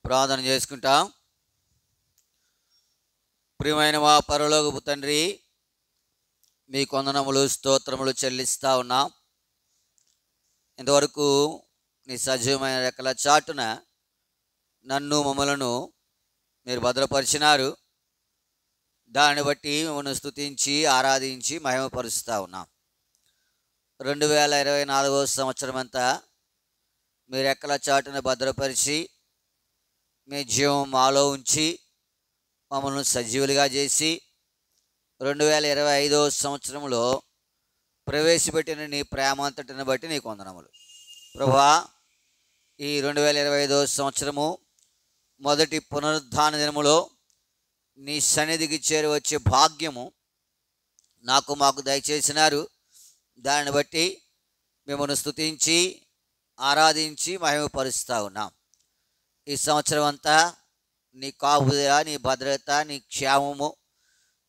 ప్రార్థన చేసుకుంటాం. ప్రియమైన మా పరలోకపు తండ్రి, మీ కొందనములు స్తోత్రములు చెల్లిస్తూ ఉన్నాం. ఇంతవరకు నీ సజీవమైన రెక్కల చాటున నన్ను మమ్మలను మీరు భద్రపరిచినారు. దాన్ని బట్టి మిమ్మల్ని స్తుతించి ఆరాధించి మహిమపరుస్తూ ఉన్నాం. 2024 సంవత్సరం అంతా మీ రెక్కల చాటున భద్రపరిచి మీ జీవం మాలో ఉంచి మమ్మల్ని సజీవులుగా చేసి 2025 సంవత్సరంలో ప్రవేశపెట్టిన నీ ప్రేమ అంతటిని బట్టి నీకు వందనములు ప్రభువా. ఈ 2025 సంవత్సరము మొదటి పునరుద్ధాన దినములో నీ సన్నిధికి చేరి వచ్చే భాగ్యము మాకు దయచేసినారు. దాన్ని బట్టి మిమ్మల్ని స్తుతించి ఆరాధించి మహిమపరుస్తూ ఉన్నాం. ఈ సంవత్సరం అంతా నీ కాపుదల, నీ భద్రత, నీ క్షేమము,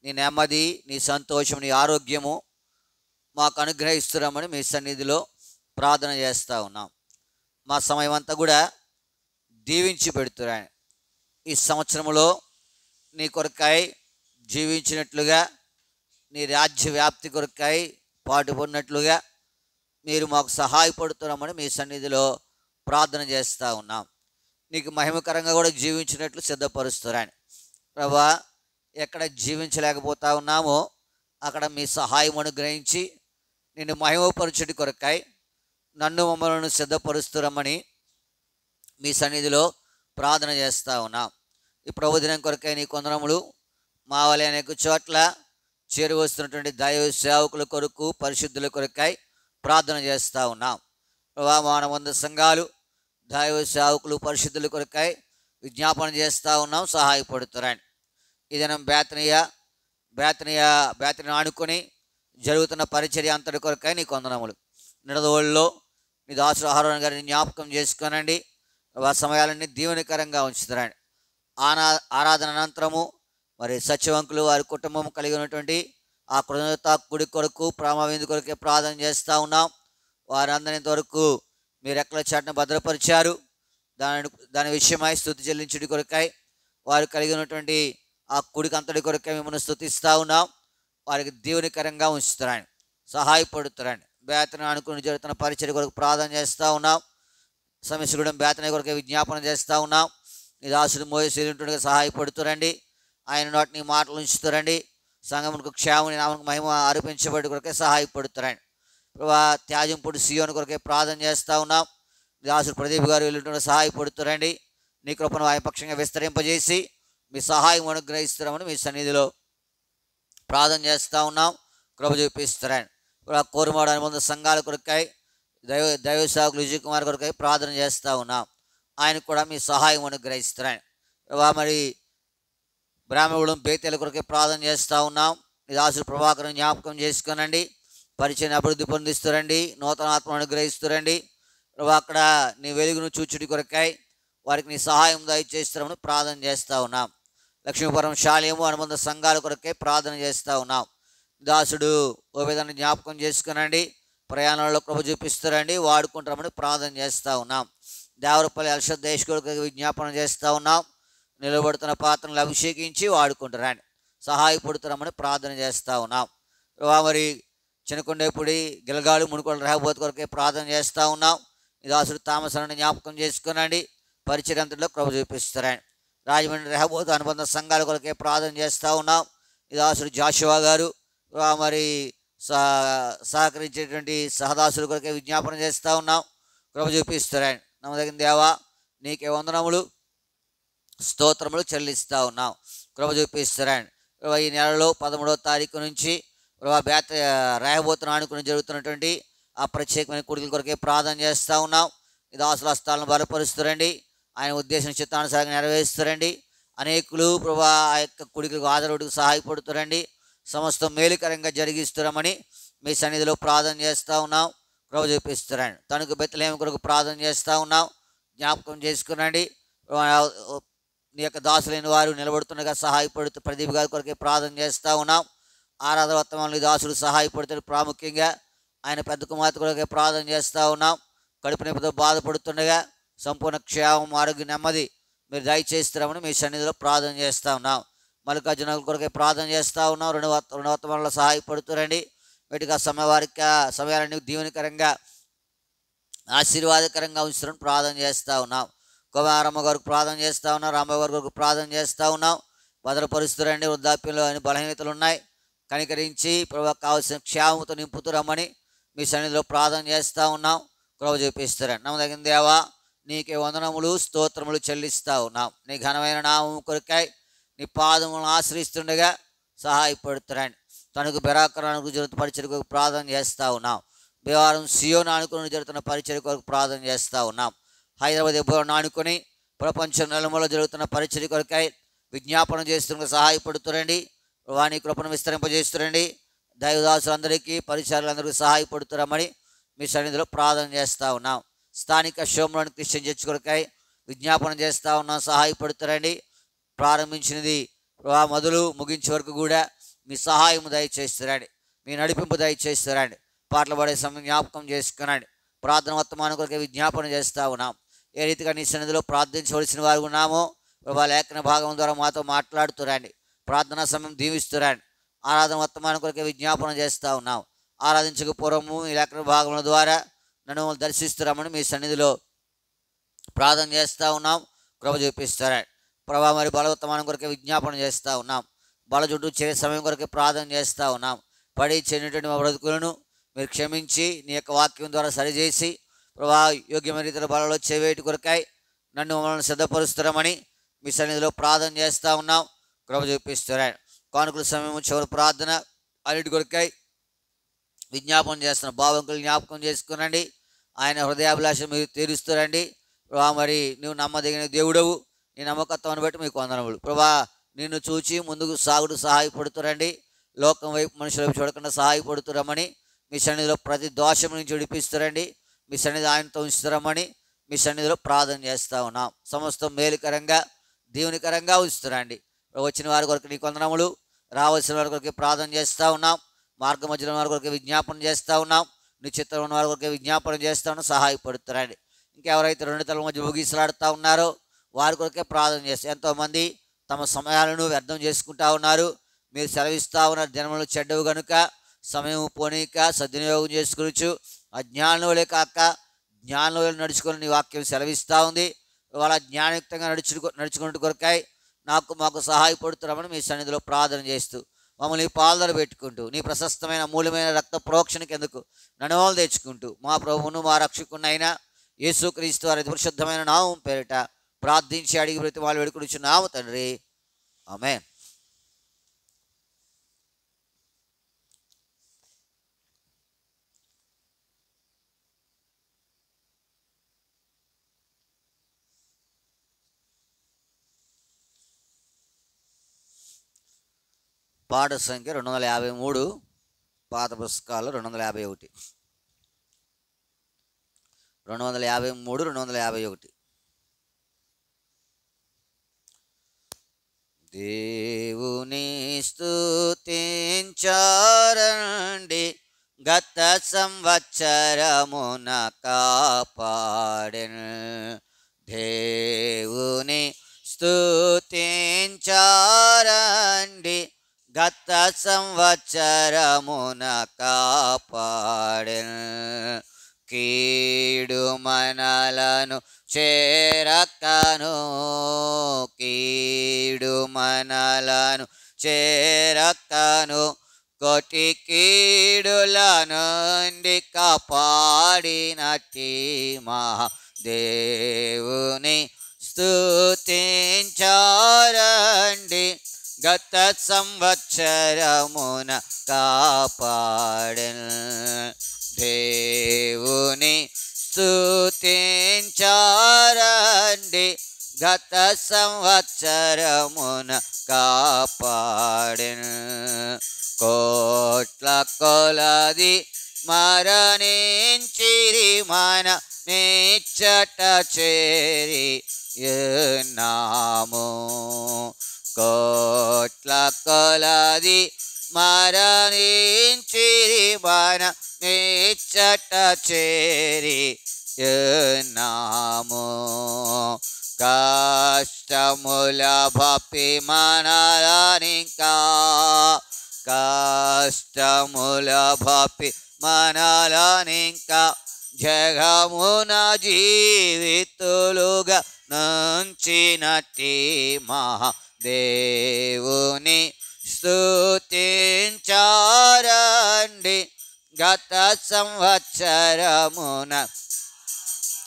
నీ నెమ్మది, నీ సంతోషం, నీ ఆరోగ్యము మాకు అనుగ్రహిస్తున్నామని మీ సన్నిధిలో ప్రార్థన చేస్తూ ఉన్నాం. మా సమయం అంతా కూడా దీవించి పెడుతున్నాను. ఈ సంవత్సరంలో నీ కొరకాయ జీవించినట్లుగా, నీ రాజ్య వ్యాప్తి కొరకాయ పాటుపడినట్లుగా మీరు మాకు సహాయపడుతున్నామని మీ సన్నిధిలో ప్రార్థన చేస్తూ ఉన్నాం. నీకు మహిమకరంగా కూడా జీవించినట్లు సిద్ధపరుస్తున్నాను ప్రభా. ఎక్కడ జీవించలేకపోతా ఉన్నామో అక్కడ మీ సహాయం అనుగ్రహించి నిన్ను మహిమపరచుడి కొరకాయ నన్ను మమ్మల్ని సిద్ధపరుస్తున్నామని మీ సన్నిధిలో ప్రార్థన చేస్తూ ఉన్నాం. ఈ ప్రభుదినం కొరకాయ నీ కొందరములు మా వలె అనేక చోట్ల చేరి వస్తున్నటువంటి దైవ సేవకుల కొరకు, పరిశుద్ధుల కొరకాయ ప్రార్థన చేస్తూ ఉన్నాం ప్రభా. మానవంద సంఘాలు, దైవ సేవకులు, పరిశుద్ధుల కొరకాయ విజ్ఞాపన చేస్తూ ఉన్నాం, సహాయపడుతున్నాను. ఈ దినం బేతనియా ఆనుకొని జరుగుతున్న పరిచర్య అంతటి కొరకాయ నీ కొందనములు. నిడదవోళ్ళలో నీ దాసుడు అహరోను గారిని జ్ఞాపకం చేసుకునండి. ఆ సమయాలన్నీ దీవెనకరంగా ఉంచుతున్నాను. ఆరాధన అనంతరము మరి సత్యవంకులు వారి కుటుంబం కలిగి ఉన్నటువంటి ఆ కృతజ్ఞత గుడి కొరకు, ప్రామవిందు కొరకే ప్రార్థన చేస్తూ ఉన్నాం. వారందరి వరకు మీరు ఎక్కల చాటును భద్రపరిచారు. దాని విషయమై స్తుతి చెల్లించుడి కొరకాయ వారు కలిగి ఉన్నటువంటి ఆ కుడికి అంతటి కొరకాయ మిమ్మల్ని స్తుతిస్తూ ఉన్నాం. వారికి దీవెనకరంగా ఉంచుతున్నాను, సహాయపడుతున్నాను. బేతన అనుకుని జరుగుతున్న పరిచర్య కొరకు ప్రార్థన చేస్తూ ఉన్నాం. సమస్యగూడెం బేతన కొరకే విజ్ఞాపన చేస్తూ ఉన్నాం. నీ దాసుడు మోయశీలుంటుండగా సహాయపడుతురండి. ఆయన నోటి నీ మాటలు ఉంచుతారండి. సంఘమునకు క్షేమని నామకు మహిమ ఆరోపించబడి కొరకే సహాయపడుతున్నాను ప్రభా. త్యాజంపూడి సియోను కొరకే ప్రార్థన చేస్తూ ఉన్నాం. దాసుడు ప్రదీప్ గారు వెళ్ళుంటుండగా సహాయపడుతారండి. నీ కృపను ఆయన పక్షంగా విస్తరింపజేసి మీ సహాయం అనుగ్రహిస్తున్నామని మీ సన్నిధిలో ప్రార్థన చేస్తూ ఉన్నాం. కృప చూపిస్తారని కోరుమాడు అనుబంధ సంఘాల కొరకాయ దైవ సేవకులు విజయ్ కుమార్ కొరకాయ ప్రార్థన చేస్తూ ఉన్నాం. ఆయనకు కూడా మీ సహాయం అనుగ్రహిస్తారని ప్రభా. మరి బ్రాహ్మణుడు బేతేల కొరకే ప్రార్థన చేస్తూ ఉన్నాం. నీ దాసుడు ప్రభాకరం జ్ఞాపకం చేసుకునండి. పరిచయం అభివృద్ధి పొందిస్తారండి. నూతన ఆత్మను అనుగ్రహిస్తారండి ప్రభా. అక్కడ నీ వెలుగును చూచుడి కొరకాయ వారికి నీ సహాయం దయచేస్తామని ప్రార్థన చేస్తూ ఉన్నాం. లక్ష్మీపురం శాలయము అనుబంధ సంఘాల కొరకే ప్రార్థన చేస్తూ ఉన్నాం. దాసుడు ఓ విధాన్ని జ్ఞాపకం చేసుకునండి. ప్రయాణంలో కృప చూపిస్తారండి, వాడుకుంటామని ప్రార్థన చేస్తూ ఉన్నాం. దేవరపల్లి అల్షద్ దేశ్ కొరకు విజ్ఞాపన చేస్తూ ఉన్నాం. నిలబడుతున్న పాత్రలు అభిషేకించి వాడుకుంటారని సహాయపడుతున్నామని ప్రార్థన చేస్తూ ఉన్నాం. మరి చిన్నకొండేపుడి గిలగాలు మునుకోళ్ళ రహబోతు కొరకే ప్రార్థన చేస్తూ ఉన్నాం. ఈ దాసుడు తామసరాన్ని జ్ఞాపకం చేసుకునండి. పరిచర్యంతలో కృప చూపిస్తారని రాజమండ్రి రహబోతు అనుబంధ సంఘాల కొరకే ప్రార్థన చేస్తూ ఉన్నాం. ఈ దాసుడు జాషువా గారు మరి సహకరించేటువంటి సహదాసుల కొరకే విజ్ఞాపన చేస్తూ ఉన్నాం. కృప చూపిస్తారని నమ్మదగిన దేవా నీకే వందనములు స్తోత్రములు చెల్లిస్తూ ఉన్నాం. కృప చూపిస్తారని ఈ నెలలో 13వ తారీఖు నుంచి రాయబోతున్న ఆనుకుని జరుగుతున్నటువంటి ఆ ప్రత్యేకమైన కూడికల కొరకే ప్రార్థన చేస్తూ ఉన్నాం. ఈ దాసుల హస్తాలను బలపరుస్తారండి. ఆయన ఉద్దేశం చిత్తానుసారంగా నెరవేరుస్తారండి. అనేకులు ప్రభా ఆ యొక్క కూడికలకు ఆదరవుడికి సహాయపడుతారండి. సమస్తం మేలుకరంగా జరిగిస్తున్నామని మీ సన్నిధిలో ప్రార్థన చేస్తూ ఉన్నాం. కృప చూపిస్తారండి. తనకు బెత్లెహేము కొరకు ప్రార్థన చేస్తూ ఉన్నాం. జ్ఞాపకం చేసుకునండి. నీ యొక్క దాసులైన వారు నిలబడుతుండగా సహాయపడుతూ ప్రదీప్ గారి కొరకే ప్రార్థన చేస్తూ ఉన్నాం. ఆరాధన వర్తమానులు దాసుడు సహాయపడుతూ ప్రాముఖ్యంగా ఆయన పెద్ద కుమార్తె కొరకే ప్రార్థన చేస్తూ ఉన్నాం. కడుపు నొప్పితో బాధపడుతుండగా సంపూర్ణ క్షేమం, ఆరోగ్య, నెమ్మది మీరు దయచేస్తామని మీ సన్నిధిలో ప్రార్థన చేస్తూ ఉన్నాం. మల్లికార్జున కొరకే ప్రార్థన చేస్తూ ఉన్నాం. రెండు వర్తమానంలో సహాయపడుతురండి. వీటికి ఆ సమయాలన్నీ దీవెనకరంగా ఆశీర్వాదకరంగా ఉంచుతారని ప్రార్థన చేస్తూ ఉన్నాం. కుమారమ్మ గారికి ప్రార్థన చేస్తూ ఉన్నాం. రామయ్య గారి కొరకు ప్రార్థన చేస్తూ ఉన్నాం. భద్రపరుస్తురండి. వృద్ధాప్యంలో అన్ని బలహీనతలు ఉన్నాయి. కనికరించి ప్రభు కావాల్సిన క్షేమతో నింపుతురమ్మని మీ సన్నిధిలో ప్రార్థన చేస్తూ ఉన్నాం. కృప చూపిస్తారండి. నమ్మదగిన దేవా, నీకే వందనములు స్తోత్రములు చెల్లిస్తూ ఉన్నాం. నీ ఘనమైన నామం కొరకై నీ పాదములను ఆశ్రయిస్తుండగా సహాయపడుతురండి. తనకు బెరాకరానికి జరుగుతున్న పరిచర్యకు ప్రార్థన చేస్తూ ఉన్నాం. బేవారం సియోను ఆనుకుని జరుగుతున్న పరిచర్య కొరకు ప్రార్థన చేస్తూ ఉన్నాం. హైదరాబాద్ ఎబ్బులను ఆనుకొని ప్రపంచం నలుమూలలో జరుగుతున్న పరిచర్య కొరకై విజ్ఞాపన చేస్తున్న సహాయపడుతురండి. వాణి కృపను విస్తరింపజేస్తురండి. దైవదాసులందరికీ పరిచర్యలందరికీ సహాయపడుతురమ్మని మీ సన్నిధిలో ప్రార్థన చేస్తూ ఉన్నాం. స్థానిక షోమ్లోని క్రిస్టియన్ చర్చ్ కొరకై విజ్ఞాపన చేస్తూ ఉన్నాం. సహాయపడుతురండి. ప్రారంభించినది మొదలు ముగించే వరకు కూడా మీ సహాయం దయచేస్తారండి. మీ నడిపింపు దయచేస్తారండి. పాటలు పాడే సమయం జ్ఞాపకం చేసుకునండి. ప్రార్థన వర్తమానం కొరకే విజ్ఞాపన చేస్తూ ఉన్నాం. ఏ రీతిగా నీ సన్నిధిలో ప్రార్థించవలసిన వారు ఉన్నామో ప్రభా లేఖన భాగం ద్వారా మాతో మాట్లాడుతురండి. ప్రార్థనా సమయం దీవిస్తురండి. ఆరాధన వర్తమానం కొరకే విజ్ఞాపన చేస్తూ ఉన్నాం. ఆరాధించక పూర్వము ఈ లేఖన భాగముల ద్వారా నన్ను దర్శిస్తున్నామని మీ సన్నిధిలో ప్రార్థన చేస్తూ ఉన్నాం. కృప చూపిస్తారండి. ప్రభా మరి బలవర్తమానం కొరకే విజ్ఞాపన చేస్తూ ఉన్నాం. బల చుట్టూ చేరే సమయం కొరకే ప్రార్థన చేస్తూ ఉన్నాం. పడి చెందినటువంటి మా బ్రతుకులను మీరు క్షమించి నీ యొక్క వాక్యం ద్వారా సరిచేసి ప్రభా యోగ్యమైన రీతిలో బలలో చేవేటి కొరకాయ నన్ను మమ్మల్ని సిద్ధపరుస్తారమని మీ సన్నిధిలో ప్రార్థన చేస్తూ ఉన్నాం. కృప చూపిస్తారా. కానుకల సమయం చివరి ప్రార్థన అన్నిటి కొరకాయ విజ్ఞాపనం చేస్తున్న భావంకులు జ్ఞాపకం చేసుకునండి. ఆయన హృదయాభిలాష మీరు తీరుస్తారండి. ప్రభా మరి నువ్వు నమ్మదగిన దేవుడవు. నీ నమ్మకత్వాన్ని బట్టి మీకు వందనములు. ప్రభా నిన్ను చూచి ముందుకు సాగుడు సహాయపడుతురండి. లోకం వైపు మనుషుల వైపు చూడకుండా సహాయపడుతురమని మీ సన్నిధిలో ప్రతి దోషం నుంచి విడిపిస్తారండి. మీ సన్నిధి ఆయనతో ఉంచుతారమని మీ సన్నిధిలో ప్రార్థన చేస్తూ ఉన్నాం. సమస్తం మేలుకరంగా దీవునికరంగా ఉంచుతారండి. వచ్చిన వారి కొరకు నీ వందనములు. రావాల్సిన వారి కొరకు ప్రార్థన చేస్తూ ఉన్నాం. మార్గ మధ్యలో వారి కొరకు విజ్ఞాపన చేస్తూ ఉన్నాం. నీ చిత్రం ఉన్న వారి కొరకు విజ్ఞాపన చేస్తూ ఉన్నాం. సహాయపడుతారండి. ఇంకెవరైతే రెండు తల మధ్య ముగిసలాడుతూ ఉన్నారో వారి కొరకే ప్రార్థన చేస్తారు. ఎంతోమంది తమ సమయాలను వ్యర్థం చేసుకుంటూ ఉన్నారు. మీరు సెలవిస్తూ ఉన్నారు జన్మలు చెడ్డవు కనుక సమయం పోనీక సద్వినియోగం చేసుకోవచ్చు. అజ్ఞానంలో కాక జ్ఞానంలో నడుచుకొని నీ వాక్యం సెలవిస్తూ ఉంది. వాళ్ళ జ్ఞానయుక్తంగా నడుచుకున్నట్టు కొరకాయ మాకు సహాయపడుతున్నామని మీ సన్నిధిలో ప్రార్థన చేస్తూ మమ్మల్ని పాల్దర పెట్టుకుంటూ నీ ప్రశస్తమైన మూలమైన రక్త ప్రోక్షణకి ఎందుకు నడవలు తెచ్చుకుంటూ మా ప్రభువును మా రక్షకునైనా యేసుక్రీస్తు వారి పరిశుద్ధమైన నామం పేరిట ప్రార్థించి అడిగి ప్రతి వాళ్ళు వేడుకొనుచున్నాము తండ్రి. ఆమేన్. పాట సంఖ్య 253, పాత పుస్తకాలు 251. 253, 251. దేవుని స్తుతించారండి గత సంవత్సరమున కాపాడెను. దేవుని స్తుతించారండి గత సంవత్సరమున కాపాడెను. కీడు మనలను చేరకను, కీడు మనలను చేరకను, కోటి కీడుల నుండి కాపాడినట్టి మహాదేవుని స్తుతించారండి గత సంవత్సరమున కాపాడెను. దేవుని స్తుతించారండి గత సంవత్సరమున కాపాడెను. కోట్ల కొలది మరణించిరి మన నిచ్చట చేరి ఉన్నాము. కోట్ల కొలది మరణించిరి మన నిచ్చట చేరి ఉన్నాము. కష్ట కష్టముల భపి మనలనింకా కష్టముల భపి మనలనింకా జగమున జీవితులుగా నుంచినట్టి మహాదేవుని స్తుతించారండి. గత సంవత్సరమున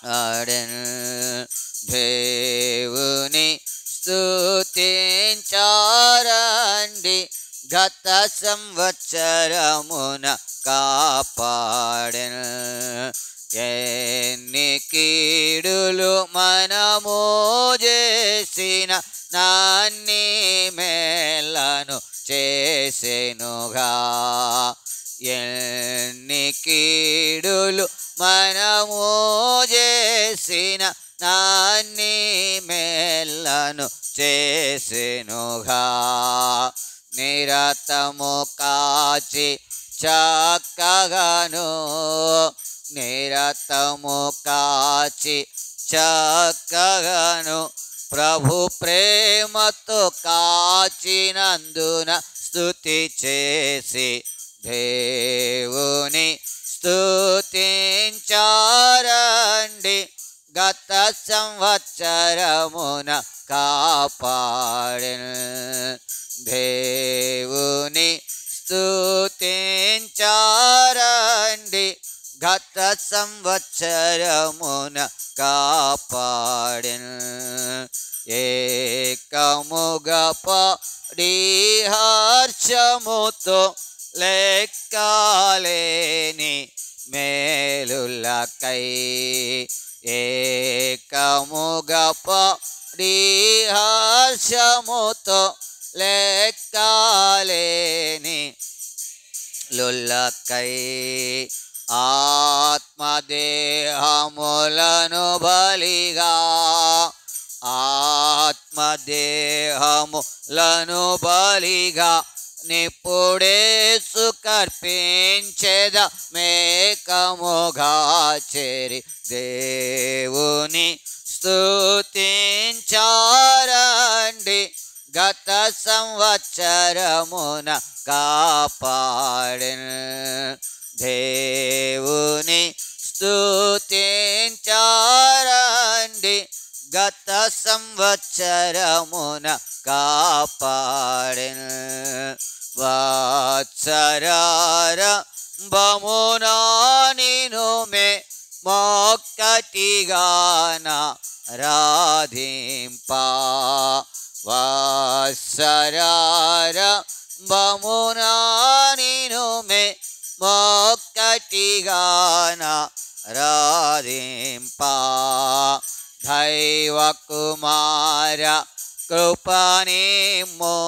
ఆడెను దేవుని స్తుతించారండి. గత సంవత్సరమున కాపాడెను. ఎన్ని కీడులు మనము చేసిన నాన్ని మేలను చేసెనుగా. ఎన్ని కీడులు మనము చేసిన నాన్ని మేలను చేసెనుగా. నిరతము కాచి చక్కగాను నిరతము కాచి చక్కగాను ప్రభు ప్రేమతో కాచినందున స్తుతి చేసి దేవుని స్తుతించారండి. గత సంవత్సరమున కాపాడెను. దేవుని స్తుతించారండి. గత సంవత్సరమున కాపాడెను. ఏకముగా పాడి హర్షముతో లెక్కలేని మేలులకై ఏకముగా పాడి హర్షముతో లెక్కలేని లుల్లకై ఆత్మదేహములను బలిగా ఆత్మదేహములను బలిగా నిప్పుడేసు కర్పించేద మేకముగా చేరి దేవుని స్తుతించారండి. గత సంవత్సరమున కాపాడెను. దేవుని స్తుతించారండి. గత సంవత్సరమున కాపాడెను. వాత్సరారంభమున నిను మే మొక్కటిగాన రాధింప వాత్సరారంభమున నిను మే మొక్కటిగాన రాధింప దైవ కుమార కృపణిమో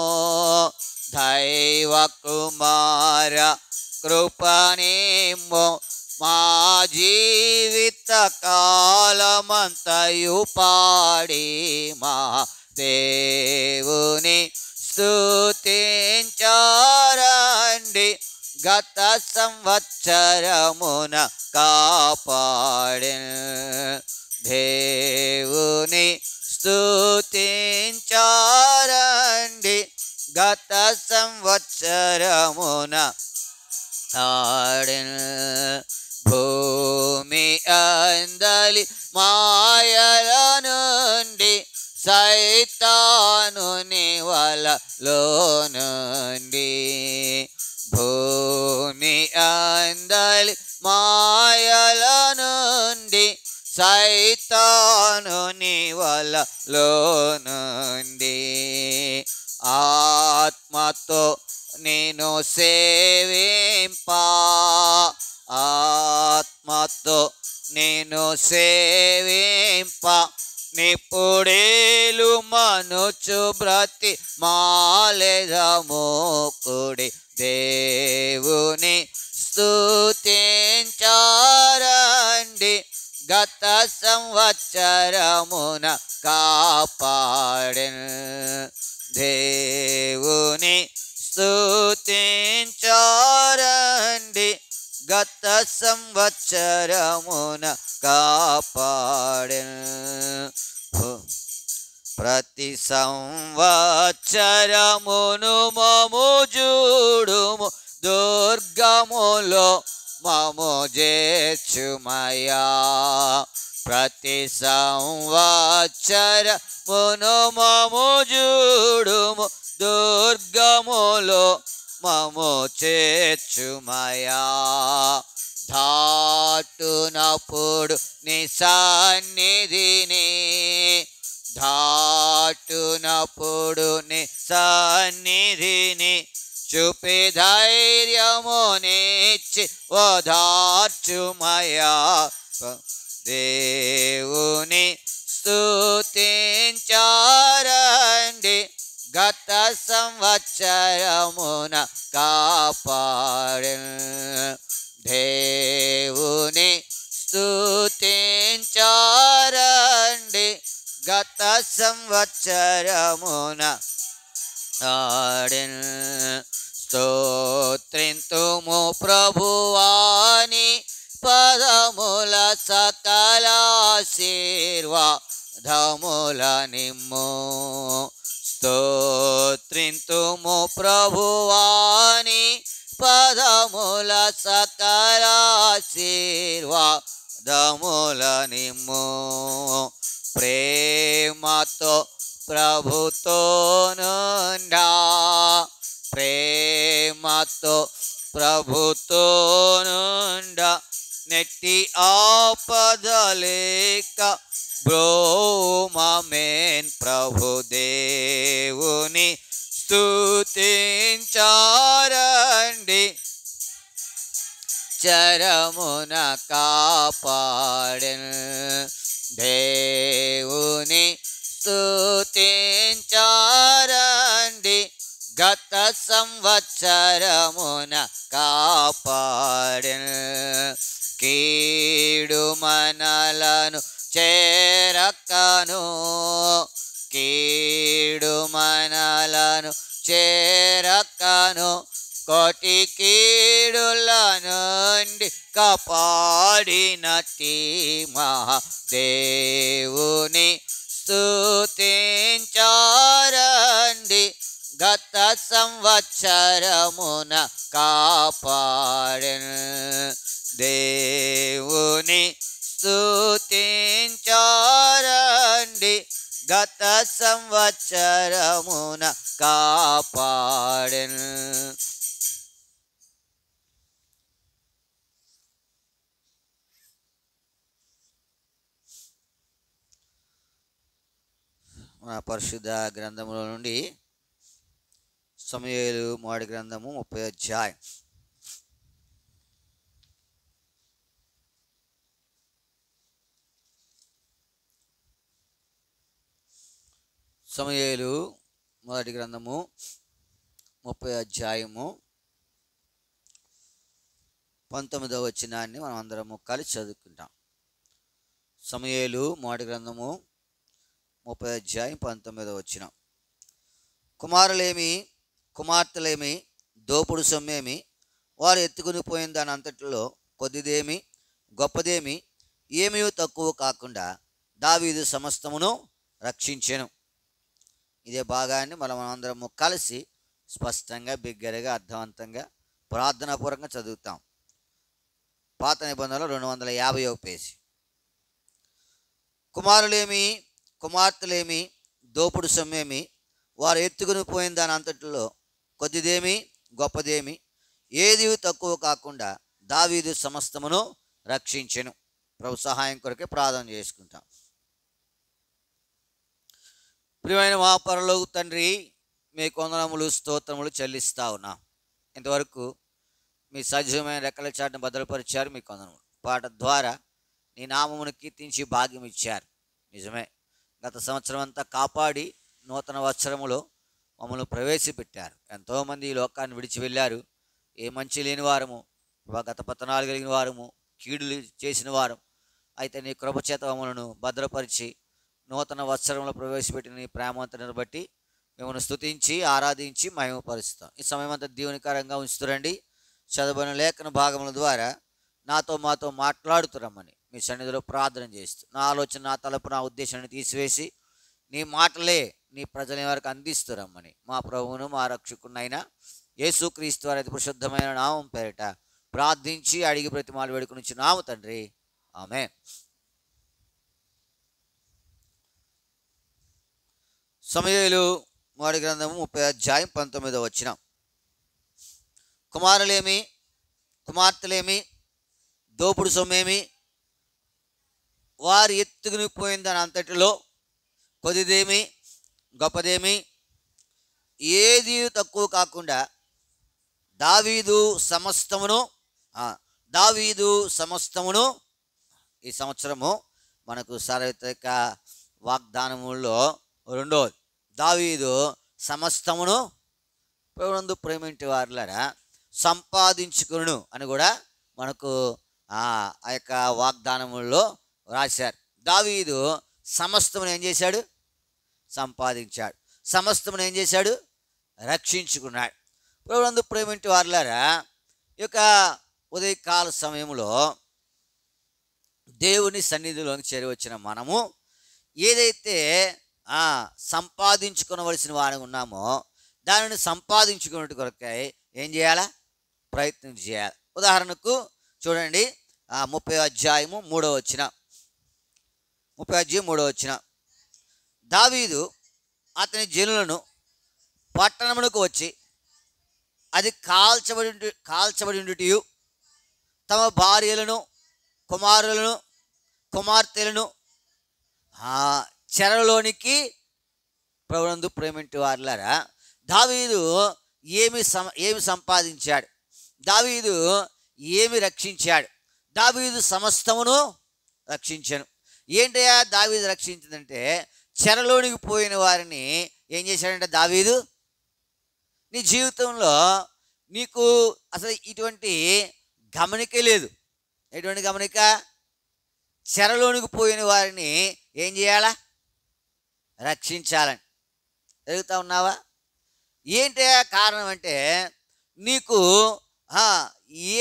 దైవ కుమార కృపణిమో మా జీవిత కాలమంతయు పాడి మా దేవుని స్తుతించారండి. గత సంవత్సరమున కాపాడెను. దేవుని స్తుతించారండి. గత సంవత్సరమున ఆడెను. భూమి అందలి మాయల నుండి సైతానుని వలలో నుండి భూమి అందలి మాయల నుండి సైతానుని వలలో నుండి ఆత్మతో నేను సేవింపా ఆత్మతో నేను సేవింప నిప్పుడేలు మనుచు బ్రతి మాలెదము కుడి దేవుని స్తుతించారండి. గత సంవత్సరమున కాపాడెను. దేవుని స్తుతించారండి. గత సంవత్సరమున కాపాడెను. ప్రతి సంవత్సరమును మము చూడుము, దుర్గములో మము చేర్చుమయ్యా. ప్రతి సంవత్సరమును మము చూడుము, దుర్గములో మము చేర్చుమయ్యా. దాటునప్పుడు నీ సన్నిధిని, దాటునప్పుడు నీ సన్నిధిని చూపి ధైర్యమునిచ్చి ఓదార్చుమయ్యా. దేవుని స్తుతించారండి, గత సంవత్సరమున కాపాడెను. దేవుని స్తుతించారండి, గత సంవత్సరమున ఆడెను. స్తోత్రింతుము ప్రభువాని పదముల సకలాశీర్వాదముల నిమ్ము. స్తోత్రింతుము ప్రభువాని పదముల సకలాశీర్వాదముల నిమ్ము. ప్రేమతో ప్రభుతో నుండా, ప్రేమతో ప్రభుతో నుండా, నెట్టి ఆపదలేక బ్రోమమేన్. ప్రభు దేవుని స్తుతించారండి, చరమున కాపాడెను. దేవుని స్తుతించారండి, గత సంవత్సరమున కాపాడెను. కీడు మనలను చేరకను, కీడు మనలను చేరకను, కోటి కీడుల నుండి కాపాడినట్టి మహాదేవుని స్తుతించారండి, గత సంవత్సరమున కాపాడెను. దేవుని స్తుతించారండి, గత సంవత్సరమున కాపాడెను. మన పరిశుద్ధ గ్రంథములో నుండి సమూయేలు మొదటి గ్రంథము 30వ అధ్యాయం. సమూయేలు మొదటి గ్రంథము 30వ అధ్యాయము 19వ వచనాన్ని మనం అందరము కలిసి చదువుకుంటాం. సమూయేలు మొదటి గ్రంథము 30వ అధ్యాయం 19వ వచనం. కుమారులేమి కుమార్తెలేమి దోపుడు సొమ్మేమి వారు ఎత్తుకుని పోయిన దాని అంతటిలో కొద్దిదేమి గొప్పదేమి ఏమీ తక్కువ కాకుండా దావీదు సమస్తమును రక్షించెను. ఇదే భాగాన్ని మనమందరము కలిసి స్పష్టంగా బిగ్గరగా అర్థవంతంగా ప్రార్థనాపూర్వకంగా చదువుతాం. పాత నిబంధనలో 250వ పేజీ. కుమారులేమి కుమార్తెలేమి దోపుడు సొమ్మేమి వారు ఎత్తుకుని పోయిన దాని అంతటిలో కొద్దిదేమి గొప్పదేమి ఏది తక్కువ కాకుండా దావీదు సమస్తమును రక్షించెను. ప్రభు సహాయం కొరకే ప్రార్థన చేసుకుంటాం. ప్రియమైన మా పరలోక తండ్రి, మీ వందనములు స్తోత్రములు చెల్లిస్తా ఉన్నా. ఇంతవరకు మీ సజీవమైన రెక్కల చాటును భద్రపరిచారు. మీ వందనములు. పాట ద్వారా నీ నామమును కీర్తించి భాగ్యం ఇచ్చారు. నిజమే, గత సంవత్సరం అంతా కాపాడి నూతన వత్సరములో మమ్మల్ని ప్రవేశపెట్టారు. ఎంతోమంది ఈ లోకాన్ని విడిచి వెళ్ళారు. ఏ మంచి లేని వారము, గత పతనాలు కలిగిన వారము, కీడులు చేసిన వారం. అయితే నీ కృపచేత మమ్మలను భద్రపరిచి నూతన వత్సరంలో ప్రవేశపెట్టిన నీ ప్రేమంతను బట్టి మిమ్మల్ని స్తుతించి ఆరాధించి మహిమపరుస్తాం. ఈ సమయం అంతా దీవెనకరంగా ఉంచుతురండి. చదవని లేఖన భాగముల ద్వారా నాతో మాతో మాట్లాడుతురమ్మని మీ సన్నిధిలో ప్రార్థన చేస్తూ, నా ఆలోచన నా తలపు నా ఉద్దేశాన్ని తీసివేసి నీ మాటలే నీ ప్రజల వరకు అందిస్తురమ్మని మా ప్రభువును మా రక్షకునైనా యేసుక్రీస్తు వారి అతి పరిశుద్ధమైన నామం పేరిట ప్రార్థించి అడిగి ప్రతిమాలు వేడుకొని నాము తండ్రి, ఆమేన్. సమూయేలు మొదటి గ్రంథము 30 అధ్యాయం 19 కుమారులేమి కుమార్తెలేమి దోపుడు సొమ్మేమి వారి ఎత్తుకుని పోయిందని అంతటిలో కొద్దిదేమి గొప్పదేమి ఏది తక్కువ కాకుండా దావీదు సమస్తమును ఈ సంవత్సరము మనకు సార్వత్రిక వాగ్దానముల్లో రెండోది. దావీదు సమస్తమును ప్రభునందు ప్రేమింటి వారులారా సంపాదించుకును అని కూడా మనకు ఆ యొక్క వాగ్దానముల్లో రాశారు. దావీదు సమస్తమును ఏం చేశాడు? సంపాదించాడు. సమస్తమును ఏం చేశాడు? రక్షించుకున్నాడు. ప్రభునందు ప్రేమింటి వారులారా ఈ యొక్క ఉదయకాల సమయంలో దేవుని సన్నిధిలోకి చేరవచ్చిన మనము ఏదైతే సంపాదించుకోవలసిన వారు ఉన్నామో దానిని సంపాదించుకున్నట్టు కొరకై ఏం చేయాలా? ప్రయత్నం చేయాలి. ఉదాహరణకు చూడండి 30 దావీదు అతని జనులను పట్టణమునకు వచ్చి అది కాల్చబడి తమ భార్యలను కుమారులను కుమార్తెలను చెరలోనికి ప్రభునందు ప్రేమింటి వారులారా దావీదు ఏమి సంపాదించాడు? దావీదు ఏమి రక్షించాడు? దావీదు సమస్తమును రక్షించాను. ఏంటయ్యా దావీదు రక్షించిందంటే చెరలోనికి పోయిన వారిని ఏం చేశాడంటే దావీదు నీ జీవితంలో నీకు అసలు ఇటువంటి గమనికే లేదు. ఎటువంటి గమనిక? చెరలోనికి పోయిన వారిని ఏం చేయాలా? రక్షించాలని ఎదుగుతా ఉన్నావా? ఏంటి కారణం అంటే నీకు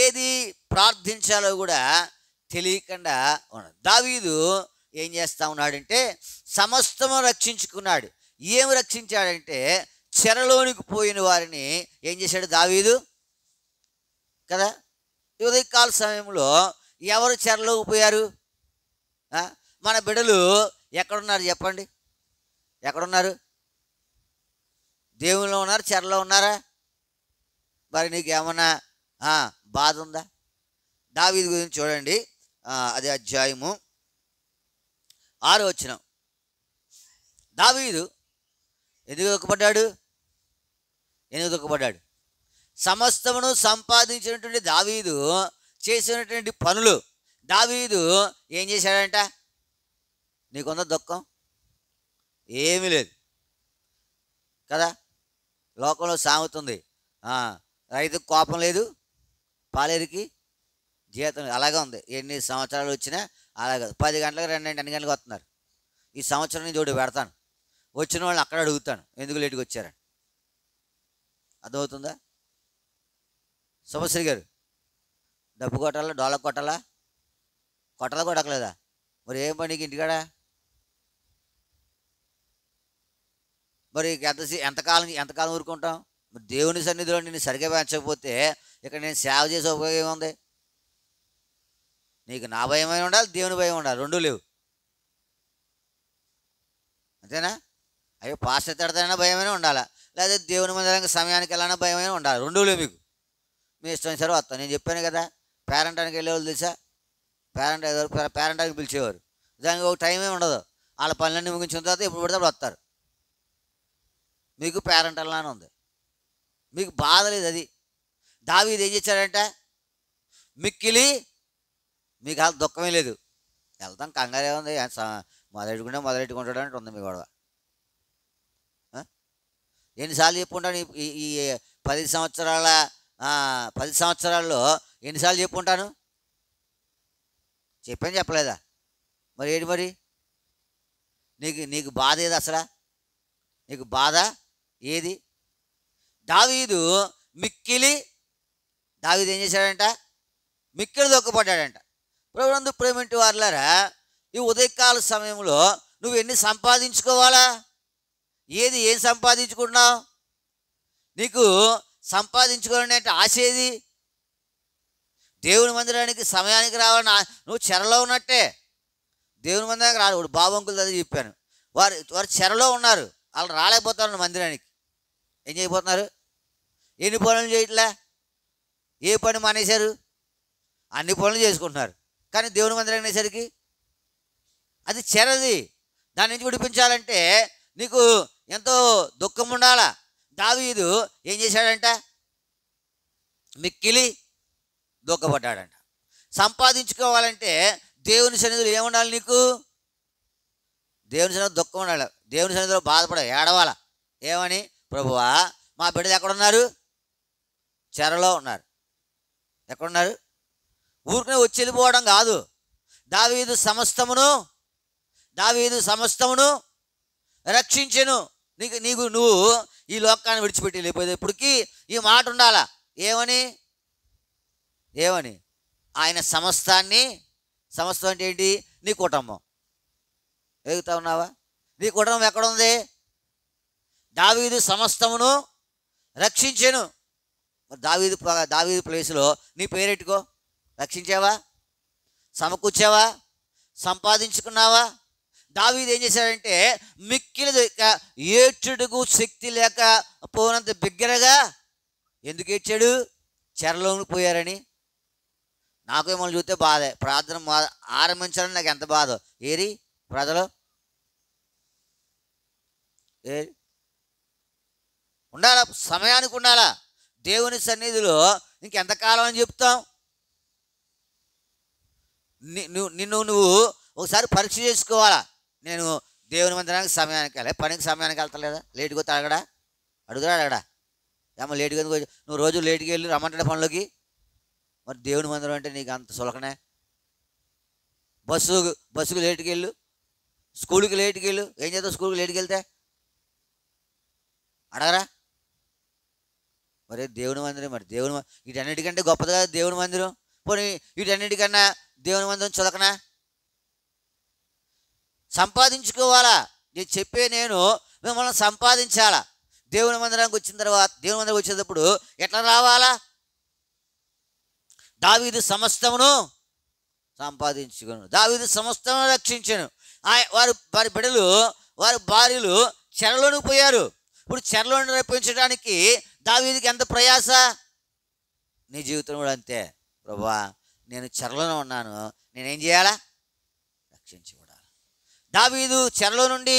ఏది ప్రార్థించాలో కూడా తెలియకుండా ఉన్నాడు. దావీదు ఏం చేస్తూ ఉన్నాడంటే సమస్తము రక్షించుకున్నాడు. ఏమి రక్షించాడంటే చెరలోనికి పోయిన వారిని ఏం చేశాడు దావీదు కదా. ఉదయకాల సమయంలో ఎవరు చెరలోకి పోయారు? మన బిడ్డలు ఎక్కడున్నారు చెప్పండి? ఎక్కడున్నారు? దేవునిలో ఉన్నారు, చెరలో ఉన్నారా? మరి నీకు ఏమన్నా బాధ ఉందా? దావీదు గురించి చూడండి, అది అధ్యాయము 6 దావీదు ఎందుకు దుఃఖపడ్డాడు? సమస్తమును సంపాదించినటువంటి దావీదు చేసినటువంటి పనులు దావీదు ఏం చేశాడంట? నీకుంద దుఃఖం? ఏమీ లేదు కదా. లోకంలో సాగుతుంది, రైతుకు కోపం లేదు, పాలేరికి జీతం. అలాగే ఉంది. ఎన్ని సంవత్సరాలు వచ్చినా అలాగే 10 గంటలకు 2 గంటలకు వస్తున్నారు. ఈ సంవత్సరం నుంచి ఒకటి పెడతాను, వచ్చిన వాళ్ళని అక్కడ అడుగుతాను ఎందుకు లేటుగా వచ్చారని. అర్థమవుతుందా? శుభశ్రీ గారు డబ్బు కొట్టాలా, డోలకు కొట్టాలా? కొట్టలేదా? మరి ఏం పనికి ఇంటికాడ? మరి ఎంతకాలం ఊరుకుంటాం? మరి దేవుని సన్నిధిలో నేను సరిగ్గా పెంచకపోతే ఇక్కడ నేను సేవ చేసే ఉపయోగం ఏముంది? నీకు నా భయమైన ఉండాలి, దేవుని భయం ఉండాలి, రెండూ లేవు. అంతేనా? అయ్యో పాస్టర్ తిడతానైనా భయమైనా ఉండాలా, లేదా దేవుని మందిరానికి సమయానికి వెళ్ళాలన్నా భయమైనా ఉండాలి, రెండూ లేవు. మీకు మీ ఇష్టం సరే వస్తాను. నేను చెప్పాను కదా, పేరెంటానికి వెళ్ళేవాళ్ళు తెలుసా? పేరెంటానికి పిలిచేవారు. దానికి ఒక టైమే ఉండదు. వాళ్ళ పనులన్నీ ముగించిన తర్వాత ఎప్పుడు పడితే అప్పుడు వస్తారు. మీకు పేరెంట్ అలానే ఉంది, మీకు బాధ లేదు. అది దావీదు ఏం చేశాడంటే మిక్కిలి మీకు అసలు దుఃఖమే లేదు. వెళ్తాం, కంగారే ఉంది, మొదలెట్టుకుంటాడు అంటే ఉంది మీ గొడవ. ఎన్నిసార్లు చెప్పుకుంటాను ఈ 10 సంవత్సరాల్లో ఎన్నిసార్లు చెప్పుకుంటాను? చెప్పలేదా? మరి ఏంటి మరి నీకు బాధ ఏది అసలు? నీకు బాధ ఏది? దావీదు ఏం చేశాడంట? మిక్కిలి దుఃఖపడ్డాడంట. ప్రభునందు ప్రేమింటి వారులారా ఈ ఉదయకాల సమయంలో నువ్వు ఎన్ని సంపాదించుకోవాలా? ఏం సంపాదించుకుంటున్నావు? నీకు సంపాదించుకోవాలని అంటే ఆశ ఏది? దేవుని మందిరానికి సమయానికి రావాలని నువ్వు చెరలో ఉన్నట్టే. దేవుని మందిరానికి రాడు. ఇప్పుడు బాబు అంకుల్ అది చెప్పాను, వారు చెరలో ఉన్నారు, వాళ్ళు రాలేకపోతున్నారు మందిరానికి. ఏం చేయబోతున్నారు? ఎన్ని పనులు చేయట్లే? ఏ పని మానేశారు? అన్ని పనులు చేసుకుంటున్నారు. కానీ దేవుని మందిరం అనేసరికి అది చెరది. దాని నుంచి విడిపించాలంటే నీకు ఎంతో దుఃఖం ఉండాలా. దావీదు ఏం చేశాడంట? మిక్కిలి దుఃఖపడ్డాడంట. సంపాదించుకోవాలంటే దేవుని సన్నిధిలో ఏముండాలి? నీకు దేవుని సన్నిధిలో దుఃఖం ఉండాలి. దేవుని సన్నిధిలో బాధపడ ఏడవాలా. ఏమని? ప్రభువా, మా బిడ్డలు ఎక్కడున్నారు? చెరలో ఉన్నారు. ఎక్కడున్నారు? ఊరికనే వచ్చి వెళ్ళిపోవడం కాదు. దావీదు సమస్తమును రక్షించెను. నువ్వు ఈ లోకాన్ని విడిచిపెట్టి వెళ్ళిపోయేటప్పటికి ఈ మాట ఉండాలా. ఏమని? ఆయన సమస్తం అంటే ఏంటి? నీ కుటుంబం. ఎదుగుతా ఉన్నావా? నీ కుటుంబం ఎక్కడుంది? దావీదు సమస్తమును రక్షించెను. దావీదు ప్లేస్లో నీ పేరెట్టుకో. రక్షించావా? సమకూర్చావా? సంపాదించుకున్నావా? దావీదు ఏం చేశాడంటే మిక్కిలి ఏడ్చుడుకు శక్తి లేక పోనంత బిగ్గరగా. ఎందుకు ఏడ్చాడు? చెరలోకి పోయారని. నాకేమో చూస్తే బాధే. ప్రార్థన ఆరంభించాలని నాకు ఎంత బాధ. ఏరి ప్రజలు ఉండాలా, సమయానికి ఉండాలా. దేవుని సన్నిధిలో ఇంకెంతకాలం అని చెప్తాం? నువ్వు ఒకసారి పరీక్ష చేసుకోవాలా. నేను దేవుని మందిరానికి సమయానికి వెళ్ళాలి, పనికి సమయానికి వెళ్తలేదా? లేటుగా వస్తే అడుగురా ఏమో లేటుగా నువ్వు రోజు లేటుగా వెళ్ళి రమ్మంటాడు పనులకి. మరి దేవుని మందిరం అంటే నీకు అంత సులకనే? బస్సుకు లేటుగా వెళ్ళు, స్కూల్కి లేటుగా వెళ్ళు. ఏం చేద్దావు స్కూల్కి లేటుకి వెళ్తే? అడగరా? మరి దేవుని మందిరం, మరి వీటన్నిటికంటే గొప్పది కదా దేవుని మందిరం. పోనీ వీటన్నిటికన్నా దేవుని మందిరం చులకనా? సంపాదించుకోవాలా. నేను మిమ్మల్ని సంపాదించాలా. దేవుని మందిరానికి వచ్చిన తర్వాత, దేవుని మందిరం వచ్చేటప్పుడు ఎట్లా రావాలా? దావీదు సమస్తమును సంపాదించుకును, దావీదు సమస్తమును రక్షించను. వారి బిడ్డలు, వారి భార్యలు చెరలోనికి పోయారు. ఇప్పుడు చెరలోని రప్పించడానికి దావీదుకి ఎంత ప్రయాస? నీ జీవితం కూడా అంతే. ప్రభువా, నేను చెరలోనే ఉన్నాను, నేనేం చేయాలా? రక్షించబడాలి. దావీదు చెరలో నుండి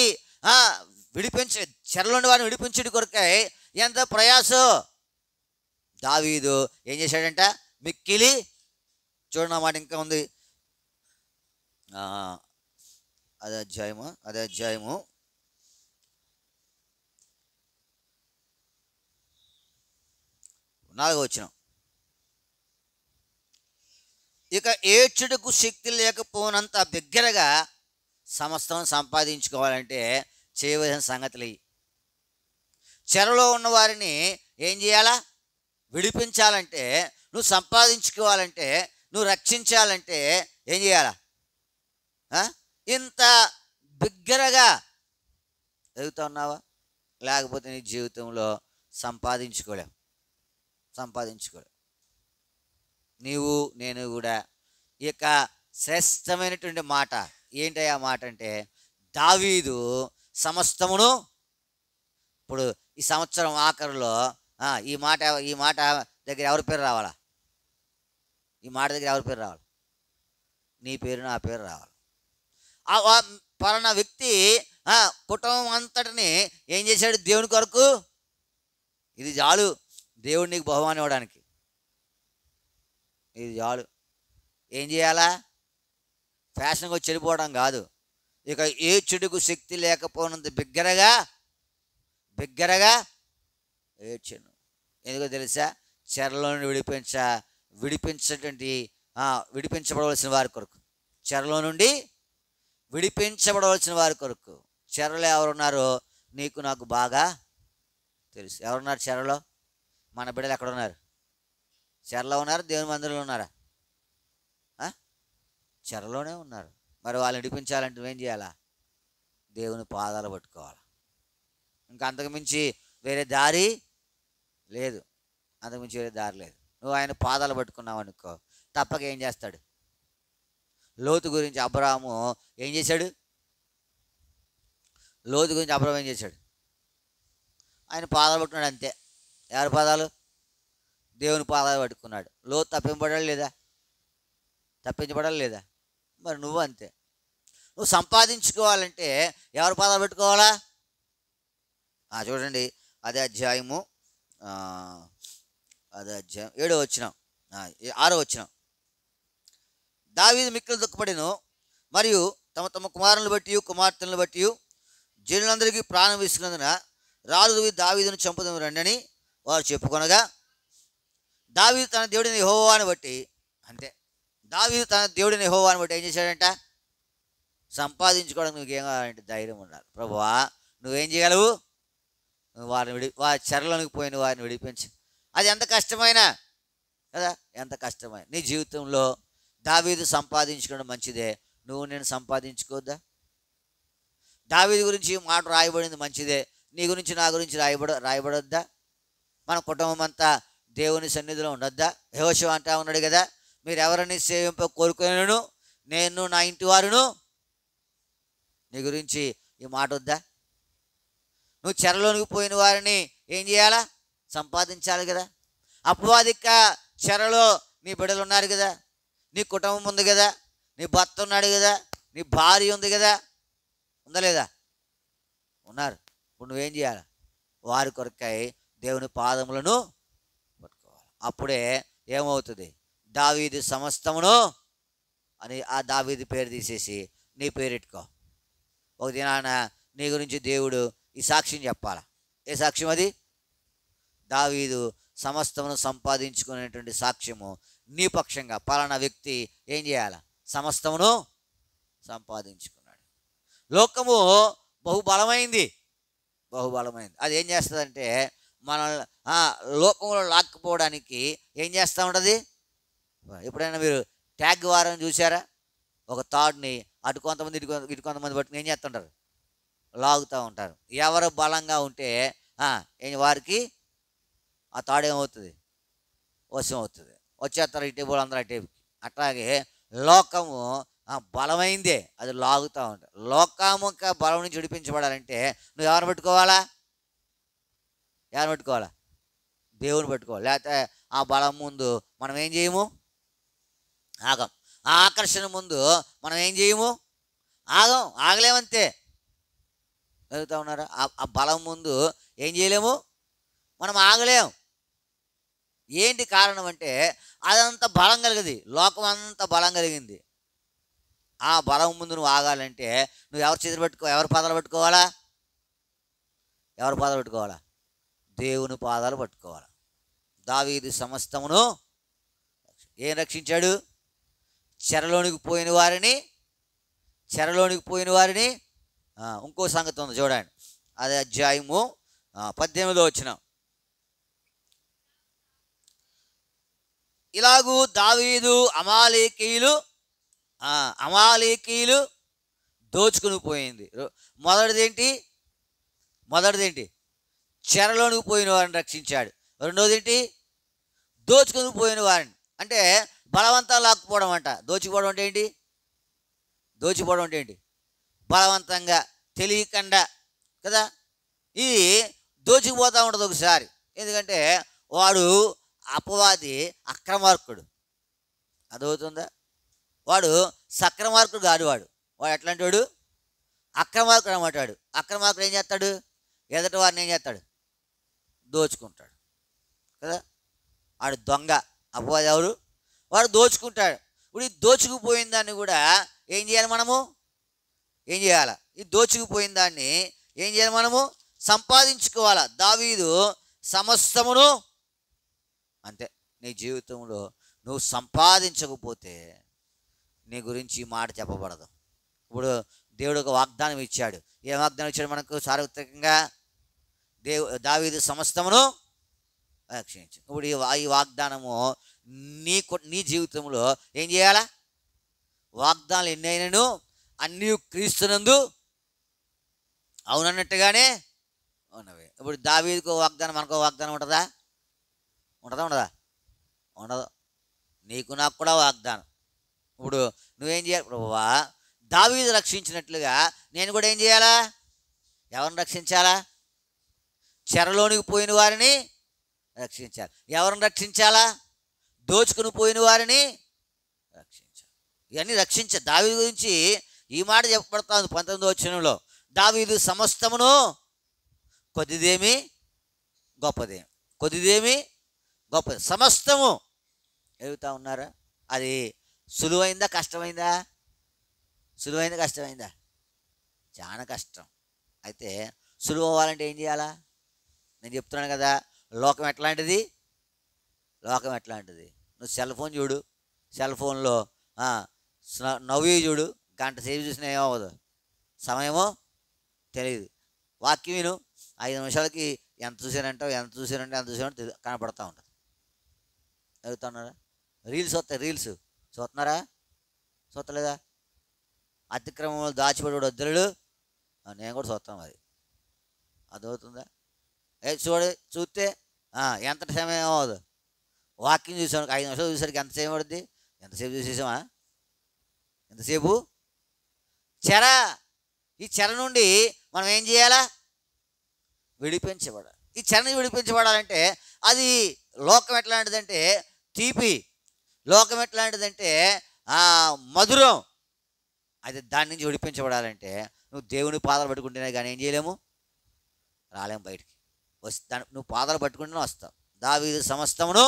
చెరలో నుండి వారిని విడిపించడి కొరకై ఎంత ప్రయాసో. దావీదు ఏం చేశాడంట? మిక్కిలి. చూడండి, మాట ఇంకా ఉంది. అదే అధ్యాయము 4వ వచనం. ఇక ఏడ్చుటకు శక్తి లేకపోనంత బిగ్గరగా సమస్తం సంపాదించుకోవాలంటే చేయవలసిన సంగతులు. చెరలో ఉన్న వారిని ఏం చేయాలా? విడిపించాలంటే, నువ్వు సంపాదించుకోవాలంటే, నువ్వు రక్షించాలంటే ఏం చేయాలా? ఇంత బిగ్గరగా ఎదుగుతా ఉన్నావా? లేకపోతే నీ జీవితంలో సంపాదించుకోలేవు. నీవు నేను కూడా ఇక శ్రేష్టమైనటువంటి మాట ఏంటయ్యా మాట అంటే, దావీదు సమస్తమును. ఇప్పుడు ఈ సంవత్సరం ఆఖరులో ఈ మాట దగ్గర ఎవరి పేరు రావాలా? ఈ మాట దగ్గర ఎవరి పేరు రావాలి? నీ పేరు, నా పేరు రావాలి. పలానా వ్యక్తి కుటుంబం అంతటిని ఏం చేశాడు దేవుని కొరకు? ఇది చాలు దేవుడు నీకు బహుమానం ఇవ్వడానికి. ఇది చాలు. ఏం చేయాలా? ఫ్యాషన్గా వచ్చి వెళ్ళిపోవడం కాదు. ఇక ఏ చెడుకు శక్తి లేకపోయినంత బిగ్గరగా ఏడ్చాను. ఎందుకో తెలుసా? చెరలో నుండి విడిపించబడవలసిన వారి కొరకు. చెరలో నుండి విడిపించబడవలసిన వారి కొరకు. చెరలో ఎవరున్నారో నీకు నాకు బాగా తెలుసు. ఎవరున్నారు చెరలో? మన బిడ్డలు ఎక్కడున్నారు? చెరలో ఉన్నారు? దేవుని మందిరంలో ఉన్నారా? చెరలోనే ఉన్నారు. మరి వాళ్ళని విడిపించాలంటే ఏం చేయాలా? దేవుని పాదాలు పట్టుకోవాలి. ఇంకా అంతకుమించి వేరే దారి లేదు. అంతకుమించి వేరే దారి లేదు. నువ్వు ఆయన పాదాలు పట్టుకున్నావు అనుకో, తప్పక ఏం చేస్తాడు? లోతు గురించి అబ్రాహాము ఏం చేశాడు? లోతు గురించి అబ్రాహాము ఏం చేశాడు? ఆయన పాదాలు పట్టుకున్నాడు అంతే. ఎవరి పాదాలు? దేవుని పాదాలు పట్టుకున్నాడు. లోతు తప్పింపడాలి లేదా? తప్పించబడాలి లేదా? మరి నువ్వు అంతే. నువ్వు సంపాదించుకోవాలంటే ఎవరి పాదాలు పెట్టుకోవాలా? చూడండి, అదే అధ్యాయము 7వ వచనం 6వ వచనం. దావీదు మిక్కిలి దుఃఖపడెను, మరియు తమ తమ కుమారులను బట్టి కుమార్తెలను బట్టి జనులందరికీ ప్రాణం విసిగినందున రాజు దావీదును చంపుదాము రండని వారు చెప్పుకొనగా, దావీదు తన దేవుడిని యెహోవాను బట్టి, అంతే, దావీదు తన దేవుడిని యెహోవాను బట్టి ఏం చేశాడంట? సంపాదించుకోవడానికి నువ్వేం కావాలంటే ధైర్యం ఉండాలి. ప్రభువా, నువ్వేం చేయగలవు? వారిని వారి చెరలోనికి పోయిన వారిని విడిపించు. అది ఎంత కష్టమైనా కదా, ఎంత కష్టమైన నీ జీవితంలో దావీదు సంపాదించుకోవడం మంచిదే. నువ్వు నేను సంపాదించుకోవద్దా? దావీదు గురించి మాట రాయబడింది మంచిదే. నీ గురించి నా గురించి రాయబడొద్దా? మన కుటుంబం అంతా దేవుని సన్నిధిలో ఉండొద్దా? యెహోషువ అంటా ఉన్నాడు కదా, మీరు ఎవరిని సేవింప కోరుకునేను, నేను నా ఇంటి వారును. నీ గురించి ఈ మాట వద్దా? నువ్వు చెరలోనికి పోయిన వారిని ఏం చేయాలా? సంపాదించాలి కదా. అపవాదిక చెరలో నీ బిడ్డలు ఉన్నారు కదా, నీ కుటుంబం ఉంది కదా, నీ భర్త ఉన్నాడు కదా, నీ భార్య ఉంది కదా, ఉందా లేదా? ఉన్నారు. ఇప్పుడు నువ్వేం చేయాలి? వారి కొరకై దేవుని పాదములను పట్టుకోవాలి. అప్పుడే ఏమవుతుంది? దావీదు సమస్తమును అని ఆ దావీదు పేరు తీసేసి నీ పేరెట్టుకో. ఒక దినాన నీ గురించి దేవుడు ఈ సాక్ష్యం చెప్పాలా. ఏ సాక్ష్యం అది? దావీదు సమస్తమును సంపాదించుకునేటువంటి సాక్ష్యము నీ పక్షంగా. పలానా వ్యక్తి ఏం చేయాల? సమస్తమును సంపాదించుకున్నాడు. లోకము బహుబలమైంది. అది ఏం చేస్తుందంటే మన లోకంలో లాక్కుపోవడానికి ఏం చేస్తూ ఉంటుంది? ఎప్పుడైనా మీరు ట్యాగ్ వారం చూసారా? ఒక తాడుని అటు కొంతమంది ఇటు కొంతమంది పట్టుకుని ఏం చేస్తుంటారు? లాగుతూ ఉంటారు. ఎవరు బలంగా ఉంటే వారికి ఆ తాడు ఏమవుతుంది? వశం అవుతుంది. వచ్చేస్తారు ఈ టేబుల్ అందరూ ఆ టేబుల్కి. అట్లాగే లోకము బలమైందే, అది లాగుతూ ఉంటుంది. లోకము బలం నుంచి విడిపించబడాలంటే నువ్వు ఎవరిని పెట్టుకోవాలా? దేవుని పెట్టుకోవాలి. లేకపోతే ఆ బలం ముందు మనం ఏం చేయము? ఆగం. ఆ ఆకర్షణ ముందు మనం ఏం చేయము? ఆగలేమంతే. చదువుతూ ఉన్నారా? ఆ బలం ముందు ఏం చేయలేము, మనం ఆగలేము. ఏంటి కారణం అంటే అదంత బలం కలిగింది, లోకం అంత బలం కలిగింది. ఆ బలం ముందు నువ్వు ఆగాలంటే నువ్వు ఎవరి చేతులు ఎవరి పాదాలు పట్టుకోవాలా? దేవుని పాదాలు పట్టుకోవాలి. దావీదు సమస్తమును ఏం రక్షించాడు? చెరలోనికి పోయిన వారిని. ఇంకో సంగతి ఉంది చూడండి, అదే అధ్యాయము 18వ వచనం. ఇలాగూ దావీదు అమాలేకీయులు దోచుకుని పోయింది. మొదటిదేంటి? చెరలోనికి పోయిన వారిని రక్షించాడు. రెండోది ఏంటి? దోచుకుని పోయిన వారిని. అంటే బలవంతంగా లాక్కుపోవడం అంట. దోచుకోవడం అంటే ఏంటి? బలవంతంగా, తెలియకుండా కదా. ఇది దోచుకుపోతూ ఉంటుంది ఒకసారి. ఎందుకంటే వాడు అపవాది అక్రమార్కుడు. అదవుతుందా? వాడు సక్రమార్కుడు కాదు. వాడు ఎట్లాంటి వాడు? అక్రమార్కుడు అన్నమాట. వాడు అక్రమార్కుడు ఏం చేస్తాడు? ఎదటి వారిని ఏం చేస్తాడు? దోచుకుంటాడు కదా. వాడు దొంగ. అపవాది ఎవరు? వాడు దోచుకుంటాడు. ఇప్పుడు ఈ దోచుకుపోయిన దాన్ని కూడా ఏం చేయాలి? మనము ఏం చేయాలి? ఈ దోచుకుపోయిన దాన్ని ఏం చేయాలి? మనము సంపాదించుకోవాలా. దావీదు సమస్తమును అంతే. నీ జీవితంలో నువ్వు సంపాదించకపోతే నీ గురించి ఈ మాట చెప్పబడదు. ఇప్పుడు దేవుడు ఒక వాగ్దానం ఇచ్చాడు. ఏ వాగ్దానం ఇచ్చాడు మనకు? సార్వత్రికంగా దావీదు సమస్తమును రక్షించు. ఇప్పుడు ఈ వాగ్దానము నీ జీవితంలో ఏం చేయాలా? వాగ్దానాలు ఎన్నైనాను అన్నీ క్రీస్తునందు అవునన్నట్టుగానే ఉన్నవి. ఇప్పుడు దావీదుకో వాగ్దానం మనకో వాగ్దానం ఉంటుందా? ఉండదా? ఉండదు. నీకు నాకు కూడా వాగ్దానం. ఇప్పుడు నువ్వేం చేయాలి? ప్రభువా, దావీదు రక్షించినట్లుగా నేను కూడా ఏం చేయాలా? ఎవరిని రక్షించాలా? చెరలోనికి పోయిన వారిని రక్షించాలి. ఎవరిని రక్షించాలా? దోచుకుని పోయిన వారిని రక్షించాలి. ఇవన్నీ దావీదు గురించి ఈ మాట చెప్పబడతా ఉంది 19వ వచనంలో. దావీదు సమస్తమును కొద్దిదేమి గొప్పదేమి, కొద్దిదేమి గొప్పది, సమస్తము ఎదుగుతూ ఉన్నారా? అది సులువైందా కష్టమైందా? సులువైందా కష్టమైందా? చాలా కష్టం. అయితే సులువు అవ్వాలంటే ఏం చేయాలా? నేను చెప్తున్నాను కదా, లోకం ఎట్లాంటిది? లోకం ఎట్లాంటిది? నువ్వు సెల్ ఫోన్ చూడు, సెల్ ఫోన్లో నవ్వి చూడు, గంట సేపు చూసినా ఏమవ్వదు, సమయమో తెలియదు. వాక్యం విను, 5 నిమిషాలకి ఎంత చూసానంటే కనపడతా ఉంటుంది. చదువుతున్నారా? రీల్స్ వస్తాయి, రీల్స్ చూస్తున్నారా? చూస్తలేదా? అతిక్రమంలో దాచిపడి వద్దరుడు, నేను కూడా చూస్తాను. అది అవుతుందా? చూస్తే ఎంత సమయం అవ్వదు. వాక్యం చూసాను 5 నిమిషాలు చూసేసరికి ఎంత సేపు పడుద్ది? ఎంతసేపు చూసేసామా? ఎంతసేపు? ఈ చెర నుండి మనం ఏం చేయాలా? విడిపించబడాలి. ఈ చెర నుంచి విడిపించబడాలంటే అది లోకం ఎట్లాంటిదంటే తీపి, లోకం ఎట్లాంటిదంటే మధురం. అయితే దాని నుంచి విడిపించబడాలంటే నువ్వు దేవుని పాదాలు పట్టుకుంటేనే కానీ ఏం చేయలేము, రాలేము బయటికి. నువ్వు పాదాలు పట్టుకుంటేనే వస్తావు. దావీదు సమస్తమును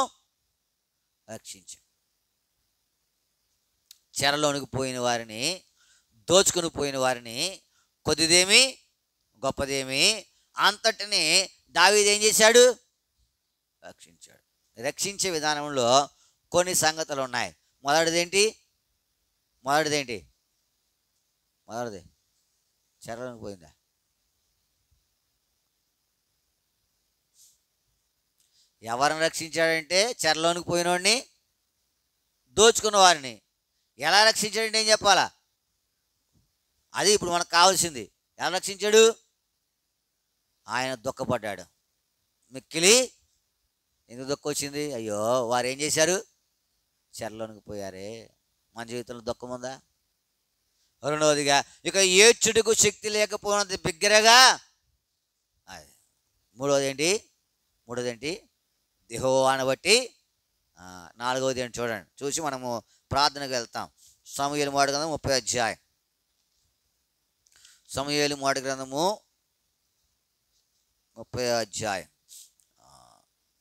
రక్షించు. చెరలోనికి పోయిన వారిని, దోచుకుని పోయిన వారిని, కొద్దిదేమి గొప్పదేమి అంతటిని దావీదు ఏం చేశాడు? రక్షించాడు. రక్షించే విధానంలో కొన్ని సంగతులు ఉన్నాయి. మొదటిది చెరలోనికి పోయిందా? ఎవరిని రక్షించాడంటే చెరలోనికి పోయినోడిని, దోచుకున్న వారిని. ఎలా రక్షించాడంటే ఏం చెప్పాలా? అది ఇప్పుడు మనకు కావాల్సింది. ఎలా రక్షించాడు? ఆయన దుఃఖపడ్డాడు. మిక్కిలి ఎందుకు దుఃఖం వచ్చింది? అయ్యో, వారు ఏం చేశారు? చెరలోనికి పోయారే. మన జీవితంలో దుఃఖం ఉందా? రెండవదిగా, ఇక ఏడ్చుటకు శక్తి లేకపోయినంత బిగ్గరగా. మూడవది ఏంటి? యెహోవాను బట్టి. నాలుగవది ఏంటి చూడండి, చూసి మనము ప్రార్థనకు వెళ్తాం. సమూయేలు మొదటి గ్రంథం 30వ అధ్యాయం. సమూయేలు మొదటి గ్రంథము 30వ అధ్యాయం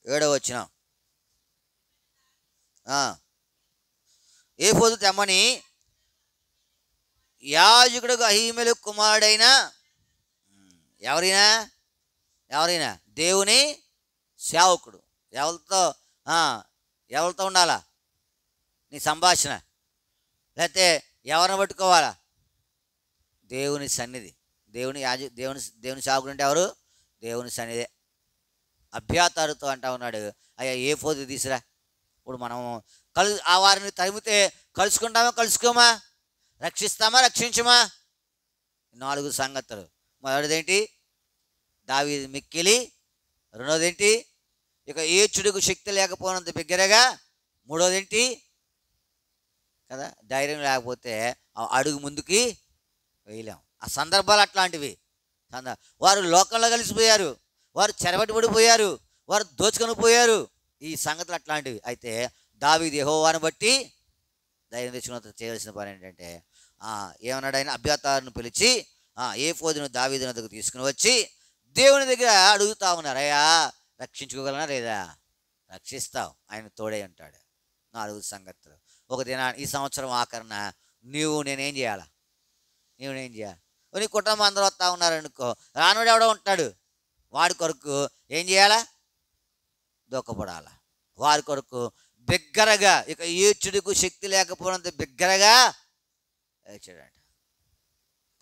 7వ వచనం. ఏఫోదు తెమ్మని యాజకుడు అహీమెలు కుమారుడైన ఎవరైనా దేవుని సేవకుడు. ఎవరితో ఉండాలా నీ సంభాషణ? లేకపోతే ఎవరిని పట్టుకోవాలా? దేవుని సన్నిధి. దేవుని సేవకుడు అంటే ఎవరు? దేవుని సన్నిధే. అభ్యాతారుతో అంటా ఉన్నాడు, అయ్యా ఏఫోదు తీసురా. ఇప్పుడు మనం ఆ వారిని తరిమితే కలుసుకోమా? రక్షిస్తామా? రక్షించమా? 4 సంగతులు. మొదటిదేంటి? దావీదు మిక్కిలి. రెండోదేంటి? ఇక ఏడ్చుటకు శక్తి లేకపోయినంత బిగ్గరగా. మూడోదేంటి కదా, ధైర్యం లేకపోతే అడుగు ముందుకి వేయలేం. ఆ సందర్భాలు అట్లాంటివి. వారు లోకంలో కలిసిపోయారు, వారు చెరబట్టుబడిపోయారు, వారు దోచుకొని పోయారు. ఈ సంగతులు అట్లాంటివి. అయితే దావీదు యెహోవాను బట్టి ధైర్యం తెచ్చుకున్న చేయాల్సిన పని ఏంటంటే ఏమన్నాడు ఆయన? అబ్యాతారును పిలిచి ఏఫోదును దావీదు వద్దకు తీసుకుని వచ్చి దేవుని దగ్గర అడుగుతా ఉన్నారు, అయ్యా రక్షించుకోగలనా లేదా? రక్షిస్తావు, ఆయన తోడే ఉంటాడు. 4 సంగతులు. ఒక దినాన్ని ఈ సంవత్సరం ఆఖరణ నేనేం చేయాలి? నీ కుటుంబం అందరూ వస్తూ ఉన్నారనుకో, రానుడు ఎవడో ఉంటాడు. వాడి కొరకు ఏం చేయాలా? దుఃఖపడాలా. వారి కొరకు బిగ్గరగా, ఇక ఏడ్చుడుకు శక్తి లేకపోయినంత బిగ్గరగా ఏడ్చాడంట.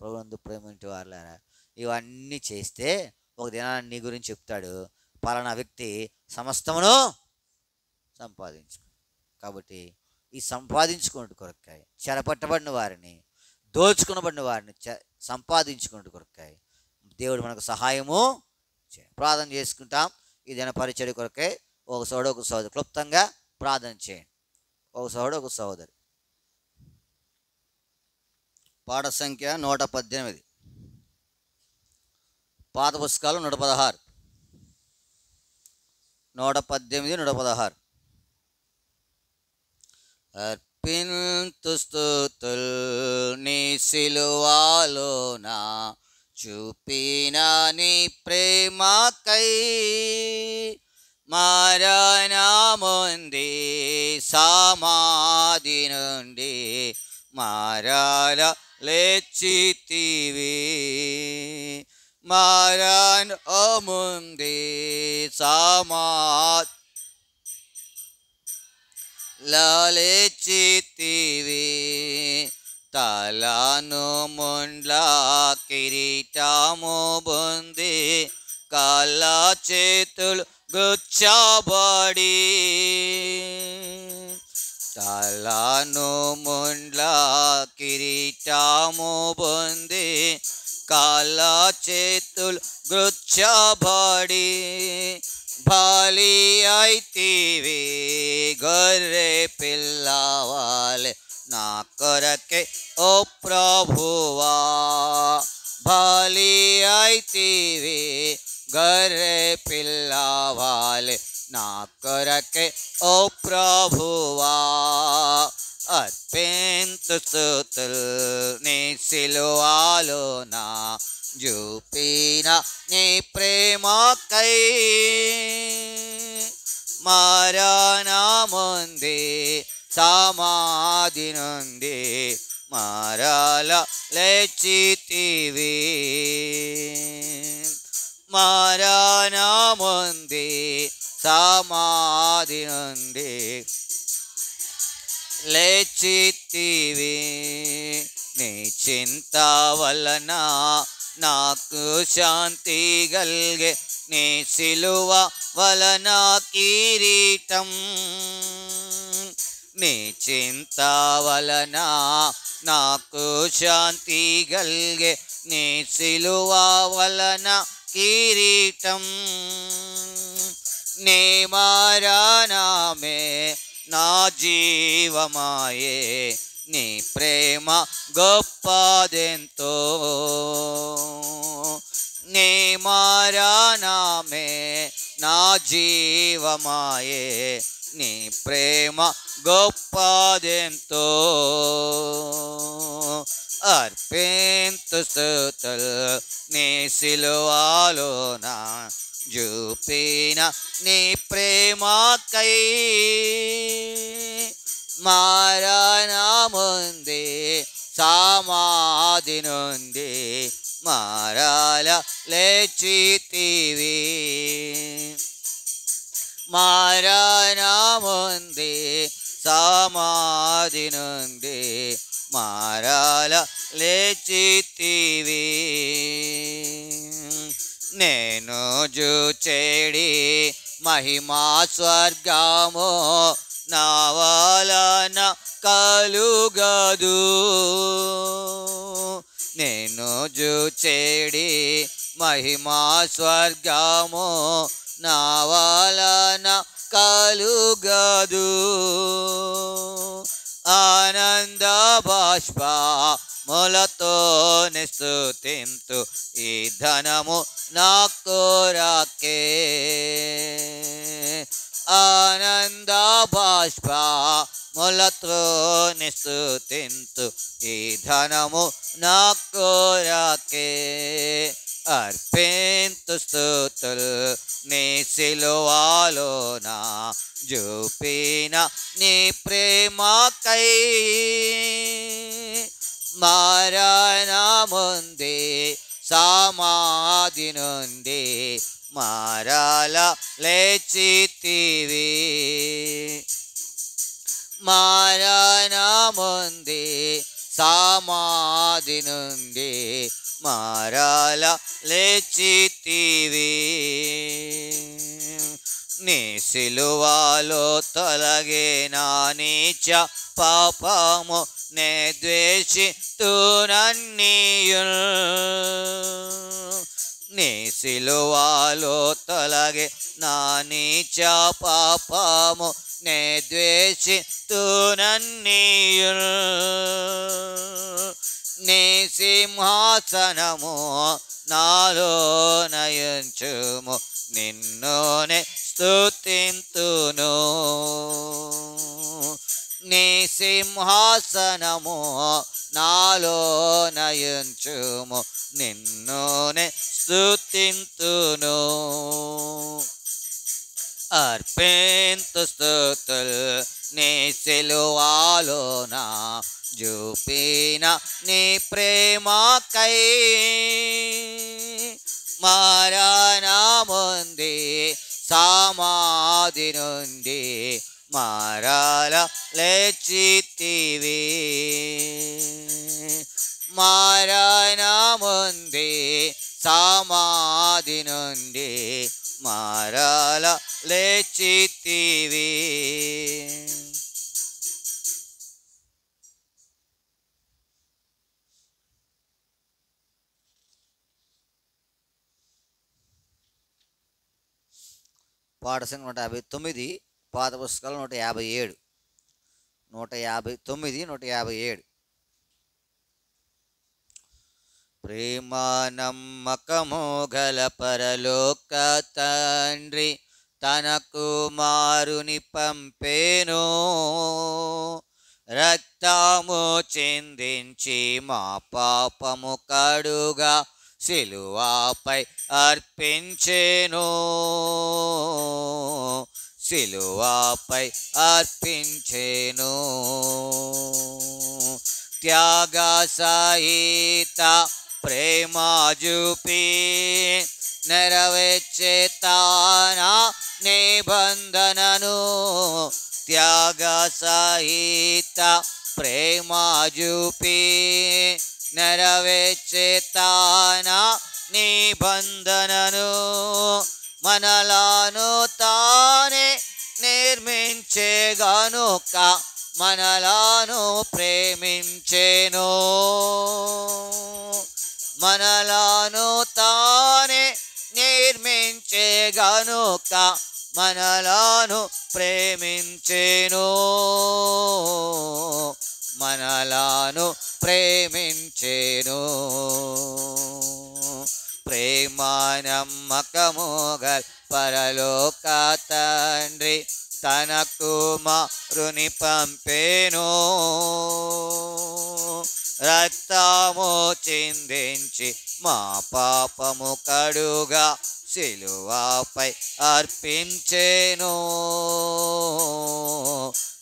ప్రభునందు ప్రేమించే వారులారా, ఇవన్నీ చేస్తే ఒక దినాన్ని నీ గురించి చెప్తాడు, పలానా వ్యక్తి సమస్తమును సంపాదించుకో. కాబట్టి ఈ సంపాదించుకున్నట్టు కొరకాయ చెరపట్టబడిన వారిని, దోచుకునబడిన వారిని సంపాదించుకున్నట్టు కొరకాయ దేవుడు మనకు సహాయము ప్రార్థన చేసుకుంటాం. ఈ దిన పరిచర్య కొరకే ఒక సోడు ఒక సోదరు క్లుప్తంగా ప్రార్థన చేయండి. ఒక సోడు ఒక సోదరి. పాట సంఖ్య 118. పాత పుస్తకాలు 116, 118, 116. అర్పింతు స్తుతుల్ నీ సిలువలోన చూపిన నీ ప్రేమకై, మరణముంది సమాధి నుండి మరల లేచితివి, మరణముంది సమాధి లేచితివి, తలను ముండ్ల కిరీటము బొంది కాళ్ళ చేతులు గుచ్చబడి, తలను ముండ్ల కిరీటము బొంది కాళ్ళ చేతులు గుచ్చబడి, బలి అయితివి గొర్రె పిల్లవాలే నా కొరకే ఓ ప్రభువా, బలి అయితివి గొర్రె పిల్లవాలే నా కొరకే ఓ ప్రభువా. అర్పింతు స్తుతుల్ నీ సిలువలోన చూపిన నీ ప్రేమకై, మరణముంది సమాధి నుండి మరల లేచితివి, మరణముంది సమాధి నుండి లేచితివి, నీ చింత వలన నాకు శాంతి గల్గే, నీ సిలువ వలన కిరీటం, నీ చింత వలన నాకు శాంతి గల్గే, నీ సిలువ వలన కిరీటం, నీ మరణమే నా జీవమాయే, నీ ప్రేమ గొప్పదెంతో, నీ మరణమే నా జీవమాయే, నీ ప్రేమ గొప్పదెంతో. అర్పింతు స్తుతుల్ నీ సిలువలోన చూపిన నీ ప్రేమకై, మరణముంది సమాధి నుండి మరల లేచితివి, మరణముంది సమాధి నుండి మరల లేచితివి, నేను చూచెడి మహిమా స్వర్గము నా వలన కలుగదు, నేను చూచెడి మహిమా స్వర్గము నా వలన కలుగదు, ఆనంద బాష్ప ములతో స్తుతింతు ఈ ధనము నా కొరకే, ఆనంద బాష్ప ములతో స్తుతింతు ఈ ధనము నా కొరకే. అర్పింతు స్తుతుల్ నీ సిలువలోన చూపిన నీ ప్రేమకై, మరణముంది సమాధి నుండి మరల లేచితివి, మరణముంది సమాధి నుండి మరల లేచితివి, నీ సిలువలో తొలగిన నీచ పాపము నే ద్వేషితునన్నీయుల్, నీ సిలువలో తొలగే నా నీచ పాపము నే ద్వేషితునన్నీయుల్ నీ సింహాసనము నాలో నయించుము నిన్నునే స్తుతింతును నీ సింహాసనము నాలో నయించుము నిన్నునే స్తుతింతును అర్పింతు స్తుతుల్ నీ సిలువలో నా చూపిన నీ ప్రేమకై మరణముంది సమాధి నుండి మరల లేచితివి మరణముంది సమాధి నుండి మరల లేచితివి పాఠసంఖ్య 159 పాత పుస్తకాలు 157 157 ప్రేమ నమ్మకము గల పరలోక తండ్రి తన కుమారుని పంపేను రక్తము చిందించి మా పాపము కడుగా సిలువపై అర్పించెను సిలువపై అర్పించెను త్యాగ సహిత ప్రేమ చూపి నెరవేర్చే తన నిబంధనను త్యాగ సహిత ప్రేమ చూపి నెరవేర్చే తన నిబంధనను మనలను తానే నిర్మించే గనుక మనలను ప్రేమించెను మనలను తానే నిర్మించే గనుక మనలను ప్రేమించెను మనలను ప్రేమించెను ప్రేమ నమ్మకము గల పరలోక తండ్రి తన కుమారుని పంపేను రక్తము చిందించి మా పాపము కడుగా సిలువపై అర్పించెను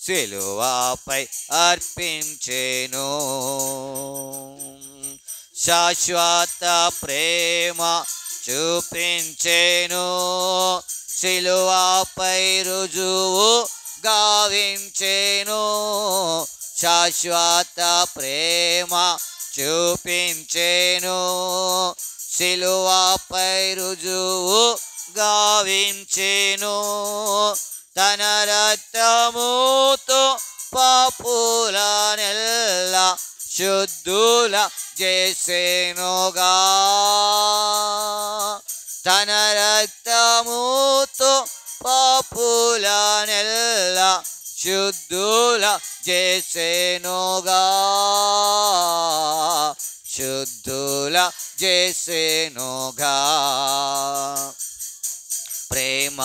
సిలువపై అర్పించెను శాశ్వత ప్రేమ చూపించెను సిలువపై రుజువు గావించెను శాశ్వత ప్రేమ చూపించెను సిలువపై రుజువు గావించెను తన రక్తముతో పాపులనెల్లా శుద్ధుల చేసెనుగా తన రక్తముతో పాపులనెల్లా శుద్ధుల చేసెనుగా శుద్ధుల చేసెనుగా ప్రేమ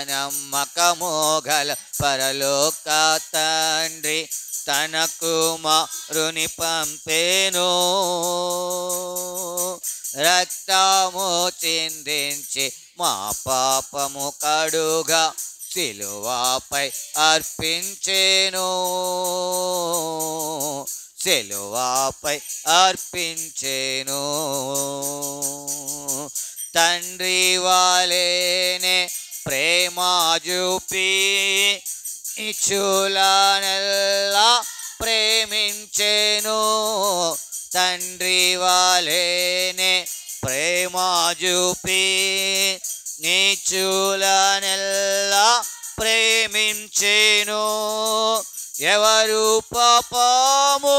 నమ్మకము గల పరలోక తండ్రి తన కుమారుని పంపేను రక్తము చిందించి మా పాపము కడుగా సిలువపై అర్పించెను సిలువపై అర్పించెను తండ్రి వలెనే ప్రేమ చూపి ఇచ్చులనెల్లా ప్రేమించెను తండ్రి వలెనే ప్రేమ చూపి నీచులనెల్లా ప్రేమించెను ఎవరు పాపము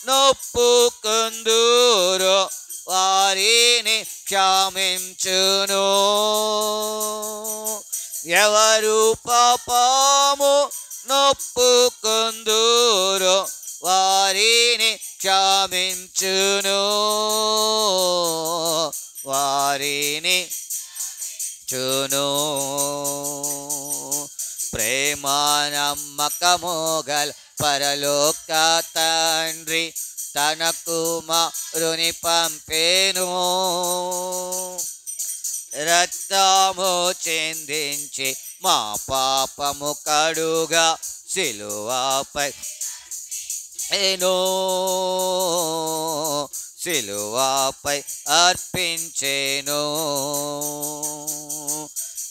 నొప్పుకుందురో వారిని క్షమించును. ఎవరు పాపము నొప్పుకొందురో వారిని క్షమించును. వారిని చును. ప్రేమ నమ్మకము గల పరలోక తండ్రి తన కుమారుని పంపెను. రక్తము చిందించి మా పాపము కడుగా సిలువపై సిలువపై అర్పించెను.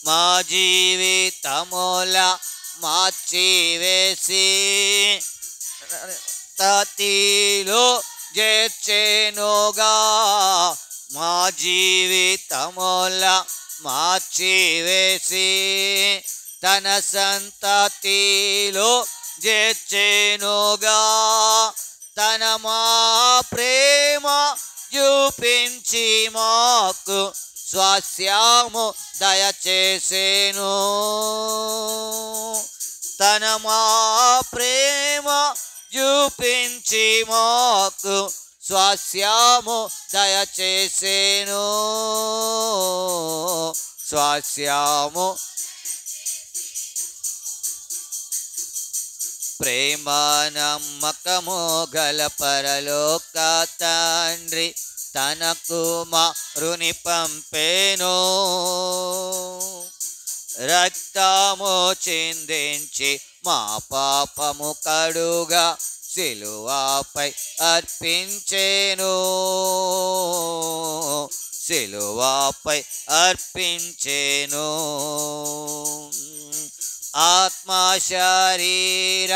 మా జీవితముల మార్చివేసి తతిలో చేర్చెనుగా. మా జీవితముల మార్చివేసి తన సంతతిలో చేర్చెనుగా. తన మా ప్రేమ చూపించి మాకు స్వాస్యము దయచేసెను. తన మా ప్రేమ చూపించి మాకు స్వాస్యము దయచేసెను. స్వాస్యము. ప్రేమ నమ్మకము గల పరలోక తండ్రి తన కుమారుని పంపెను. రక్తము చిందించి మా పాపము కడుగా సిలువపై అర్పించెను. సిలువపై అర్పించెను. ఆత్మ శరీర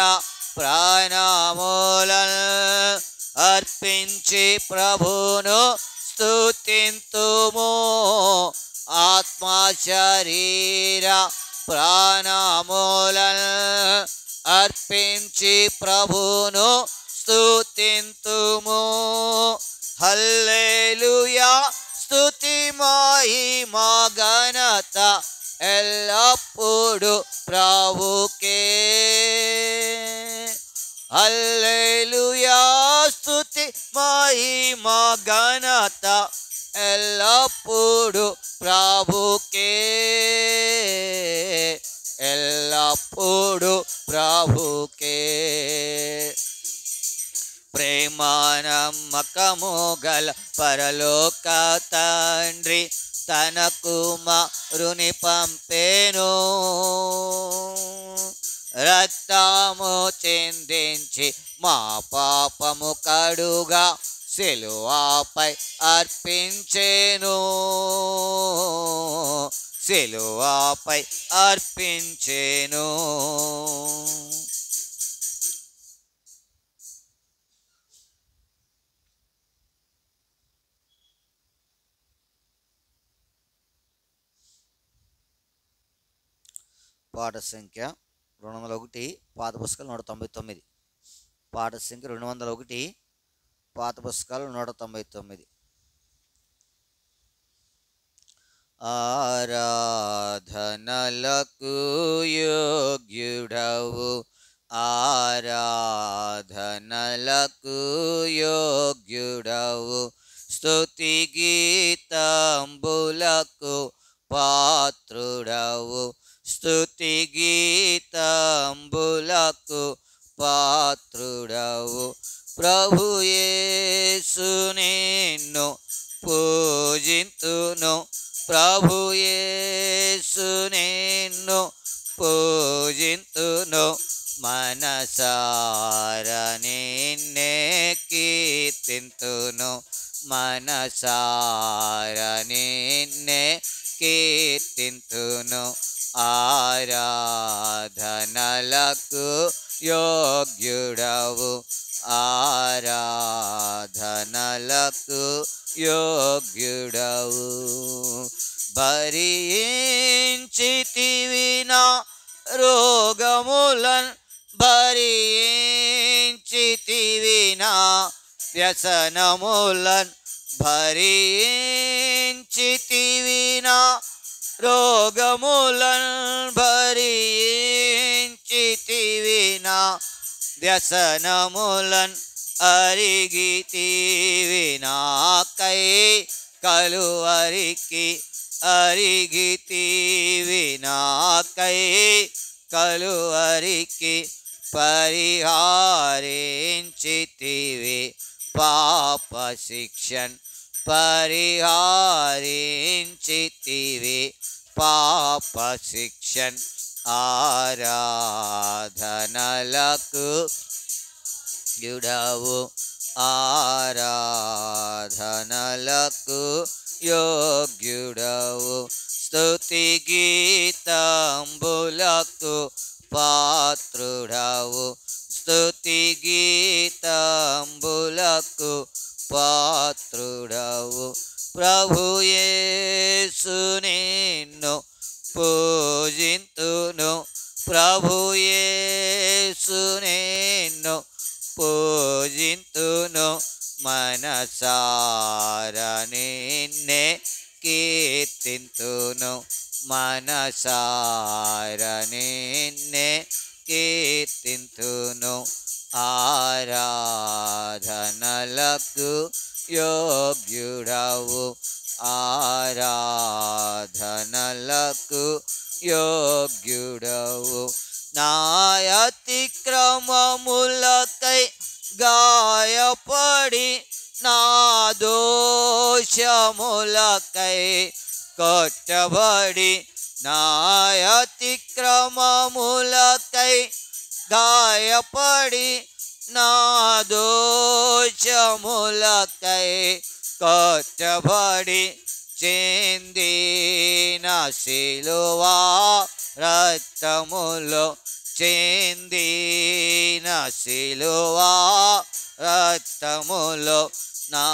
ప్రాణములను అర్పించి ప్రభును స్తుతింతుము. ఆత్మ శరీర ప్రాణములను అర్పించి ప్రభును స్తుతింతుము. హల్లెలూయా స్తుతి మహిమ ఘనత ఎల్లప్పుడు ప్రభుకే. హల్లెలూయా స్తుతి మహిమ ఘనత ఎల్లప్పుడు ప్రభుకే. ఎల్లప్పుడు ప్రభుకే. ప్రేమ నమ్మకము గల పరలోక తండ్రి తన కుమారుని పంపెను. రక్తము చిందించి మా పాపము కడుగా సిలువపై అర్పించెను. సిలువపై అర్పించెను. పాట సంఖ్య 201, పాత పుస్తకాలు 199. పాట సంఖ్య 201, పాత పుస్తకాలు 199. ఆరాధనలకు యోగ్యుడవు, ఆరాధనలకు యోగ్యుడవు, స్తుతి గీతంబులకు పాత్రుడవు, స్తుతి గీతంబులకు పాత్రుడవు. ప్రభు యేసు నిన్ను పూజింతును, ప్రభు యేసు నిన్ను పూజింతును, మనసార నిన్నే కీర్తింతును, మనసార నిన్నే కీర్తింతును. ఆరాధనలకు యోగ్యుడవు, ఆరాధనలకు యోగ్యుడవు. భరించితివి నా రోగములన్, భరించితివి నా వ్యసనములన్, భరించితివి నా రోగములన్ భరించితివి నా వ్యసనములన్ అరిగితివి నాకై కలువరికి అరిగితివి నాకై కలువరికి పరిహారించితివి పాప శిక్షన్ పరిహారించితివి పాప శిక్షన్ ఆరాధనలకు యుడవు ఆరాధనలకు యోగ్యుడవు స్తుతి గీతంబులకు పాత్రుడవు స్తుతి గీతంబులకు పాత్రుడవు ప్రభు యేసు నిన్ను పూజింతును ప్రభు యేసు నిన్ను పూజింతును మనసార నిన్నే కీర్తింతును మనసార నిన్నే కీర్తింతును ఆరాధనలకు యోగ్యుడవు ఆరాధనలకు యోగ్యుడవు నా అతిక్రమములకై గాయపడి నా దోషములకై కొట్టబడి నా అతిక్రమములకై గాయపడి నా దోషములకై కొట్టబడి చెందిన శిలువా రక్తములో చెందిన శిలువా రక్తములో నా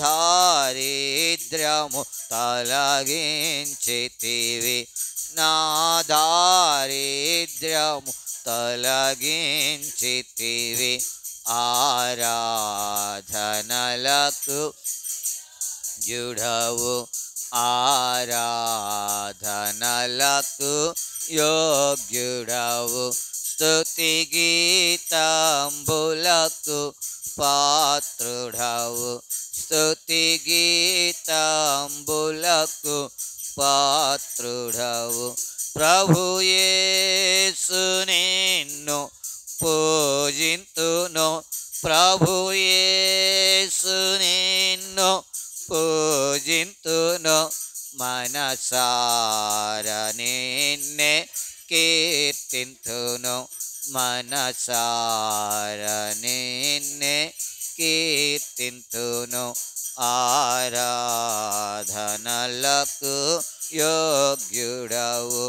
దారిద్ర్యము తొలగించితివి నా దారిద్ర్యము తొలగించితివి ఆరాధనలకు యుడవు ఆరాధనలకు యోగ్యుడవు స్తుతి గీతంబులకు పాత్రుడవు స్తుతి గీతంబులకు పాత్రుడవు ప్రభు యేసు నిన్ను పూజింతును ప్రభు యేసు నిన్ను పూజింతును మనసార నిన్నే కీర్తింతును మనసార నిన్నే కీర్తింతును ఆరాధనలకు యోగ్యుడవు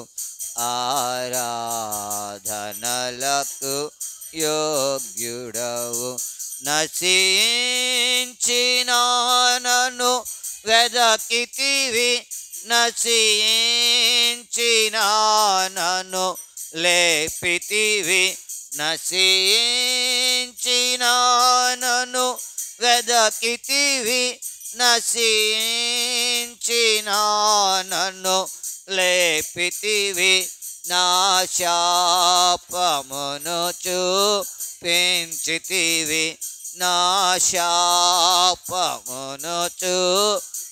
ఆరాధనలకు యోగ్యుడవు నశించిన నన్ను వెదకితివి నశించిన నన్ను లేపితివి నశించిన నన్ను వెదకితివి నశించిన నన్ను లేపితివి నా శాపమును చూపించితివి నా శాపమును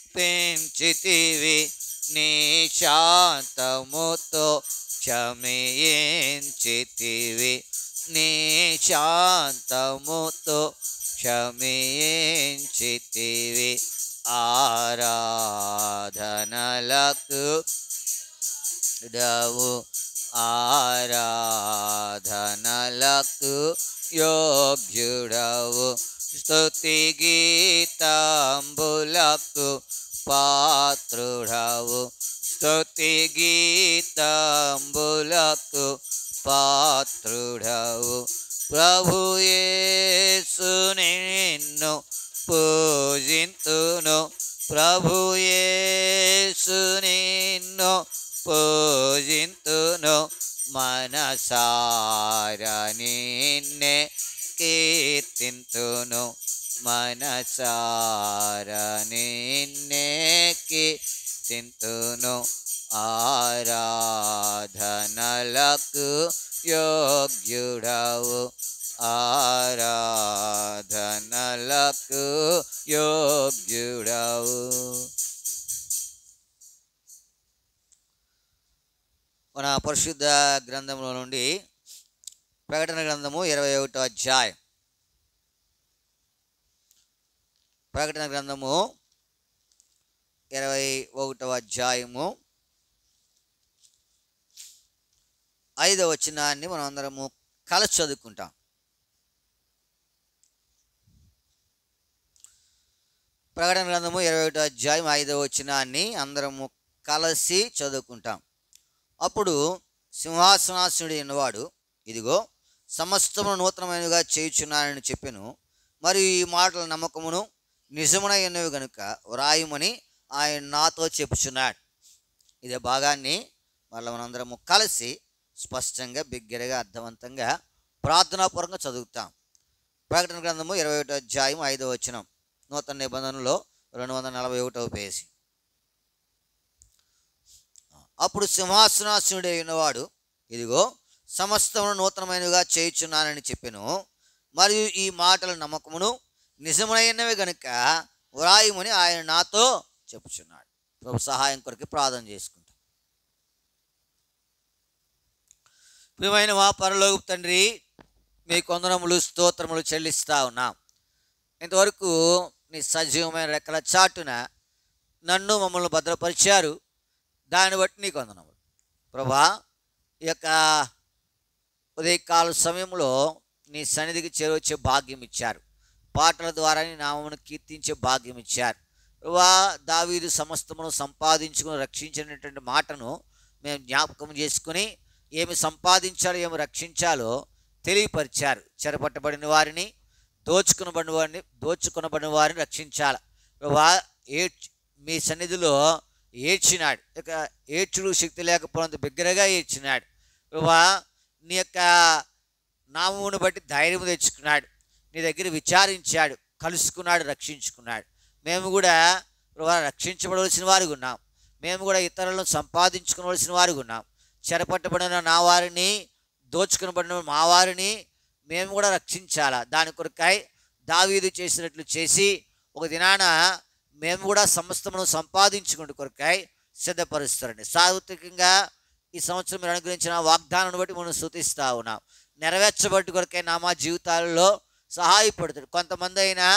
చూపించితివి నీ శాంతముతో క్షమించితివి నీ శాంతముతో క్షమించితివి ఆరాధనలకు యుడవు ఆరాధనలకు యోగ్యుడవు స్తుతి గీతంబులకు పాత్రుడవు స్తుతి గీతంబులకు పాత్రుడవు ప్రభు యేసు నిన్ను పూజింతును ప్రభు యేసు నిన్ను పూజింతును మనసార నిన్నే కీర్తింతును మనసారా నిన్నే కీర్తింతును. ఆరాధనలకు యోగ్యుడవు, ఆరాధనలకు యోగ్యుడవు. మన పరిశుద్ధ గ్రంథంలో నుండి ప్రకటన గ్రంథము 21వ అధ్యాయం. ప్రకటన గ్రంథము 21వ అధ్యాయము 5వ వచనాన్ని మనం అందరము కలిసి చదువుకుంటాం. ప్రకటన గ్రంథము 21వ అధ్యాయం 5వ వచనాన్ని అందరము కలిసి చదువుకుంటాం. అప్పుడు సింహాసనాసనుడు ఉన్నవాడు, ఇదిగో సమస్తమును నూతనమైనవిగా చేయుచున్నానని చెప్పెను. మరియు ఈ మాటల నమ్మకమును నిజమునైనవి గనుక వ్రాయమని ఆయన నాతో చెప్పుచున్నాడు. ఇదే భాగాన్ని మళ్ళీ మనందరము కలిసి స్పష్టంగా బిగ్గరగా అర్థవంతంగా ప్రార్థనాపూర్వకంగా చదువుతాం. ప్రకటన గ్రంథము 21వ అధ్యాయం 5వ వచనం, నూతన నిబంధనలో 241వ పేజీ. అప్పుడు సింహాసనాసనుడే ఉన్నవాడు, ఇదిగో సమస్తమును నూతనమైనవిగా చేయుచున్నానని చెప్పెను. మరియు ఈ మాటల నమ్మకమును నిజమైనవి గనుక వ్రాయమని ఆయన నాతో చెప్పుచున్నాడు. ప్రభు సహాయం కొరకు ప్రార్థన చేసుకుంటాం. ప్రియమైన మా పరలోకపు తండ్రి, మీ కొందనములు స్తోత్రములు చెల్లిస్తా ఉన్నాం. ఇంతవరకు నీ సజీవమైన రెక్కల చాటున నన్ను మమ్మల్ని భద్రపరిచారు. దాన్ని బట్టి నీ కొందనములు ప్రభా. ఈ యొక్క ఉదయకాల సమయంలో నీ సన్నిధికి చేరవచ్చే భాగ్యం ఇచ్చారు. పాటల ద్వారా నీ నామమును కీర్తించే భాగ్యం ఇచ్చారు. ప్రభా, దావీదు సమస్తమును సంపాదించుకుని రక్షించినటువంటి మాటను మేము జ్ఞాపకం చేసుకుని ఏమి సంపాదించాలో ఏమి రక్షించాలో తెలియపరిచారు. చెరపట్టబడిన వారిని, దోచుకునబడిన వారిని రక్షించాలి. ప్రభా, మీ సన్నిధిలో ఏడ్చినాడు. ఇక ఏడ్చుడు శక్తి లేకపోయినంత బిగ్గరగా ఏడ్చినాడు. ప్రభా, నీ యొక్క నామమును బట్టి ధైర్యం తెచ్చుకున్నాడు. నీ దగ్గర విచారించాడు, కలుసుకున్నాడు, రక్షించుకున్నాడు. మేము కూడా ప్రభా రక్షించబడవలసిన వారికి ఉన్నాం. మేము కూడా ఇతరులను సంపాదించుకోవలసిన వారికి ఉన్నాం. చెరపట్టబడిన నా వారిని, దోచుకునబడిన మా వారిని మేము కూడా రక్షించాలా. దాని కొరకై దావీదు చేసినట్లు చేసి ఒక దినాన మేము కూడా సమస్తమును సంపాదించుకునే కొరకై సిద్ధపరుస్తారండి. సార్వత్రికంగా ఈ సంవత్సరం మీరు అనుగ్రహించిన వాగ్దానాన్ని బట్టి మనం స్తుతిస్తా ఉన్నాం. నెరవేర్చబట్టి కొరకై నా మా జీవితాలలో సహాయపడుతుంది. కొంతమంది అయినా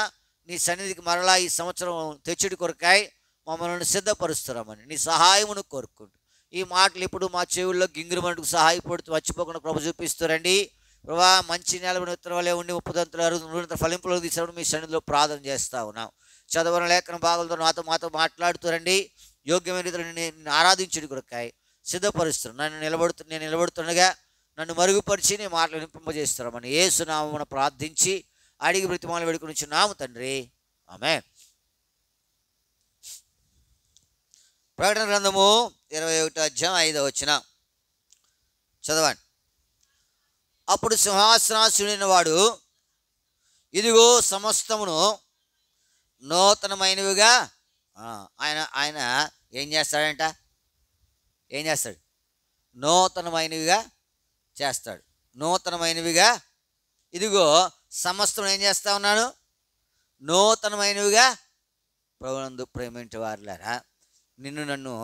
నీ సన్నిధికి మరలా ఈ సంవత్సరం తెచ్చుడి కొరకై మమ్మల్ని సిద్ధపరుస్తున్నామని నీ సహాయమును కోరుకుంటూ ఈ మాటలు ఇప్పుడు మా చెవుల్లో గింగిరి మటుకు సహాయపడుతూ మర్చిపోకుండా ప్రభు చూపిస్తారండి. ప్రభా, మంచి నేల విత్తనం వల్లే ఉండి 30 60 ఫలింపులకు తీసినప్పుడు మీ సన్నిధిలో ప్రార్థన చేస్తూ ఉన్నాం. చదవని లేఖన భాగాలతో మాతో మాట్లాడుతారండి. యోగ్యమైన రీతిలో నేను ఆరాధించుడి కొరకాయ సిద్ధపరుస్తున్నాను. నేను నిలబడుతుండగా నన్ను మరుగుపరిచి నీ మాటలు వినిపింపజేస్తామని యేసు నామమున ప్రార్థించి అడిగి బ్రతిమాలు వేడుకొనిచున్నాము తండ్రి, ఆమేన్. ప్రకటన గ్రంథము 21వ అధ్యాయం 5వ వచనం చదవండి. అప్పుడు సింహాసనాసీనుడైన వాడు, ఇదిగో సమస్తమును నూతనమైనవిగా ఆయన ఏం చేస్తాడంట? ఏం చేస్తాడు? నూతనమైనవిగా చేస్తాడు. నూతనమైనవిగా, ఇదిగో సమస్తం ఏం చేస్తా ఉన్నాను? నూతనమైనవిగా. ప్రభునందు ప్రేమించే వారులారా, నిన్ను నన్ను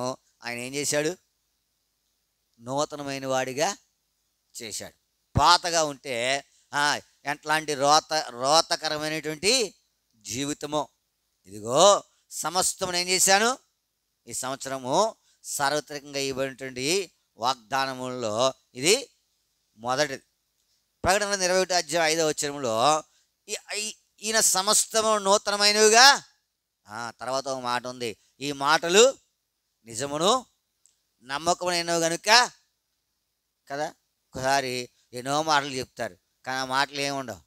ఆయన ఏం చేశాడు? నూతనమైన వాడిగా చేశాడు. పాతగా ఉంటే ఎట్లాంటి రోతకరమైనటువంటి జీవితమో. ఇదిగో సమస్తం ఏం చేశాను? ఈ సంవత్సరము సార్వత్రికంగా ఇవ్వబడినటువంటి వాగ్దానములలో ఇది మొదటిది. ప్రకటన 21వ అధ్యాయం 5వ వచనంలో ఈయన సమస్తము నూతనమైనవిగా. తర్వాత ఒక మాట ఉంది, ఈ మాటలు నిజమును నమ్మకమైనవి కనుక కదా. ఒకసారి ఎన్నో మాటలు చెప్తారు, కానీ ఆ మాటలు ఏముండవు.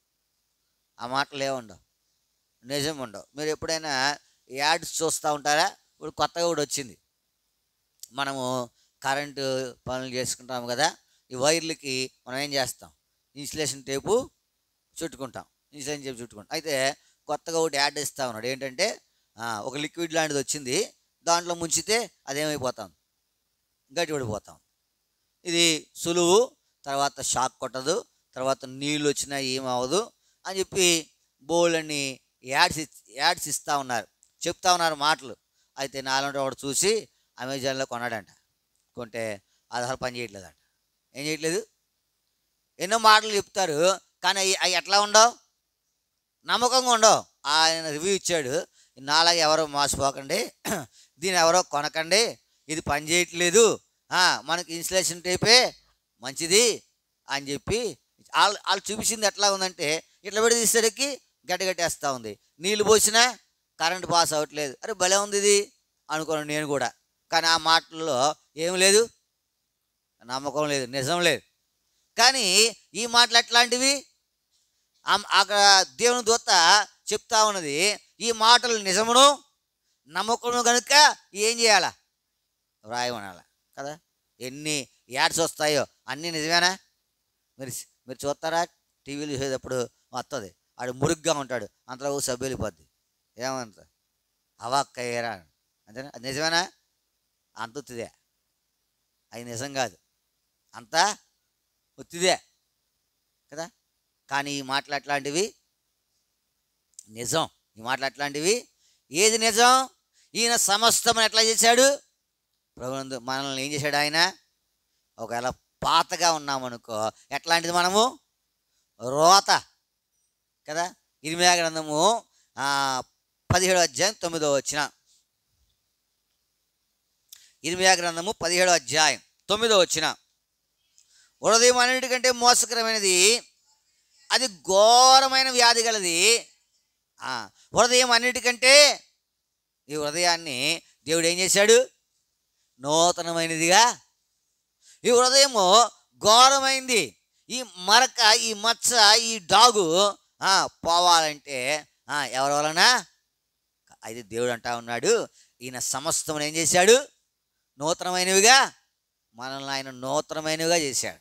నిజం ఉండవు. మీరు ఎప్పుడైనా యాడ్స్ చూస్తూ ఉంటారా? ఇప్పుడు కొత్తగా కూడా వచ్చింది. మనము కరెంటు పనులు చేసుకుంటాము కదా, ఈ వైర్లకి మనం ఏం చేస్తాం? ఇన్సులేషన్ టేపు చుట్టుకుంటాం. అయితే కొత్తగా ఒకటి యాడ్ ఇస్తా ఉన్నాడు. ఏంటంటే ఒక లిక్విడ్ లాంటిది వచ్చింది, దాంట్లో ముంచితే అదేమైపోతాం, గట్టిపడిపోతాం. ఇది సులువు, తర్వాత షాక్ కొట్టదు, తర్వాత నీళ్ళు వచ్చినా ఏమవదు అని చెప్పి బోల్డ్ అని యాడ్స్ ఇస్తూ ఉన్నారు, చెప్తా ఉన్నారు మాటలు. అయితే నాలుగు ఒకటి చూసి అమెజాన్లో కొన్నాడంట. కొంటే ఆధార్ పని చేయట్లేదంట. ఏం చేయట్లేదు, ఎన్నో మాటలు చెప్తారు, కానీ అవి ఎట్లా ఉండవు, నమ్మకంగా ఉండవు. ఆయన రివ్యూ ఇచ్చాడు, నాలాగా ఎవరో మోసపోకండి, దీన్ని ఎవరో కొనకండి, ఇది పని చేయట్లేదు, మనకి ఇన్సులేషన్ టైపే మంచిది అని చెప్పి వాళ్ళు చూపించింది ఎట్లా ఉందంటే, ఇట్లా పెట్టి తీసేసరికి గడ్డగట్టేస్తూ ఉంది, నీళ్ళు పోసినా కరెంట్ పాస్ అవ్వట్లేదు. అరే భలే ఉంది ఇది అనుకోను నేను కూడా. కానీ ఆ మాటల్లో ఏం లేదు, నమ్మకం లేదు, నిజం లేదు. కానీ ఈ మాటలు ఎట్లాంటివి, అక్కడ దేవుని దూత చెప్తా ఉన్నది, ఈ మాటలు నిజమును నమ్మకము కనుక ఏం చేయాలా, వ్రాయమనాల కదా. ఎన్ని యాడ్స్ వస్తాయో అన్నీ నిజమేనా? మీరు చూస్తారా, టీవీలు చూసేటప్పుడు వస్తుంది, ఆడు మురుగ్గా ఉంటాడు, అంతలో సభ్యులు వెళ్ళిపోద్ది, ఏమంత అవాక్కయ్యారా అంతేనా? అది నిజమేనా? అంత ఉత్తిదే, అది నిజం కాదు, అంతా ఉత్తిదే కదా. కానీ ఈ మాటలు అట్లాంటివి నిజం, ఈ మాటలు అట్లాంటివి. ఏది నిజం? ఈయన సమస్తం ఎట్లా చేశాడు, ప్రభునందు మనల్ని ఏం చేశాడు ఆయన. ఒకవేళ పాతగా ఉన్నామనుకో ఎట్లాంటిది మనము, రోత కదా. ఇర్మీయా గ్రంథము 17వ అధ్యాయం 9వ వచనం. ఇర్మీయా గ్రంథము 17వ అధ్యాయం 9వ వచనం. హృదయం అన్నిటికంటే మోసకరమైనది, అది ఘోరమైన వ్యాధి గలది. హృదయం అన్నిటికంటే, ఈ హృదయాన్ని దేవుడు ఏం చేశాడు, నూతనమైనదిగా. ఈ హృదయము ఘోరమైంది. ఈ మరక, ఈ మచ్చ, ఈ డాగు పోవాలంటే ఎవరి వలన? అయితే దేవుడు అంటా ఉన్నాడు, ఈయన సమస్తమును ఏం చేశాడు, నూతనమైనవిగా. మనల్ని ఆయన నూతనమైనవిగా చేశాడు.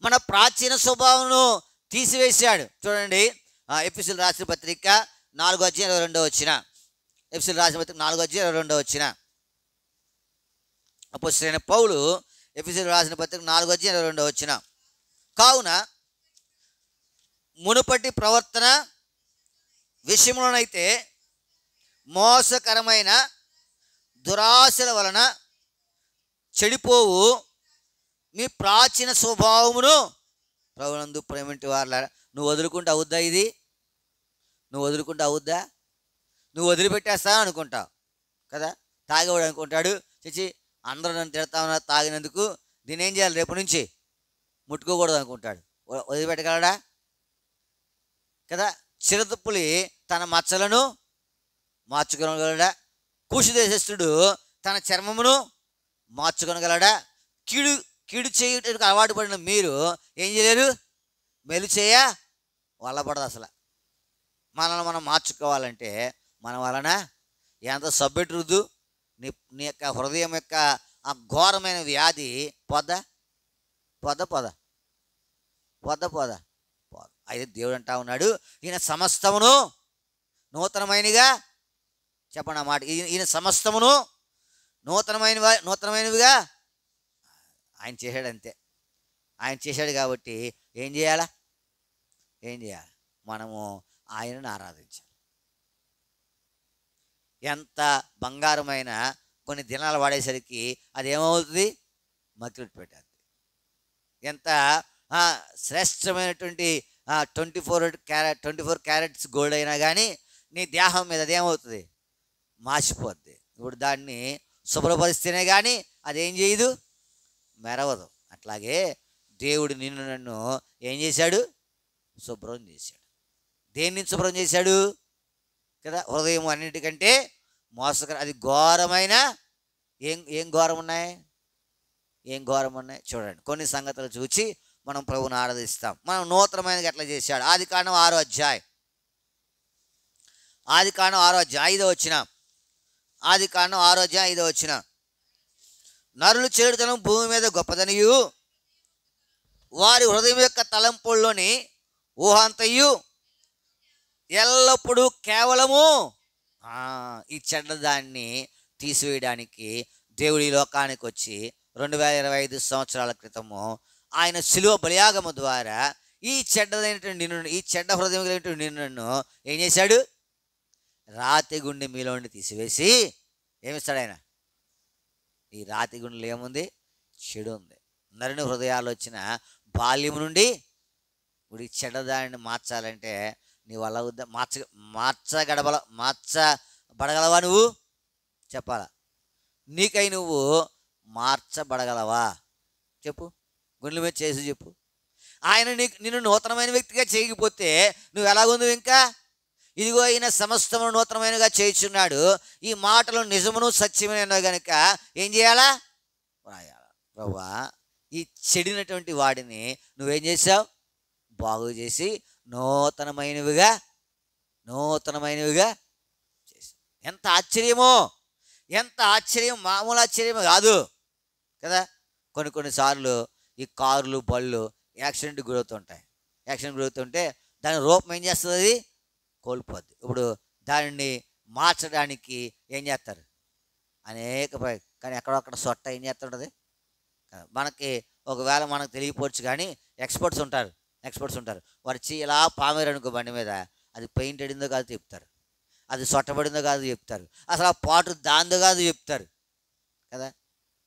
మన ప్రాచీన స్వభావమును తీసివేశాడు. చూడండి, ఎఫెసీయులకు రాసిన పత్రిక 4:22 వచనం. ఎఫెసీయులకు రాసిన పత్రిక 4:22 వచనం. అపోస్తలుడైన పౌలు ఎఫెసీయులకు రాసిన పత్రిక 4:22 వచనం. కావున మునుపటి ప్రవర్తన విషయంలోనైతే మోసకరమైన దురాశల వలన చెడిపోవు మీ ప్రాచీన స్వభావమును ప్రభునందు ప్రేమింటి వారలా. నువ్వు వదులుకుంటూ అవుద్దా? ఇది నువ్వు వదులుకుంటూ అవుద్దా? నువ్వు వదిలిపెట్టేస్తావు అనుకుంటావు కదా. తాగేవాడు అనుకుంటాడు, చిచి అందరూ నన్ను తిడతా ఉన్నారు తాగినందుకు, దీన్ని ఏం చేయాలి, రేపు నుంచి ముట్టుకోకూడదు అనుకుంటాడు. వదిలిపెట్టగలడా కదా. చిరతపులి తన మచ్చలను మార్చుకోగలడా? కూషు దేశస్థుడు తన చర్మమును మార్చుకొనగలడా? కీడు చేయటానికి అలవాటు పడిన మీరు ఏం చేయలేరు, మెలు చేయ వల్లపడదు. అసలు మనల్ని మనం మార్చుకోవాలంటే మన వలన ఎంత సబ్బెట్టు రుద్దు, నీ యొక్క హృదయం యొక్క ఆ ఘోరమైన వ్యాధి పోదా పోదా పోదా పోదా పోదా పోదా. అయితే దేవుడు అంటా ఉన్నాడు, ఈయన సమస్తమును నూతనమైనగా. చెప్పండి ఆ మాట, ఈయన సమస్తమును నూతనమైనవిగా ఆయన చేశాడు. అంతే, ఆయన చేశాడు కాబట్టి ఏం చేయాలా, మనము ఆయనను ఆరాధించాలి. ఎంత బంగారమైన కొన్ని దినాలు వాడేసరికి అది ఏమవుతుంది, మకిలి పెట్టేది. ఎంత శ్రేష్టమైనటువంటి 24 క్యారెట్స్ గోల్డ్ అయినా కానీ నీ దేహం మీద అదేమవుతుంది, మాసిపోద్ది. ఇప్పుడు దాన్ని శుభ్రపరిస్తేనే కానీ అదేం చేయదు, మెరవదు. అట్లాగే దేవుడు నిన్ను నన్ను ఏం చేశాడు, శుభ్రం చేశాడు. దేన్ని శుభ్రం చేశాడు కదా. హృదయం అన్నిటికంటే మోసకరం, అది ఘోరమైన. ఏం ఘోరం ఉన్నాయి, చూడండి. కొన్ని సంగతులు చూసి మనం ప్రభువుని ఆరాధిస్తాం. మనం నూతనమైనది ఎట్లా చేశాడు. ఆదికాండం 6వ అధ్యాయం 5వ వచనం. ఆదికాండం 6వ అధ్యాయం 5వ వచనం. నరులు చెడుతనం భూమి మీద గొప్పదనియు, వారి హృదయం యొక్క తలంపుల్లోని ఊహంతయు ఎల్లప్పుడూ కేవలము ఈ చెడ్డదాన్ని తీసివేయడానికి దేవుడు ఈ లోకానికి వచ్చి 2025 సంవత్సరాల క్రితము ఆయన శిలువ బలియాగము ద్వారా ఈ చెడ్డదైనటువంటి నిన్ను, ఈ చెడ్డ హృదయం కలిగినటువంటి నిన్ను ఏం చేశాడు? రాతి గుండె మీలో నుండి తీసివేసి ఏమిస్తాడు ఆయన? ఈ రాతి గుండెలో ఏముంది? చెడు ఉంది. నరుని హృదయాలు వచ్చిన బాల్యం నుండి ఇప్పుడు ఈ చెడ్డదాన్ని మార్చాలంటే నీ వల్ల మార్చబడగలవా? నువ్వు చెప్పాలా? నీకై నువ్వు మార్చబడగలవా? చెప్పు, గుండెల మీద చేసి చెప్పు. ఆయన నిన్ను నూతనమైన వ్యక్తిగా చేయకపోతే నువ్వు ఎలాగుంది? ఇంకా ఇదిగో ఈయన సమస్తమును నూతనమైనగా చేయుచున్నాడు, ఈ మాటలు నిజమును సత్యమైన కనుక ఏం చేయాలా? రాయాలా. ప్రభువా, ఈ చెడినటువంటి వాడిని నువ్వేం చేసావు? బాగు చేసి నూతనమైనవిగా చేసావు. ఎంత ఆశ్చర్యమో, ఎంత ఆశ్చర్యం! మామూలు ఆశ్చర్యం కాదు కదా. కొన్నిసార్లు ఈ కార్లు బళ్ళు యాక్సిడెంట్ గురవుతుంటాయి. యాక్సిడెంట్ గురవుతుంటే దాని రూపం ఏం చేస్తుంది? అది కోల్పోద్ది. ఇప్పుడు దానిని మార్చడానికి ఏం చేస్తారు? కానీ ఎక్కడొక్కడ సొట్ట ఏం చేస్తుంటుంది. మనకి ఒకవేళ మనకు తెలియపోవచ్చు, కానీ ఎక్స్పర్ట్స్ ఉంటారు. వారు ఇలా పామేరు అనుకో బండి మీద, అది పెయింట్ అడిందో కాదు చెప్తారు, అది సొట్టబడిందో కాదు చెప్తారు, అసలు ఆ పాటు దాందో కాదు చెప్తారు కదా.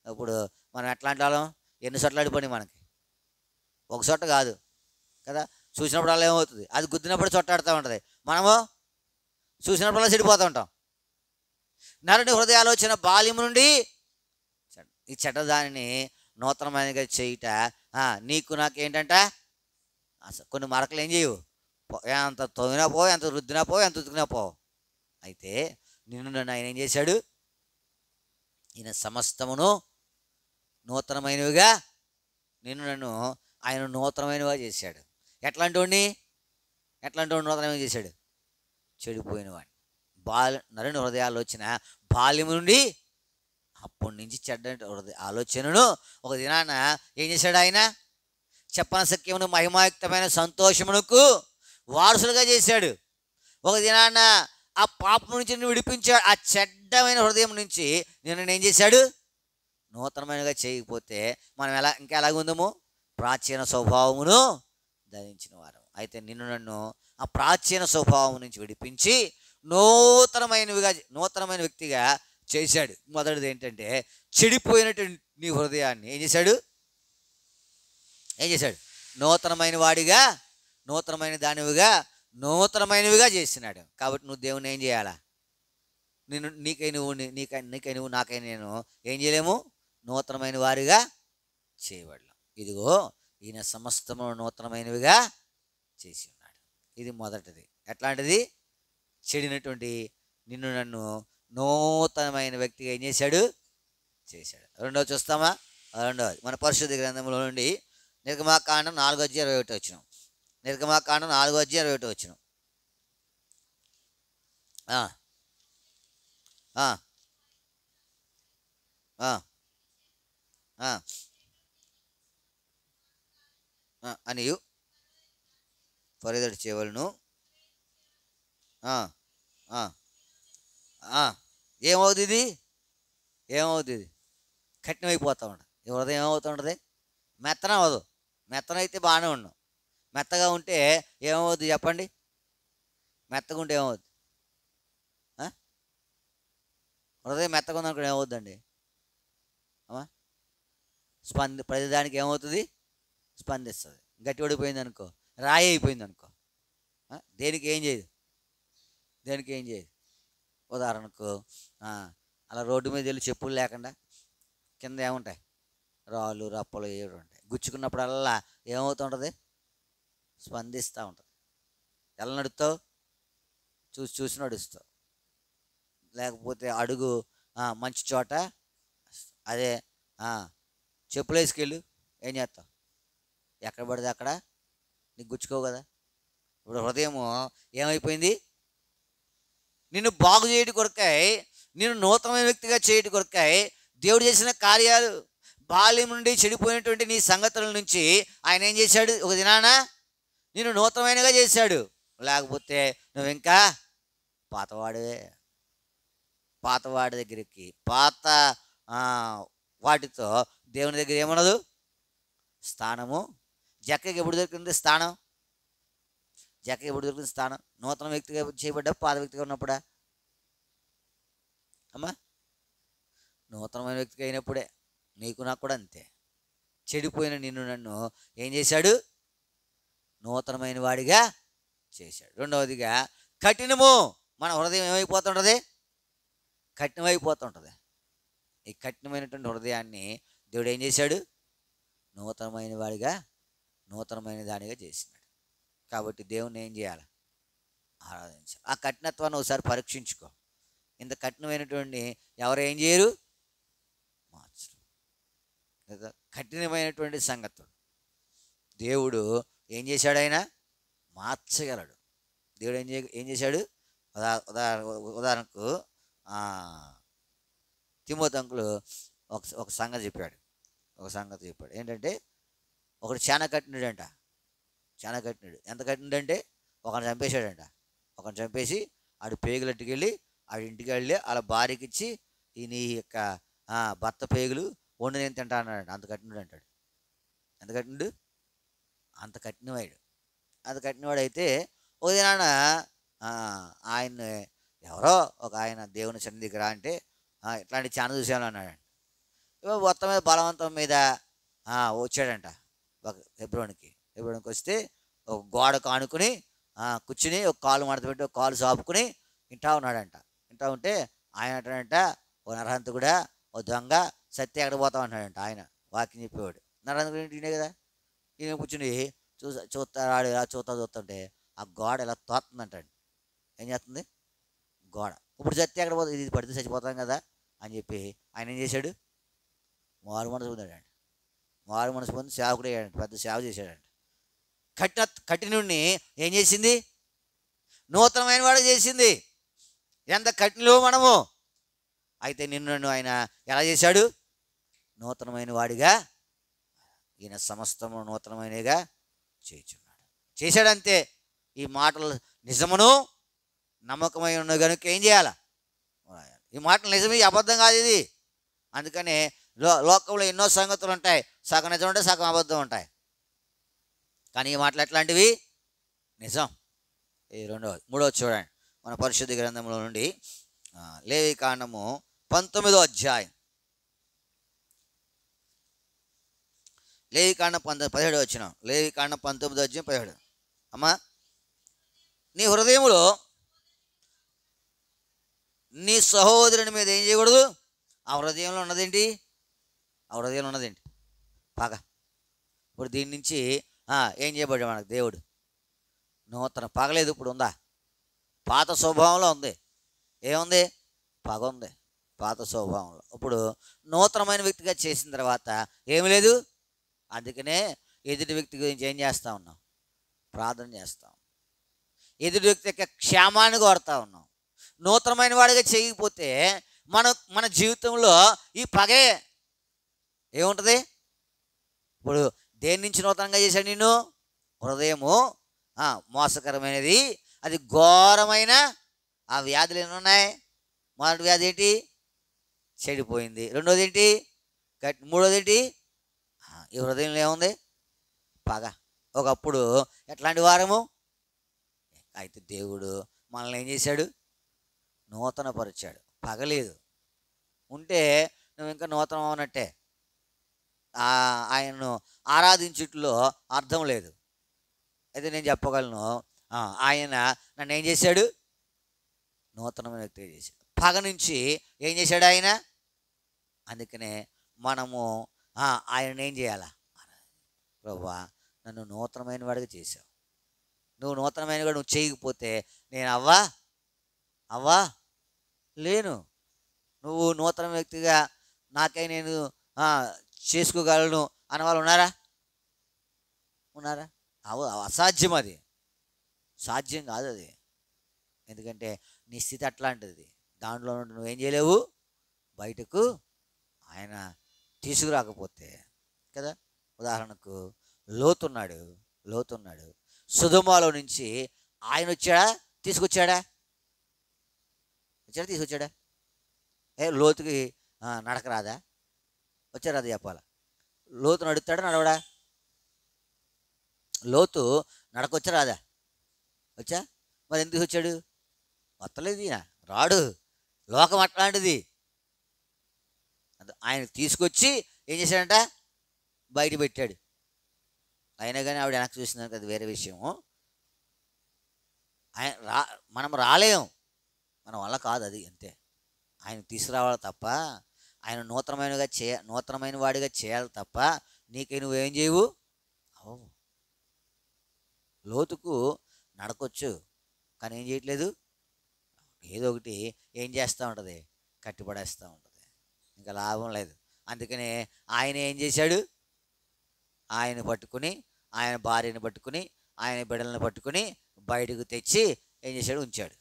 ఇప్పుడు మనం ఎట్లాంటి వాళ్ళం? ఎన్ని సొట్టలు అడిపోయి మనకి? ఒక సొట్ట కాదు కదా. చూసినప్పుడు అలా ఏమవుతుంది? అది గుద్దినప్పుడు చొట్టాడుతూ ఉంటుంది, మనము చూసినప్పుడల్లా చెడిపోతూ ఉంటాం. నరుని హృదయాలు వచ్చిన బాల్యం నుండి ఈ చెడ్డదానిని నూతనమైనగా చేయుట నీకు నాకేంటంట? అసలు కొన్ని మరకలు ఏం చేయవు, ఎంత తవ్వినా పో, ఎంత రుద్దినా పో, ఎంత ఉతికినా పో. అయితే నన్ను ఆయన ఏం చేశాడు? ఈయన సమస్తమును నూతనమైనవిగా నన్ను ఆయన నూతనమైనవిగా చేశాడు. ఎట్లాంటి వాడిని నూతనమైనవి చేశాడు? చెడిపోయిన వాడిని. నరుని హృదయాల్లో వచ్చిన బాల్యం నుండి అప్పటి నుంచి చెడ్డ ఆలోచనను ఒక దినాన ఏం చేశాడు? ఆయన చెప్పనశక్యమును మహిమాయుక్తమైన సంతోషమునకు వారసులుగా చేశాడు. ఒక దినాన ఆ పాపం నుంచి నిన్ను విడిపించాడు. ఆ చెడ్డమైన హృదయం నుంచి నిన్ను ఏం చేశాడు? నూతనమైనగా చేయకపోతే మనం ఇంకా ఎలాగుందాము? ప్రాచీన స్వభావమును ధరించిన వారు. అయితే నన్ను ఆ ప్రాచీన స్వభావం నుంచి విడిపించి నూతనమైన వ్యక్తిగా చేశాడు. మొదటిది ఏంటంటే, చెడిపోయినటువంటి నీ హృదయాన్ని ఏం చేశాడు? నూతనమైన వాడిగా, నూతనమైన దానివిగా, నూతనమైనవిగా చేసినాడు. కాబట్టి నువ్వు దేవుని ఏం చేయాలా? నీకై నువ్వు నాకై నేను ఏం చేయలేము? నూతనమైన వారిగా చేయబడలేం. ఇదిగో ఈయన సమస్తము నూతనమైనవిగా చేసి ఉన్నాడు. ఇది మొదటిది. ఎట్లాంటిది? చెడినటువంటి నన్ను నూతనమైన వ్యక్తిగా ఏం చేశాడు? రెండవది చూస్తామా? రెండవది మన పరిశుద్ధ గ్రంథంలో నుండి నిర్గమాకాండం 4:21. నిర్గమాకాండం 4:21. అనియు పరిదడి చేయవలను. ఏమవుతుంది? కఠినమైపోతూ ఉండదు. ఈ హృదయం ఏమవుతూ ఉంటుంది? మెత్తన అవ్వదు. మెత్తనైతే బాగానే ఉన్నాం. మెత్తగా ఉంటే ఏమవుద్ది చెప్పండి? మెత్తగా ఉంటే ఏమవుద్ది? హృదయం మెత్తగా ఉందనుకో ఏమవుద్దండి? ప్రతిదానికి ఏమవుతుంది? స్పందిస్తుంది. గట్టి పడిపోయింది అనుకో, రాయి అయిపోయింది అనుకో, దేనికి ఏం చేయదు. ఉదాహరణకు అలా రోడ్డు మీద వెళ్ళి చెప్పులు లేకుండా కింద ఏముంటాయి? రాళ్ళు రప్పలు ఏడు ఉంటాయి. గుచ్చుకున్నప్పుడల్లా ఏమవుతుంటుంది? స్పందిస్తూ ఉంటుంది. ఎలా నడుస్తావు? చూసి నడుస్తావు. లేకపోతే అడుగు మంచి చోట, అదే చెప్పులు వేసుకెళ్ళు, ఏం చేస్తావు? ఎక్కడ పడితే అక్కడ నీకు గుచ్చుకోవు కదా. ఇప్పుడు హృదయము ఏమైపోయింది? నిన్ను బాగు చేయటి కొరకాయ, నిన్ను నూతనమైన వ్యక్తిగా చేయటి కొరకాయ దేవుడు చేసిన కార్యాలు, బాల్యం నుండి చెడిపోయినటువంటి నీ సంగతుల నుంచి ఆయన ఏం చేశాడు? ఒక దినాన నిన్ను నూతనమైనగా చేశాడు. లేకపోతే నువ్వు ఇంకా పాతవాడివే. పాతవాడి దగ్గరికి పాత ఆ, వాటితో దేవుని దగ్గర ఏమున్నదు? స్థానము. జక్కకి ఎప్పుడు దొరికింది స్థానం? జక్కకి ఎప్పుడు దొరికింది స్థానం? నూతన వ్యక్తిగా చేయబడ్డా, పాత వ్యక్తిగా ఉన్నప్పుడా అమ్మా? నూతనమైన వ్యక్తిగా అయినప్పుడే. నీకు నాకు కూడా అంతే. చెడిపోయిన నిన్ను నన్ను ఏం చేశాడు? నూతనమైన వాడిగా చేశాడు. రెండవదిగా కఠినము. మన హృదయం ఏమైపోతుంటుంది? కఠినమైపోతుంటుంది. ఈ కఠినమైనటువంటి హృదయాన్ని దేవుడు ఏం చేశాడు? నూతనమైన వాడిగా, నూతనమైన దానిగా చేసినాడు. కాబట్టి దేవుణ్ణి ఏం చేయాలి? ఆరాధించాలి. ఆ కఠినత్వాన్ని ఒకసారి పరీక్షించుకో. ఇంత కఠినమైనటువంటి ఎవరు ఏం చేయరు? మార్చరు కదా. కఠినమైనటువంటి సంగతులు దేవుడు ఏం చేశాడు? ఆయన మార్చగలడు. దేవుడు ఏం చేశాడు? ఉదాహరణకు తిమోతి అంకులు ఒక సంగతి చెప్పాడు. ఏంటంటే, ఒకడు చాలా కఠినుడంట. చాలా కఠినుడు. ఎంత కఠినుడంటే ఒకరిని చంపేశాడంట. ఒకరిని చంపేసి ఆడు పేగులట్టుకెళ్ళి ఆడి ఇంటికి వెళ్ళి వాళ్ళ భార్యకి ఇచ్చి, ఈ నీ యొక్క భర్త పేగులు వండి నేను తింటా అన్నాడు. అంత కఠినుడు అంటాడు. ఎంత కఠినుడు? అంత కఠినవాడు. అంత కఠినవాడు అయితే ఒక దినాన ఆయన్ని ఎవరో ఒక ఆయన దేవుని సన్నిధికి రా అంటే, ఇట్లాంటి ఛానల్ చూశాను అన్నాడు. మొత్తం మీద బలవంతం మీద వచ్చాడంట. ఒక హెబ్రోన్కి వస్తే ఒక గోడ కానుకుని కూర్చుని ఒక కాలు మడత పెట్టి ఒక కాలు సాపుకుని వింటా ఉన్నాడంట. వింటా ఉంటే ఆయన అంటాడంట, ఓ నరహంతకుడా, ఓ దొంగ, సత్య ఎక్కడ పోతావు అంటాడంట. ఆయన వాక్యం చెప్పేవాడు. నరహంతకుడు ఈయనే కదా. ఈయన కూర్చుని చూస్తాడు. చూస్తుంటే ఆ గోడ ఇలా తోస్తుందంటాడు. ఏం చేస్తుంది? గోడ. ఇప్పుడు సత్య ఎక్కడ పోతుంది? ఇది పడితే చచ్చిపోతాం కదా అని చెప్పి ఆయన ఏం చేశాడు? మారు మనసు పొందాడంట. మారు మనసు పొంది సేవకుడు అయ్యాడంట. పెద్ద సేవ చేశాడంట. కఠినుడిని ఏం చేసింది? నూతనమైన వాడు చేసింది. ఎంత కఠినలో మనము అయితే నిన్ను ఆయన ఎలా చేశాడు? నూతనమైన వాడిగా. ఈయన సమస్తము నూతనమైనగా చేయుచున్నాడు. చేశాడంతే. ఈ మాటలు నిజమును నమ్మకమై ఉన్న కనుక ఏం చేయాలా? ఈ మాటలు నిజమే, అబద్ధం కాదు ఇది. అందుకనే లోకంలో ఎన్నో సంగతులు ఉంటాయి. సగం నిజం ఉంటాయి, సగం అబద్ధం ఉంటాయి. కానీ ఈ మాటలు ఎట్లాంటివి? నిజం. ఈ మూడవది చూడండి. మన పరిశుద్ధ గ్రంథంలో నుండి లేవికాండము 19వ అధ్యాయం. లేవికాండం 17 వచ్చిన. లేవికాండం 19వ అధ్యాయం 17. అమ్మా, నీ హృదయంలో నీ సహోదరుని మీద ఏం చేయకూడదు? ఆ హృదయంలో ఉన్నదేంటి? పగ. ఇప్పుడు దీని నుంచి ఏం చేయబడ్డా మనకు దేవుడు? నూతన. పగలేదు, ఇప్పుడు ఉందా? పాత స్వభావంలో ఉంది. ఏముంది? పగ ఉంది పాత స్వభావంలో. ఇప్పుడు నూతనమైన వ్యక్తిగా చేసిన తర్వాత ఏమి లేదు. అందుకనే ఎదుటి వ్యక్తి గురించి ఏం చేస్తూ ఉన్నాం? ప్రార్థన చేస్తాం. ఎదుటి వ్యక్తి యొక్క క్షేమాన్ని కోరుతా ఉన్నాం. నూతనమైన వాడిగా చేయకపోతే మన జీవితంలో ఈ పగే ఏముంటుంది? ఇప్పుడు దేని నుంచి నూతనంగా చేశాడు నిన్ను? హృదయము మోసకరమైనది, అది ఘోరమైన ఆ వ్యాధులు ఎన్ని ఉన్నాయి? మొదటి వ్యాధి ఏంటి? చెడిపోయింది. రెండోది ఏంటి? మూడోది ఏంటి? ఈ హృదయంలో ఏముంది? పగ. ఒకప్పుడు ఎట్లాంటి వారము? అయితే దేవుడు మనల్ని ఏం చేశాడు? నూతన పరిచాడు. పగలేదు. ఉంటే నువ్వు ఇంకా నూతనం అవునట్టే. ఆయన్ను ఆరాధించుట్లో అర్థం లేదు. అయితే నేను చెప్పగలను, ఆయన నన్ను ఏం చేశాడు? నూతనమైన వ్యక్తిగా చేశాడు. పగ నుంచి ఏం చేశాడు ఆయన? అందుకనే మనము ఆయన ఏం చేయాలా? ప్రభువా, నన్ను నూతనమైన వాడిగా చేశావు. నువ్వు నూతనమైన వాడు నువ్వు చేయకపోతే నేను అవ్వా లేను. నువ్వు నూతన వ్యక్తిగా నాకై నేను చేసుకోగలను అన్న వాళ్ళు ఉన్నారా? అసాధ్యం. అది సాధ్యం కాదు. అది ఎందుకంటే నీ స్థితి అట్లాంటిది. దాంట్లో నుండి నువ్వేం చేయలేవు, బయటకు ఆయన తీసుకురాకపోతే కదా. ఉదాహరణకు లోతున్నాడు. సొదొమలో నుంచి ఆయన వచ్చాడా, తీసుకొచ్చాడా? వచ్చాడా, తీసుకొచ్చాడా? లోతుకి నడక రాదా? వచ్చారా? అది చెప్పాలా. లోతు నడుస్తాడా, నడవడా? లోతు నడకొచ్చా, రాదా? వచ్చా. మరి ఎందుకు వచ్చాడు? వత్తలేదు ఈయన, రాడు. లోకం అట్లాంటిది. ఆయన తీసుకొచ్చి ఏం చేశాడంట, బయట పెట్టాడు. అయినా కానీ ఆవిడ వెనక్కి చూసిందంటే అది వేరే విషయము. ఆయన మనం రాలేం, మన వల్ల కాదు, అది అంతే. ఆయన తీసుకురావాలి తప్ప, ఆయన నూతనమైన వాడిగా చేయాలి తప్ప నీకే నువ్వేం చేయవు. లోతుకు నడకొచ్చు, కానీ ఏం చేయట్లేదు. ఏదో ఒకటి ఏం చేస్తూ ఉంటుంది, కట్టిపడేస్తూ ఉంటుంది. ఇంకా లాభం లేదు. అందుకనే ఆయన ఏం చేశాడు, ఆయన పట్టుకుని, ఆయన భార్యను పట్టుకుని, ఆయన బిడ్డలను పట్టుకుని బయటకు తెచ్చి ఏం చేశాడు, ఉంచాడు.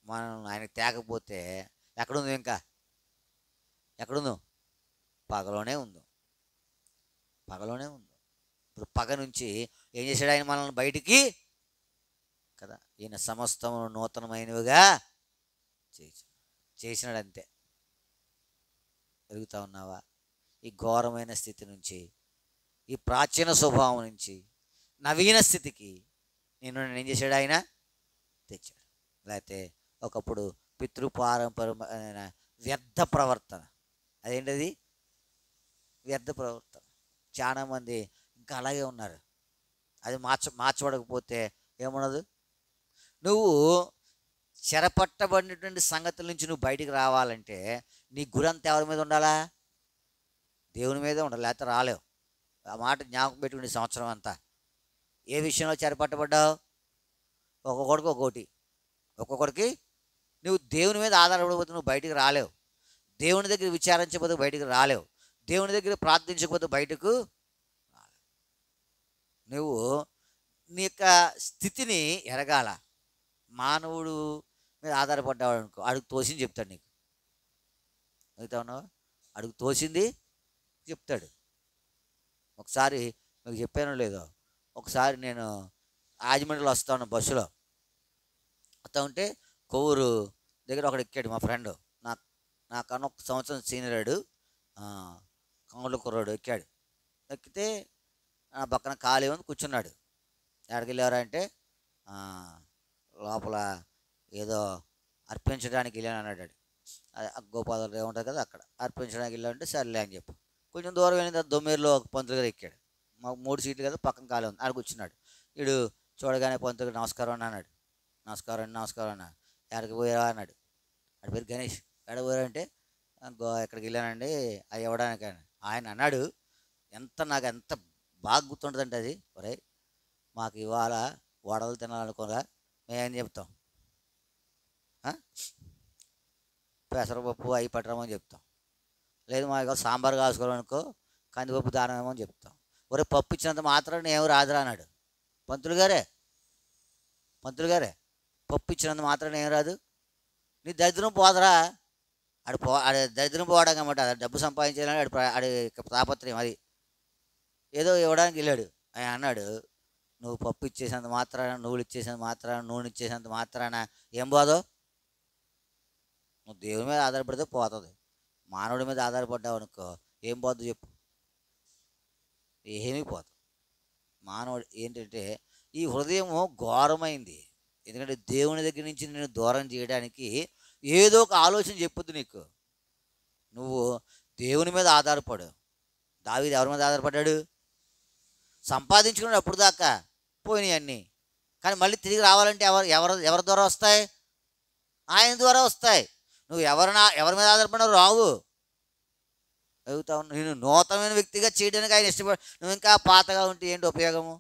మనం ఆయనకు తేకపోతే ఎక్కడుందో, ఇంకా ఎక్కడుందో, పగలోనే ఉందో, పగలోనే ఉందో. ఇప్పుడు పగ నుంచి ఏం చేశాడు ఆయన, మనల్ని బయటికి కదా. ఈయన సమస్తము నూతనమైనవిగా చేసినాడు, అంతే. పెరుగుతూ ఉన్నావా? ఈ ఘోరమైన స్థితి నుంచి, ఈ ప్రాచీన స్వభావం నుంచి నవీన స్థితికి నేను ఏం చేశాడు, ఆయన తెచ్చాడు. లేకపోతే ఒకప్పుడు పితృపారంపర్యమైన వ్యర్థ ప్రవర్తన, అదేంటది, వ్యర్థ ప్రవర్తన. చాలామంది ఇంకా అలాగే ఉన్నారు. అది మార్చబడకపోతే ఏమున్నదు. నువ్వు చెరపట్టబడినటువంటి సంగతుల నుంచి నువ్వు బయటికి రావాలంటే నీ గురంతా ఎవరి మీద ఉండాలా? దేవుని మీదే ఉండాలి, లేకపోతే రాలేవు. ఆ మాట జ్ఞాపకం పెట్టుకునే సంవత్సరం అంతా. ఏ విషయంలో చెరపట్టబడ్డావు? ఒక్కొక్కడికి నువ్వు దేవుని మీద ఆధారపడకపోతే నువ్వు బయటికి రాలేవు. దేవుని దగ్గర విచారించకపోతే బయటికి రాలేవు. దేవుని దగ్గర ప్రార్థించకపోతే బయటకు రాలేవు. నువ్వు నీ యొక్క స్థితిని ఎరగాల. మానవుడు మీద ఆధారపడ్డాడు అనుకో, అడుగు తోసింది చెప్తాడు నీకు. మిగతా ఉన్నావా? అడుగు తోసింది చెప్తాడు. ఒకసారి మీకు చెప్పానో లేదో, ఒకసారి నేను రాజమండ్రిలో వస్తాను, బస్సులో వస్తూ ఉంటే కొవ్వూరు దగ్గర ఒకడు ఎక్కాడు, మా ఫ్రెండ్, నాకన్నా 1 సంవత్సరం సీనియర్డు, కంగుళ్ళ కుర్రాడు. ఎక్కితే నా పక్కన ఖాళీ ఉంది, కూర్చున్నాడు. ఎక్కడికి వెళ్ళారా అంటే లోపల ఏదో అర్పించడానికి వెళ్ళాను అన్నాడు. అదే గోపాల ఏముంటుంది కదా, అక్కడ అర్పించడానికి వెళ్ళాలంటే సర్లే అని చెప్పు. కొంచెం దూరం వెళ్ళిన తర్వాత దొమ్మేరులో ఒక పంతులు గారు ఎక్కాడు. మాకు 3 సీట్లు కదా, పక్కన ఖాళీ ఉంది, ఆడ కూర్చున్నాడు. వీడు చూడగానే పంతులు గారు నమస్కారం అని అన్నాడు. నమస్కారం అన్న. ఎక్కడికి పోయారా అన్నాడు. ఆడి పేరు గణేష్. ఎక్కడ పోయారంటే ఎక్కడికి వెళ్ళానండి అది ఇవ్వడానికి. ఆయన అన్నాడు, నాకు ఎంత బాగా గుర్తుంటుందంటే అది, ఒరే మాకు ఇవాళ వడలు తినాలనుకోగా మేమేం చెప్తాం, పెసరపప్పు అవి పట్టరమని చెప్తాం. లేదు మా ఇవాళ సాంబార్ కాసుకోవాలనుకో కందిపప్పు దానమేమో అని చెప్తాం. ఒరే పప్పు ఇచ్చినంత మాత్రం ఏమో రాదురా అన్నాడు. పంతులు గారే పప్పు ఇచ్చినంత మాత్రం ఏం రాదు, నీ దరిద్రం పోదరా. ఆడి దరిద్రం పోవడం కాబట్టి అది డబ్బు సంపాదించాలని ఆడి తాపత్రయం అది. ఏదో ఇవ్వడానికి వెళ్ళాడు. ఆయన అన్నాడు, నువ్వు పప్పు ఇచ్చేసేంత మాత్రాన, నువ్వులు ఇచ్చేసేంత మాత్రాన, నూనె ఇచ్చేసేంత మాత్రాన ఏం పోదో. నువ్వు దేవుని మీద ఆధారపడితే పోతుంది. మానవుడి మీద ఆధారపడ్డావు అనుకో ఏం పోద్దు చెప్పు? ఏమీ పోదు. మానవుడు ఏంటంటే ఈ హృదయము ఘోరమైంది. ఎందుకంటే దేవుని దగ్గర నుంచి నేను దూరం చేయడానికి ఏదో ఒక ఆలోచన చెప్పుద్దు నీకు. నువ్వు దేవుని మీద ఆధారపడు. దావీదు ఎవరి మీద ఆధారపడ్డాడు? సంపాదించుకున్నాడు అప్పుడు దాకా, పోయినాయి అన్నీ. కానీ మళ్ళీ తిరిగి రావాలంటే ఎవరి ద్వారా వస్తాయి? ఆయన ద్వారా వస్తాయి. నువ్వు ఎవరి మీద ఆధారపడినావు రావు. అవుతా ఉన్నా నేను నూతనమైన వ్యక్తిగా చేయడానికి ఆయన ఇష్టపడి, నువ్వు ఇంకా పాతగా ఉంటే ఏంటి ఉపయోగము?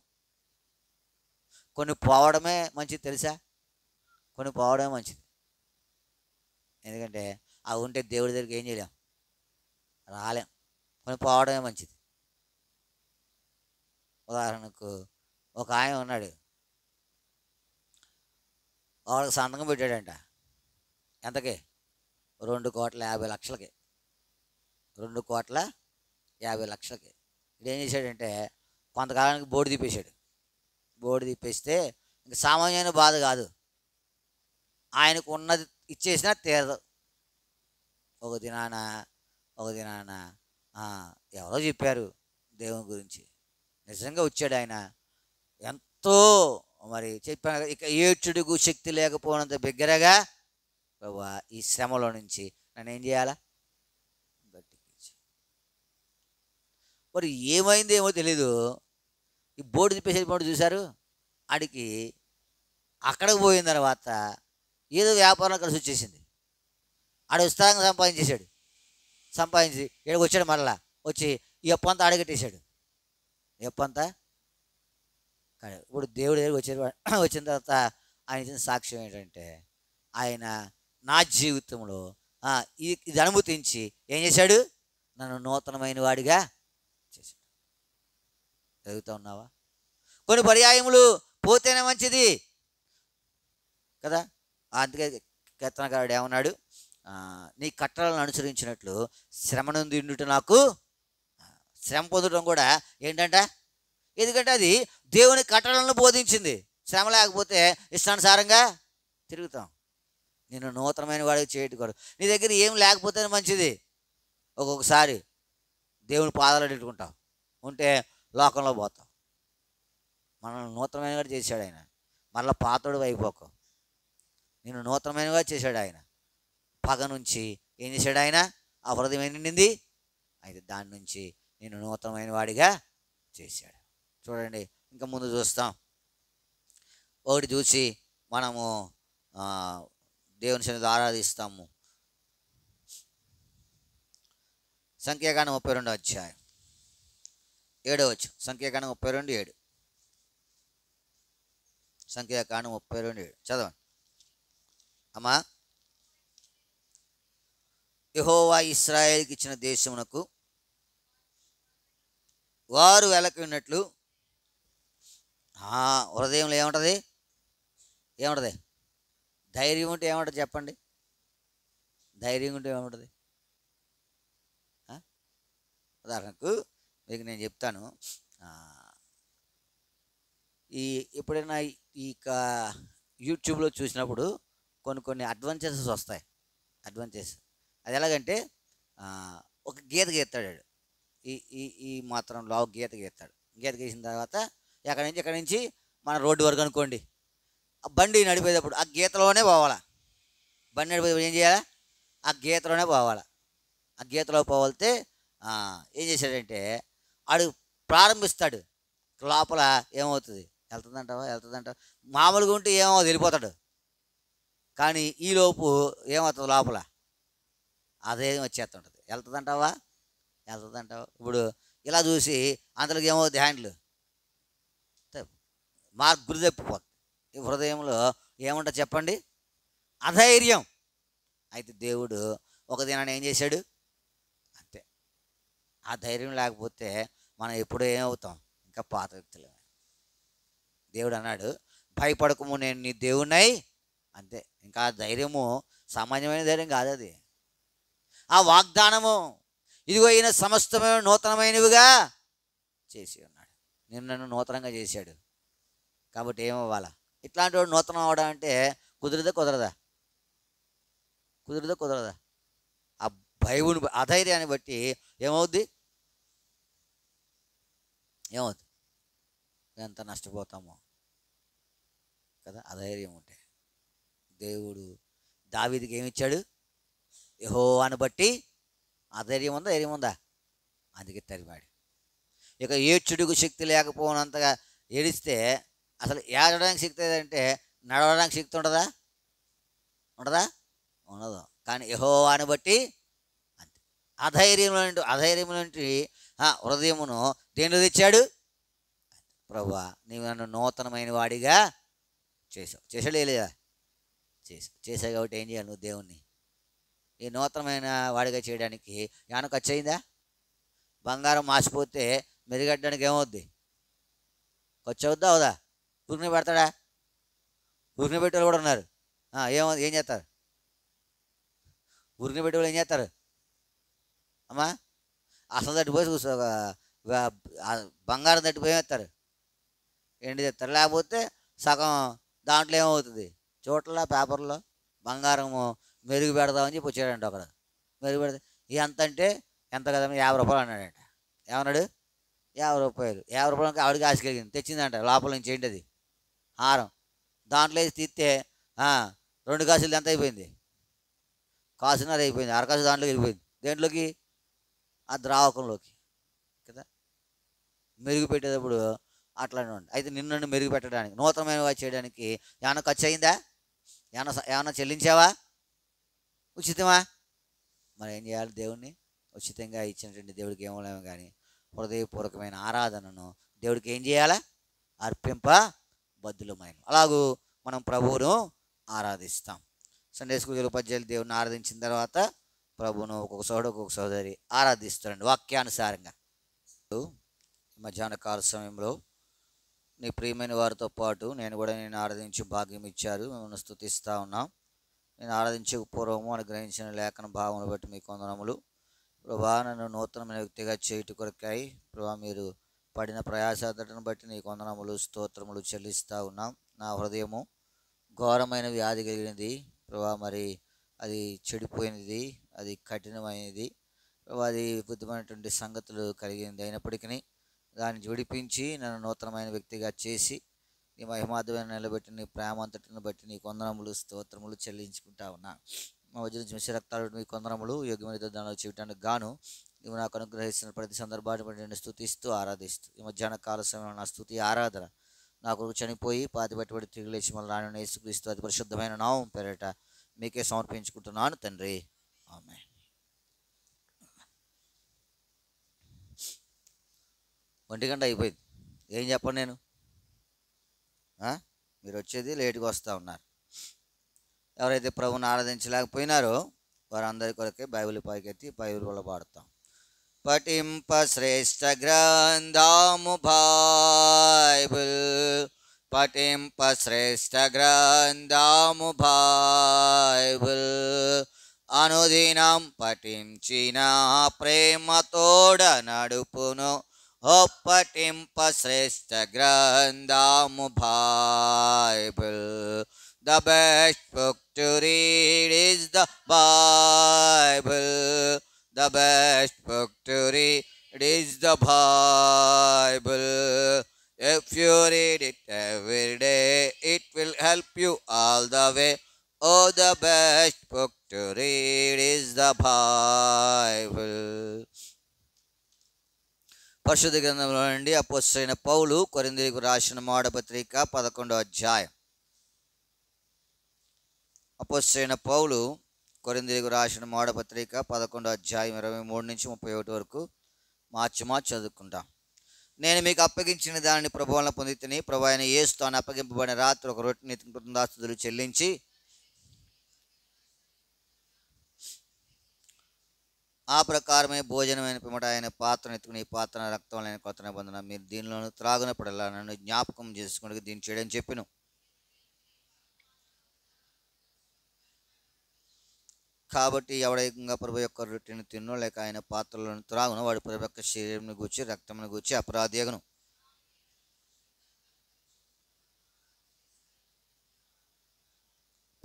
కొన్ని పోవడమే మంచిది తెలుసా? కొన్ని పోవడమే మంచిది. ఎందుకంటే అవి ఉంటే దేవుడి దగ్గరికి ఏం చేయలేం, రాలేం. కొన్ని పోవడమే మంచిది. ఉదాహరణకు ఒక ఆయన ఉన్నాడు, వాళ్ళకి సంతకం పెట్టాడంట. ఎంతకి? 2,50,00,000కి. 2,50,00,000కి. ఇదేం చేశాడంటే కొంతకాలానికి బోర్డు తీపేశాడు. బోర్డు తిప్పేస్తే ఇంక సామాన్యమైన బాధ కాదు, ఆయనకు ఉన్నది ఇచ్చేసినా తీరదు. ఒక దినాన ఒక దినాన ఎవరో చెప్పారు దేవుని గురించి, నిజంగా వచ్చాడు ఆయన. ఎంతో మరి చెప్పాను, ఇక ఏడ్చుడుకు శక్తి లేకపోయినంత బిగ్గరగా, ప్రభువా ఈ శ్రమలో నుంచి నన్ను ఏం చేయాలా, బయటికి. మరి ఏమైందేమో తెలీదు, ఈ బోర్డు తిప్పేసే బోర్డు చూశారు, ఆడికి అక్కడికి పోయిన తర్వాత ఏదో వ్యాపారం కలిసి వచ్చేసింది. ఆడ ఉత్సాహంగా సంపాదించేశాడు, సంపాదించి ఇక్కడికి వచ్చాడు, మళ్ళా వచ్చి ఈ అప్పు అంతా అడగట్టేశాడు. ఈ అప్పు అంతా ఇప్పుడు దేవుడి దగ్గరికి వచ్చాడు. వచ్చిన తర్వాత ఆయన ఇచ్చిన సాక్ష్యం ఏంటంటే, ఆయన నా జీవితంలో ఇది అనుమతించి ఏం చేశాడు, నన్ను నూతనమైన వాడిగా చేశాడు. చదువుతూ ఉన్నావా? కొన్ని పర్యాయములు పోతేనే మంచిది కదా. అందుకే కీర్తనకారుడు ఏమన్నాడు, నీ కట్టడలను అనుసరించినట్లు శ్రమ నుండి ఉండుట నాకు, శ్రమ పొందడం కూడా ఏంటంట, ఎందుకంటే అది దేవుని కట్టడలను బోధించింది. శ్రమ లేకపోతే ఇష్టానుసారంగా తిరుగుతాం. నేను నూతనమైన వాడికి చేయటం, నీ దగ్గర ఏం లేకపోతేనే మంచిది. ఒక్కొక్కసారి దేవుని పాదాలు పెట్టుకుంటావు, ఉంటే లోకంలో పోతావు. మనల్ని నూతనమైన వాడు చేశాడు ఆయన, మళ్ళీ పాతోడు అయిపోకు. నేను నూతనమైనగా చేశాడు ఆయన. పగ నుంచి ఏం చేశాడు ఆయన, ఆ హృదయం నిండింది, అయితే దాని నుంచి నేను నూతనమైన వాడిగా చేశాడు. చూడండి, ఇంకా ముందు చూస్తాం. ఒకటి చూసి మనము దేవుని సన్నిధిలో ఆరాధిస్తాము. సంఖ్యాకాండం 32వ అధ్యాయం 7వ వచనం. సంఖ్యాకాండం 32:7. సంఖ్యాకాండం 32:7 చదవండి అమ్మా. యెహోవా ఇశ్రాయేలుకి ఇచ్చిన దేశమునకు వారు వెలకున్నట్లు హృదయంలో ఏముంటుంది, ఏముంటుంది, ధైర్యం ఉంటే ఏముంటుంది చెప్పండి, ధైర్యం ఉంటే ఏముంటుంది. ఉదాహరణకు మీకు నేను చెప్తాను, ఎప్పుడైనా ఈ యూట్యూబ్లో చూసినప్పుడు కొన్ని అడ్వెంచర్స్ వస్తాయి. అడ్వెంచర్స్ అది ఎలాగంటే, ఒక గీత గీస్తాడు, ఈ ఈ ఈ మాత్రం లావు గీత గీస్తాడు. గీత గీసిన తర్వాత ఎక్కడి నుంచి మన రోడ్డు వరకు అనుకోండి, ఆ బండి నడిపేటప్పుడు ఆ గీతలోనే పోవాలా. బండి నడిపేటప్పుడు ఏం చేయాలా, ఆ గీతలోనే పోవాలా. ఆ గీతలో పోవాలితే ఏం చేశాడంటే, ఆడు ప్రారంభిస్తాడు, లోపల ఏమవుతుంది, వెళ్తుందంటావా మామూలుగా ఉంటే ఏమవుతుంది, వెళ్ళిపోతాడు. కానీ ఈలోపు ఏమవుతుంది, లోపల అదేం వచ్చేస్తుంటుంది. వెళ్తుందంటావా. ఇప్పుడు ఇలా చూసి అందులోకి ఏమవుతుంది, హ్యాండ్లు మార్క్ గురి తప్పిపోతుంది. ఈ హృదయంలో ఏముంటుంది చెప్పండి, అధైర్యం. అయితే దేవుడు ఒక దినాన్ని ఏం చేశాడు, అంతే. ఆ ధైర్యం లేకపోతే మనం ఎప్పుడూ ఏమవుతాం, ఇంకా పాత వ్యక్తులమే. దేవుడు అన్నాడు, భయపడకము నేను నీ దేవుణ్ణై, అంతే. ఇంకా ఆ ధైర్యము సామాన్యమైన ధైర్యం కాదు, అది ఆ వాగ్దానము. ఇదిగో ఈయన సమస్తమైన నూతనమైనవిగా చేసి ఉన్నాడు. నన్ను నూతనంగా చేశాడు కాబట్టి ఏమవ్వాలా. ఇట్లాంటి వాడు నూతనం అవడం అంటే కుదరదా. ఆ భయముని, అధైర్యాన్ని బట్టి ఏమవుద్ది ఎంత నష్టపోతామో కదా. అధైర్యం ఉంటే దేవుడు దావీదుకి ఏమిచ్చాడు, యెహోవాను బట్టి అధైర్యం ఉందా, ధైర్యం ఉందా, అందుకే తరిమాడు. ఇక ఏడ్చుడుకు శక్తి లేకపోయినంతగా ఏడిస్తే అసలు ఏడడానికి శక్తి ఏదంటే నడవడానికి శక్తి ఉండదు. కానీ యెహోవాను బట్టి అంతే. అధైర్యం నుండి హృదయమును దేనిలో తెచ్చాడు, ప్రభువా నీవు నన్ను నూతనమైన వాడిగా చేశాడు లేదా, చేశావు కాబట్టి ఏం చేయాలి నువ్వు దేవుణ్ణి. ఈ నూతనమైన వాడిగా చేయడానికి ఏమైనా ఖర్చు అయిందా? బంగారం మాసిపోతే మెరుగట్టడానికి ఏమవుద్ది, ఖర్చు అవుద్దా అవుదా? ఊరిని పెడతాడా? ఊరిని పెట్టే వాళ్ళు కూడా ఉన్నారు. ఏం చేస్తారు? ఊరిని పెట్టే వాళ్ళు ఏం చేస్తారు అమ్మా? అసలు తట్టిపోయి బంగారం తట్టిపోయి వేస్తారు. ఎండి తెస్తారు. లేకపోతే సగం దాంట్లో ఏమవుతుంది, చోట్ల పేపర్లో బంగారము మెరుగు పెడదామని చెప్పి వచ్చాడంట ఒకడు. మెరుగు పెడతా ఎంత అంటే ఎంత కదా, 50 రూపాయలు అన్నాడంట. ఏమన్నాడు? 50 రూపాయలు. 50 రూపాయలకి ఆవిడకి ఆశ కలిగింది, తెచ్చిందంట లోపల నుంచి. ఏంటి అది? హారం. దాంట్లో వేసి తీస్తే 2 కాసులు ఎంత అయిపోయింది? కాసున్నర అయిపోయింది. అరకాసు దాంట్లోకి వెళ్ళిపోయింది. దేంట్లోకి? ఆ ద్రావకంలోకి కదా. మెరుగు పెట్టేటప్పుడు అట్లానే ఉండి అయితే నిన్ను మెరుగు పెట్టడానికి, నూతనమైనవి చేయడానికి ఏమైనా ఖర్చు అయిందా? ఏమన్నా చెల్లించావా? ఉచితమా? మరి ఏం చేయాలి? దేవుణ్ణి ఉచితంగా ఇచ్చినటువంటి దేవుడికి ఏమలేము కానీ హృదయపూర్వకమైన ఆరాధనను దేవుడికి ఏం చేయాలా? అర్పింప బద్దులమైన. అలాగూ మనం ప్రభువును ఆరాధిస్తాం. సండే స్కూల్ ఉపాధ్యాయులు దేవుని ఆరాధించిన తర్వాత ప్రభువును ఒక్కొక్క సోదరుడు ఒక్కొక్క సోదరి ఆరాధిస్తారండి వాక్యానుసారంగా. మధ్యాహ్న కాల సమయంలో నీ ప్రియమైన వారితో పాటు నేను కూడా ఆరాధించి భాగ్యం ఇచ్చారు. మిమ్మల్ని స్తుతిస్తూ ఉన్నాం. నేను ఆరాధించే పూర్వము అనుగ్రహించిన లేఖన భావములు బట్టి మీకు వందనములు. ప్రభా, నన్ను నూతనమైన వ్యక్తిగా చేయుట కొరకాయి ప్రభా మీరు పడిన ప్రయాసను బట్టి నీకు వందనములు స్తోత్రములు చెల్లిస్తూ ఉన్నాం. నా హృదయము ఘోరమైన వ్యాధి కలిగినది ప్రభా, మరి అది చెడిపోయినది, అది కఠినమైనది ప్రభా, అది వివిధమైనటువంటి సంగతులు కలిగింది. అయినప్పటికీ దాన్ని విడిపించి నన్ను నూతనమైన వ్యక్తిగా చేసి నీ మహిమార్థమైన నిలబెట్టి నీ ప్రేమ అంతటిని బట్టి నీ వందనములు స్తోత్రములు చెల్లించుకుంటా ఉన్నా. మా వద్ద నుంచి మిశ్ర రక్తాలు మీ వందనములు యోగ్యమైన దానిలో చేయడానికి గాను నువ్వు నాకు అనుగ్రహిస్తున్న ప్రతి సందర్భాన్ని బట్టి నేను స్తుతిస్తూ ఆరాధిస్తూ ఈ మధ్యాహ్న కాల సమయంలో నా స్తుతి ఆరాధన నా కొరకు చనిపోయి పాతిపెట్టుబడి తిరిగి లేచి మళ్ళీ రాను యేసుక్రీస్తు అతి పరిశుద్ధమైన నామం పేరిట మీకే సమర్పించుకుంటున్నాను తండ్రి. ఆమేన్. 1 గంట అయిపోయింది. ఏం చెప్పండి నేను? మీరు వచ్చేది లేటుగా వస్తూ ఉన్నారు. ఎవరైతే ప్రభువుని ఆరాధించలేకపోయినారో వారందరి కొరకే బైబిల్ పైకెత్తి బైబిల్ పాడతాం. పఠింప శ్రేష్ఠ గ్రంథము బైబిల్, పఠింప శ్రేష్ఠ గ్రంథము బైబిల్, అనుదినం పఠించిన ప్రేమతోడ నడుపును. పఠింప శ్రేష్ఠ గ్రంథము Bible. The best book to read is the Bible. The best book to read is the Bible. If you read it every day, it will help you all the way. Oh, the best book to read is the Bible. పరిశుద్ధ గ్రంథంలో నుండి అపోస్తలుడైన పౌలు కొరింథీయులకు రాసిన మొదటి పత్రిక 11వ అధ్యాయం. అపోస్తలుడైన పౌలు కొరింథీయులకు రాసిన మొదటి పత్రిక 11వ అధ్యాయం 23 నుంచి 31 వరకు మార్చి చదువుకుంటాం. నేను మీకు అప్పగించిన దానిని ప్రభువు వలన పొందితిని. ప్రభువు అయిన యేసు తాను అప్పగింపబడిన రాత్రి ఒక రొట్టెని కృతజ్ఞతాస్తుతులు చెల్లించి ఆ ప్రకారమే భోజనమైన పిమ్మట ఆయన పాత్రను ఎత్తుకుని, ఈ పాత్ర రక్తం లేని కొత్త నిబంధన, మీరు దీనిలోను త్రాగునప్పుడల్లా నన్ను జ్ఞాపకం చేసుకుని దీన్ని చేయడం చెప్పిను. కాబట్టి ఎవడైనా ప్రభు యొక్క రొట్టెను తిన్నో లేక ఆయన పాత్రలను త్రాగునో వాడు ప్రభు యొక్క శరీరంను గూర్చి రక్తమును గూర్చి అపరాధియగును.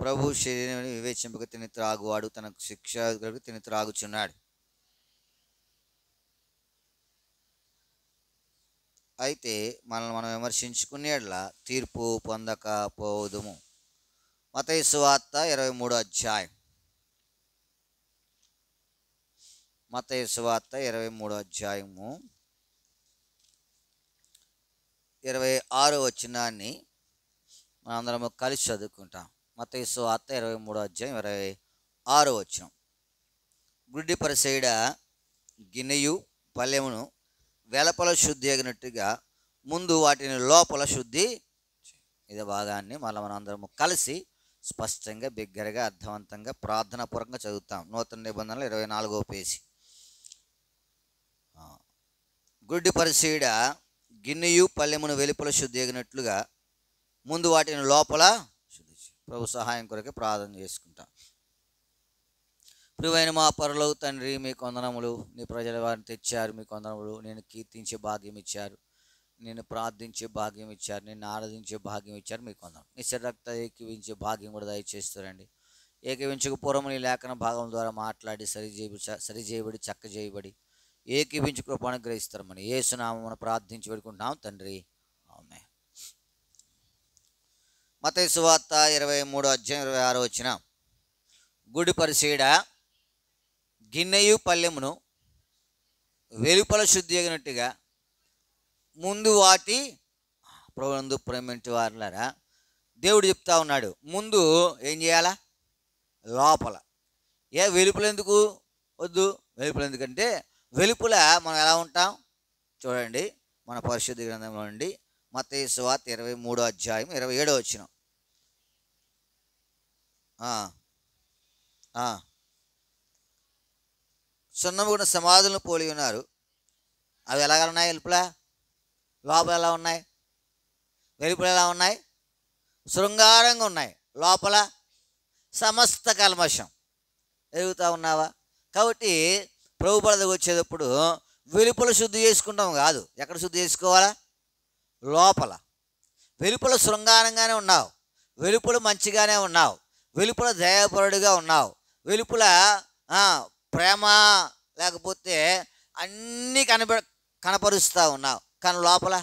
ప్రభు శరీరం వివేచింపక తిని త్రాగువాడు తనకు శిక్ష తిని త్రాగుచున్నాడు. అయితే మనల్ని మనం విమర్శించుకునేట్లా తీర్పు పొందకపోదుము. మత్తయి సువార్త 23వ అధ్యాయం. మత్తయి సువార్త 23వ అధ్యాయము 26వ వచనాన్ని మనందరము కలిసి చదువుకుంటాం. మత్తయి సువార్త 23వ అధ్యాయం 26వ వచనం. గుడ్డి పరిసెయుడ గిన్నెయు పల్లెమును వెలపల శుద్ధి అగినట్టుగా ముందు వాటిని లోపల శుద్ధి. ఇదే భాగాన్ని మళ్ళీ మనం అందరము కలిసి స్పష్టంగా బిగ్గరగా అర్థవంతంగా ప్రార్థనాపూర్వకంగా చదువుతాం. నూతన నిబంధనలు 24వ పేజీ. గుడ్డి పరిసెయుడ గిన్నెయు పల్లెమును వెలుపల శుద్ధి అగినట్లుగా ముందు వాటిని లోపల శుద్ధి. ప్రభు సహాయం కొరకే ప్రార్థన చేసుకుంటాం. ప్రియమైన మా పరలోక తండ్రి, మీకు వందనములు. నీ ప్రజల వారిని తెచ్చారు, మీకు వందనములు. నేను కీర్తించే భాగ్యం ఇచ్చారు. నేను ప్రార్థించే భాగ్యం ఇచ్చారు, నిన్ను ఆరాధించే భాగ్యం ఇచ్చారు. మీకు కొందాం నీ శరీరక్త ఏకీవించే భాగ్యం కూడా దయచేస్తారండి. ఏకీవించక పూర్వం నీ లేఖన భాగం ద్వారా మాట్లాడి సరిచేయబడి చక్క చేయబడి ఏకీవించు కృప అనుగ్రహిస్తారమని యేసునామమున ప్రార్థించి పెడుకుంటున్నాం తండ్రి, ఆమేన్. మత్తయి సువార్త 23:26 గుడి పరిసీడ గిన్నెయు పల్లెమును వెలుపల శుద్ధి అయినట్టుగా ముందు వాటి ప్రభునందు ప్రేమించే వారులారా, దేవుడు చెప్తా ఉన్నాడు ముందు ఏం చేయాలా? లోపల. వెలుపల ఎందుకు వద్దు? వెలుపల ఎందుకంటే వెలుపల మనం ఎలా ఉంటాం చూడండి. మన పరిశుద్ధ గ్రంథంలో నుండి మత్తయి సువార్త 23:27 సున్నము కూడా సమాధులను పోలి ఉన్నారు. అవి ఎలాగ ఉన్నాయి? వెలుపల. లోపల ఎలా ఉన్నాయి? వెలుపల ఎలా ఉన్నాయి? శృంగారంగా ఉన్నాయి. లోపల సమస్త కల్మషం. ఎదుగుతూ ఉన్నావా? కాబట్టి ప్రభు బలదకు వచ్చేటప్పుడు వెలుపల శుద్ధి చేసుకుంటాం కాదు. ఎక్కడ శుద్ధి చేసుకోవాలా? లోపల. వెలుపల శృంగారంగానే ఉన్నావు, వెలుపల మంచిగానే ఉన్నావు, వెలుపల దయాపరుడుగా ఉన్నావు, వెలుపల ప్రేమ లేకపోతే అన్నీ కనపరుస్తూ ఉన్నావు. కానీ లోపల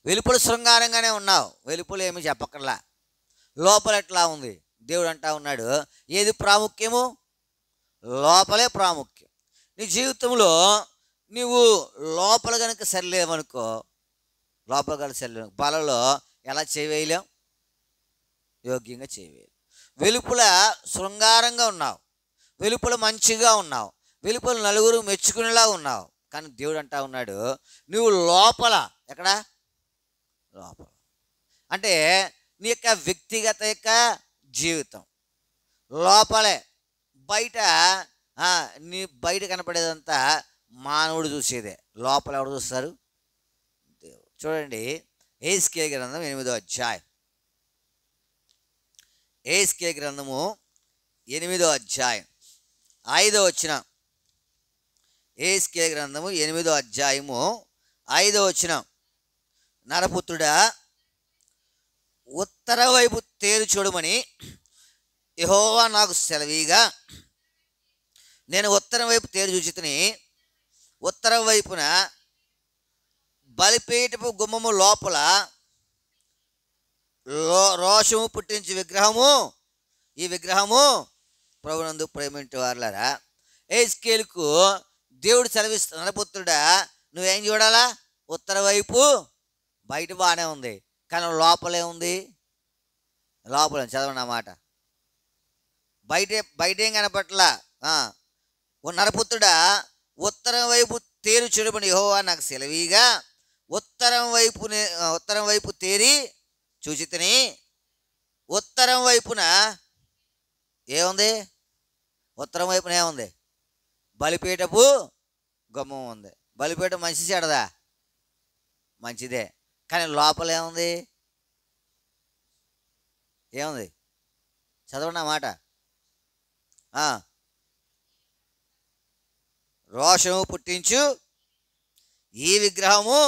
వెలుపల శృంగారంగానే ఉన్నావు, వెలుపల ఏమి చెప్పక్కర్లా. లోపల ఎట్లా ఉంది? దేవుడు అంటా ఉన్నాడు ఏది ప్రాముఖ్యము? లోపలే ప్రాముఖ్యం. నీ జీవితంలో నువ్వు లోపల కనుక సరిలేవనుకో, లోపల కనుక సరిలేవు బలలో ఎలా చేయవేయలేం? యోగ్యంగా చేయవేయలేం. వెలుపల శృంగారంగా ఉన్నావు, వెలుపల మంచిగా ఉన్నావు, వెలుపల నలుగురు మెచ్చుకునేలా ఉన్నావు. కానీ దేవుడు అంటా ఉన్నాడు నువ్వు లోపల ఎక్కడ? లోపల. అంటే నీ యొక్క వ్యక్తిగత యొక్క జీవితం లోపలే. బయట నీ బయట కనపడేదంతా మానవుడు చూసేదే, లోపల ఎవరు చూస్తారు? దేవుడు. చూడండి యెహెజ్కేలు గ్రంథం 8వ అధ్యాయం. యెహెజ్కేలు గ్రంథము 8వ అధ్యాయం 5వ వచనం. యెహెజ్కేలు గ్రంథము 8వ అధ్యాయము 5వ వచనం. నరపుత్రుడా, ఉత్తర వైపు తేరు చూడమని యెహోవా నాకు సెలవీగా, నేను ఉత్తరం వైపు తేరు చూచితిని. ఉత్తరం వైపున బలిపీఠపు గుమ్మము లోపల రోషము పుట్టించే విగ్రహము, ఈ విగ్రహము ప్రభునందు ప్రేమించే వారులారా, యెహెజ్కేలుకు దేవుడు సెలవిస్తున్న నరపుత్రుడా నువ్వేం చూడాలా? ఉత్తర వైపు. బయట బాగానే ఉంది కానీ లోపలే ఉంది. లోపల చదవండి అన్నమాట. బయట ఏం కనపట్లా. నరపుత్రుడా, ఉత్తరం వైపు తేరు చూడమని యెహోవా నాకు సెలవీగా, ఉత్తరం వైపు తేరి చూచితిని. ఉత్తరం వైపున ఏముంది? ఉత్తరం వైపున ఏముంది? బలిపీఠపు గుమ్మం ఉంది. బలిపీఠం మంచి చెడదా? మంచిదే. కానీ లోపల ఏముంది? ఏముంది? చదవండి అన్నమాట. రోషము పుట్టించు ఈ విగ్రహము.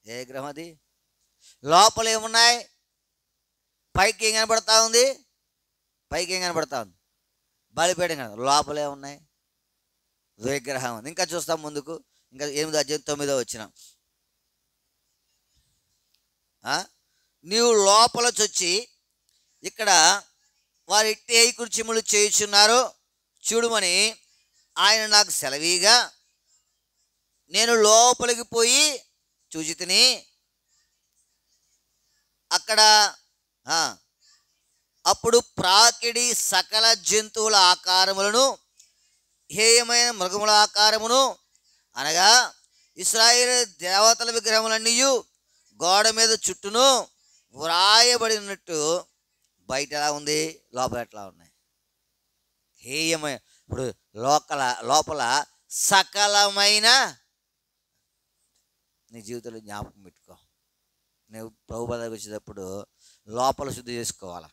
ఏ విగ్రహం అది? లోపల ఏమున్నాయి? పైకి ఏం కనబడతా ఉంది? పైకి ఏం కనబడతా ఉంది? బలిపీఠం కనబడ. లోపలే ఉన్నాయి విగ్రహం ఉంది. ఇంకా చూస్తాం ముందుకు. ఇంకా 8వ అధ్యాయం 9వ వచనం. నీవు లోపల చొచ్చి ఇక్కడ వారి ఇట్టి కృత్యములు చేయుచున్నారు చూడుమని ఆయన నాకు సెలవీగా, నేను లోపలికి పోయి చూచితిని. అక్కడ అప్పుడు ప్రాకిడి సకల జంతువుల ఆకారములను, హేయమైన మృగముల ఆకారమును, అనగా ఇశ్రాయేలు దేవతల విగ్రహములన్నీ గోడ మీద చుట్టూను వ్రాయబడినట్టు బయట ఎలా ఉంది, లోపల ఎట్లా ఉన్నాయి? హేయమైన. ఇప్పుడు లోపల సకలమైన. నీ జీవితంలో జ్ఞాపకం పెట్టుకో. నువ్వు ప్రభు దగ్గరికి వచ్చేటప్పుడు లోపల శుద్ధి చేసుకోవాలా.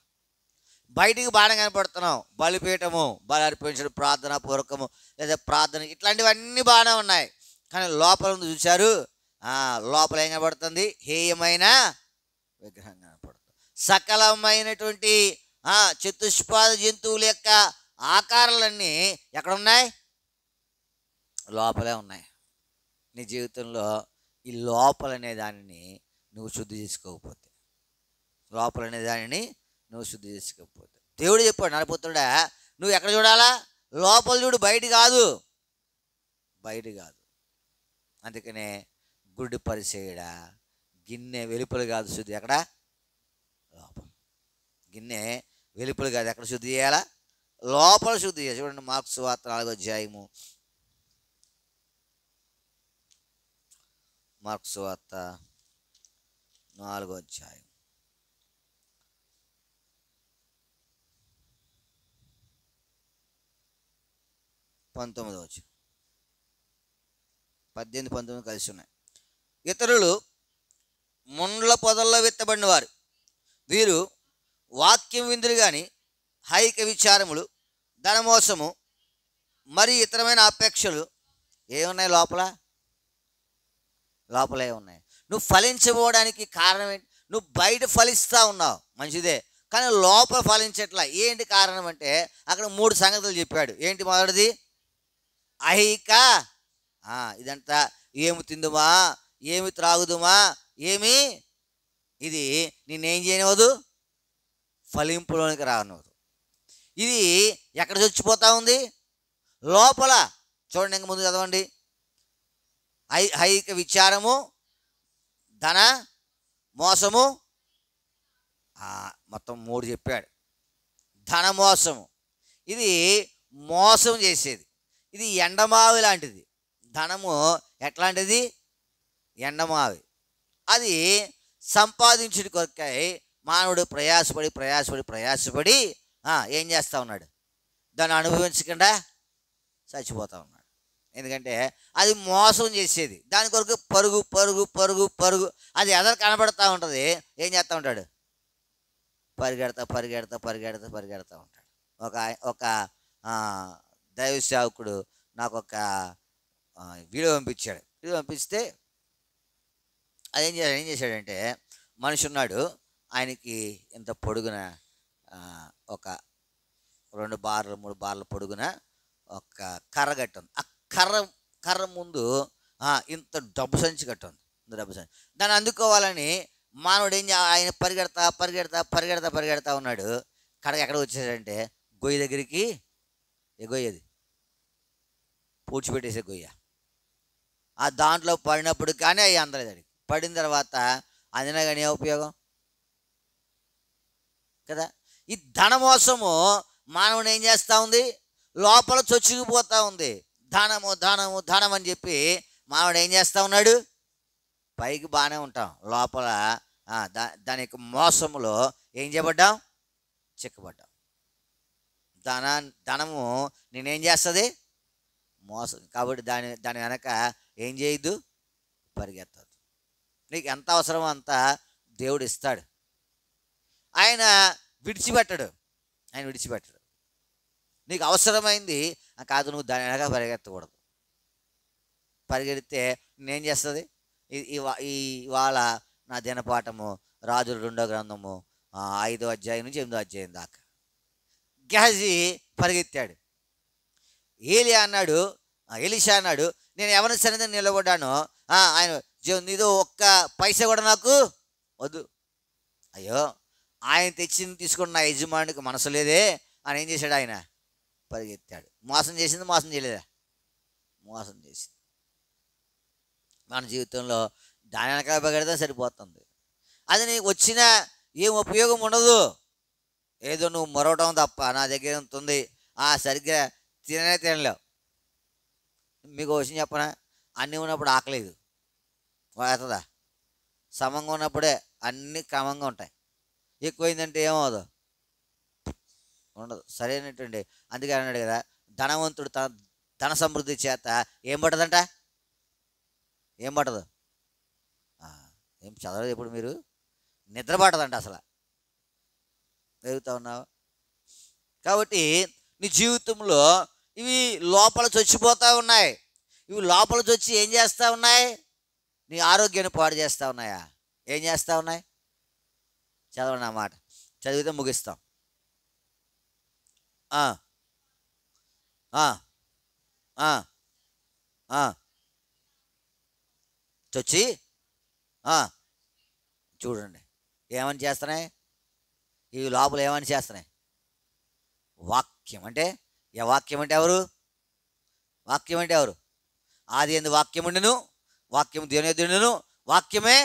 బయటికి బాగా కనపడుతున్నావు. బలిపీఠము, బలి అర్పించడం, ప్రార్థన పూర్వకము లేదా ప్రార్థన, ఇట్లాంటివన్నీ బాగానే ఉన్నాయి. కానీ లోపల ఉంది చూశారు, లోపల ఏం కనబడుతుంది? హేయమైన విగ్రహం కనపడుతుంది. సకలమైనటువంటి చతుష్పాద జంతువుల యొక్క ఆకారాలన్నీ ఎక్కడున్నాయి? లోపలే ఉన్నాయి. నీ జీవితంలో ఈ లోపలనే దానిని నువ్వు శుద్ధి చేసుకోకపోతే, లోపలనే దానిని నువ్వు శుద్ధి చేసుకోకపోతే, దేవుడు చెప్పాడు, నరపుత్రుడా నువ్వు ఎక్కడ చూడాలా? లోపల చూడు, బయట కాదు, బయట కాదు. అందుకనే గుడ్డి పరిసేయుడా, గిన్నె వెలుపల కాదు శుద్ధి, ఎక్కడ? లోపల. గిన్నె వెలుపల కాదు, ఎక్కడ శుద్ధి చేయాలా? లోపల శుద్ధి చేయాలి. చూడండి, మార్కు సువార్త 4వ అధ్యాయము, మార్కు సువార్త 4వ అధ్యాయం 19వ వచనం, 18, 19 కలిసి ఉన్నాయి. ఇతరులు ముండ్ల పొదల్లో విత్తబడిన వారు, వీరు వాక్యం విందురు కానీ హైక విచారములు, ధనమోసము, మరి ఇతరమైన అపేక్షలు ఏమున్నాయి? లోపలే ఉన్నాయి. నువ్వు ఫలించబోవడానికి కారణం ఏంటి? నువ్వు బయట ఫలిస్తూ ఉన్నావు, మంచిదే, కానీ లోపల ఫలించట్లా. ఏంటి కారణం అంటే అక్కడ 3 సంగతులు చెప్పాడు. ఏంటి? మొదటిది అహిక. ఇదంతా ఏమి తిందుమా, ఏమి త్రాగుదుమా, ఏమి ఇది నిన్నేం చేయనివ్వదు, ఫలింపులోనికి రానివ్వదు. ఇది ఎక్కడ చచ్చిపోతా ఉంది? లోపల. చూడండి, ఇంక ముందు చదవండి. ఐహిక విచారము, ధన మోసము, మొత్తం 3 చెప్పాడు. ధన మోసము, ఇది మోసం చేసేది. ఇది ఎండమావి లాంటిది. ధనము ఎట్లాంటిది? ఎండమావి. అది సంపాదించుడి కొరకై మానవుడు ప్రయాసపడి ఏం చేస్తూ ఉన్నాడు? దాన్ని అనుభవించకుండా చచ్చిపోతూ ఉన్నాడు. ఎందుకంటే అది మోసం చేసేది. దాని కొరకు పరుగు పరుగు పరుగు పరుగు, అది ఎదరు కనబడతా ఉంటుంది. ఏం చేస్తూ ఉంటాడు? పరిగెడతా ఉంటాడు. ఒక దైవ సేవకుడు నాకు ఒక వీడియో పంపించాడు. వీడియో పంపిస్తే ఏం చేశాడంటే, మనిషి ఉన్నాడు, ఆయనకి ఇంత పొడుగున ఒక 2 బార్లు 3 బార్ల పొడుగున ఒక కర్ర కట్టి ఉంది. ఆ కర్ర ముందు ఇంత డబ్బు సంచి కట్టి ఉంది. డబ్బు సంచి. దాన్ని అందుకోవాలని మానవుడు ఆయన పరిగెడతా ఉన్నాడు. కడగ ఎక్కడ వచ్చేసాడంటే గొయ్యి దగ్గరికి. గొయ్యది పూడ్చిపెట్టేసే గొయ్య. దాంట్లో పడినప్పుడు కానీ అవి అందలేదు. పడిన తర్వాత అందినా కానీ ఏ ఉపయోగం కదా? ఈ ధనమోసము మానవుని ఏం చేస్తూ ఉంది? లోపల చొచ్చుకుపోతూ ఉంది. ధనం అని చెప్పి మానవుడు ఏం చేస్తూ ఉన్నాడు? పైకి బాగానే ఉంటాం, లోపల దాని యొక్క మోసములో ఏం చేయబడ్డాం? చిక్కబడ్డాం. ధనము నేనేం చేస్తుంది? మోసం. కాబట్టి దాని వెనక ఏం చేయొద్దు? పరిగెత్తద్దు. నీకు ఎంత అవసరమో అంత దేవుడు ఇస్తాడు. ఆయన విడిచిపెట్టడు. నీకు అవసరమైంది కాదు, నువ్వు దాని వెనక పరిగెత్తకూడదు. పరిగెడితే నేనేం చేస్తుంది? ఇవాళ నా దినపాఠము రాజుల 2వ గ్రంథము 5వ అధ్యాయం నుంచి 8వ అధ్యాయం దాకా. గెహజీ పరిగెత్తాడు. ఎలీషా అన్నాడు, నేను ఎవరి సన్నిధిని నిలబడ్డానో ఆయన నీదో ఒక్క పైసా కూడా నాకు వద్దు. అయ్యో, ఆయన తీసుకున్న నా యజమానికి మనసు లేదే అని ఏం చేశాడు? ఆయన పరిగెత్తాడు. మోసం చేయలేదా? మోసం చేసింది. మన జీవితంలో దాని వెనకాల పరిగెడితే సరిపోతుంది. అది నీకు వచ్చిన ఏం ఉపయోగం ఉండదు. ఏదో నువ్వు మరవటం తప్ప. నా దగ్గర ఎంత ఉంది, సరిగ్గా తినలేవు. మీకు విషయం చెప్పనా? అన్నీ ఉన్నప్పుడు ఆకలేదు అవుతుందా? సమంగా ఉన్నప్పుడే అన్నీ క్రమంగా ఉంటాయి. ఎక్కువైందంటే ఏమవుదు? ఉండదు. సరైనటువంటి. అందుకే అన్నాడు కదా, ధనవంతుడు ధన సమృద్ధి చేత ఏం పట్టదంట? ఏం పట్టదు? ఏం చదవలేదు ఎప్పుడు మీరు? నిద్ర పట్టదంట అసలు. ఎదుగుతూ ఉన్నావు. కాబట్టి నీ జీవితంలో ఇవి లోపల చచ్చిపోతూ ఉన్నాయి. ఇవి లోపలికి వచ్చి ఏం చేస్తూ ఉన్నాయి? నీ ఆరోగ్యాన్ని పాడు చేస్తూ ఉన్నాయా? ఏం చేస్తూ ఉన్నాయి? చదవండి ఆ మాట, చదివితే ముగిస్తాం. ఆ, ఆ, ఆ, ఆ. చొచ్చి చూడండి ఏమని చేస్తున్నాయి? ఈ లోపల ఏమని చేస్తున్నాయి? వాక్యం అంటే, వాక్యం అంటే ఎవరు? వాక్యం అంటే ఎవరు? ఆది ఎందు వాక్యం ఉండెను, వాక్యం దేవుని యొద్ద ఉండెను, వాక్యమే.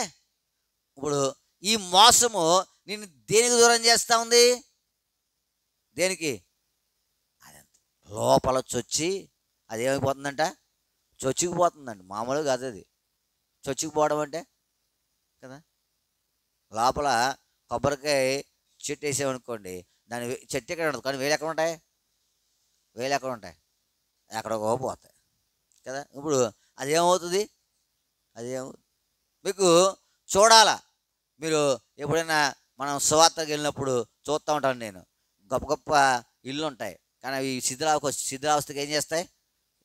ఇప్పుడు ఈ మోసము నిన్ను దేనికి దూరం చేస్తూ ఉంది? దేనికి? అదంత లోపల చొచ్చి అదేమైపోతుందంట? చొచ్చుకుపోతుందండి. మామూలుగా కాదు అది. చొచ్చుకుపోవడం అంటే కదా, లోపల కొబ్బరికాయ చెట్టు వేసామనుకోండి, దాని చెట్టు ఎక్కడ ఉండదు, కానీ వేలు ఎక్కడ ఉంటాయి? వేలు ఎక్కడ ఉంటాయి? ఎక్కడికో పోతాయి కదా. ఇప్పుడు అదేమవుతుంది? అదేమవుతుంది మీకు చూడాలా. మీరు ఎప్పుడైనా మనం సువార్తకి వెళ్ళినప్పుడు చూస్తూ ఉంటాను నేను, గొప్ప గొప్ప ఇల్లు ఉంటాయి, కానీ అవి శిథిలావస్థకి ఏం చేస్తాయి?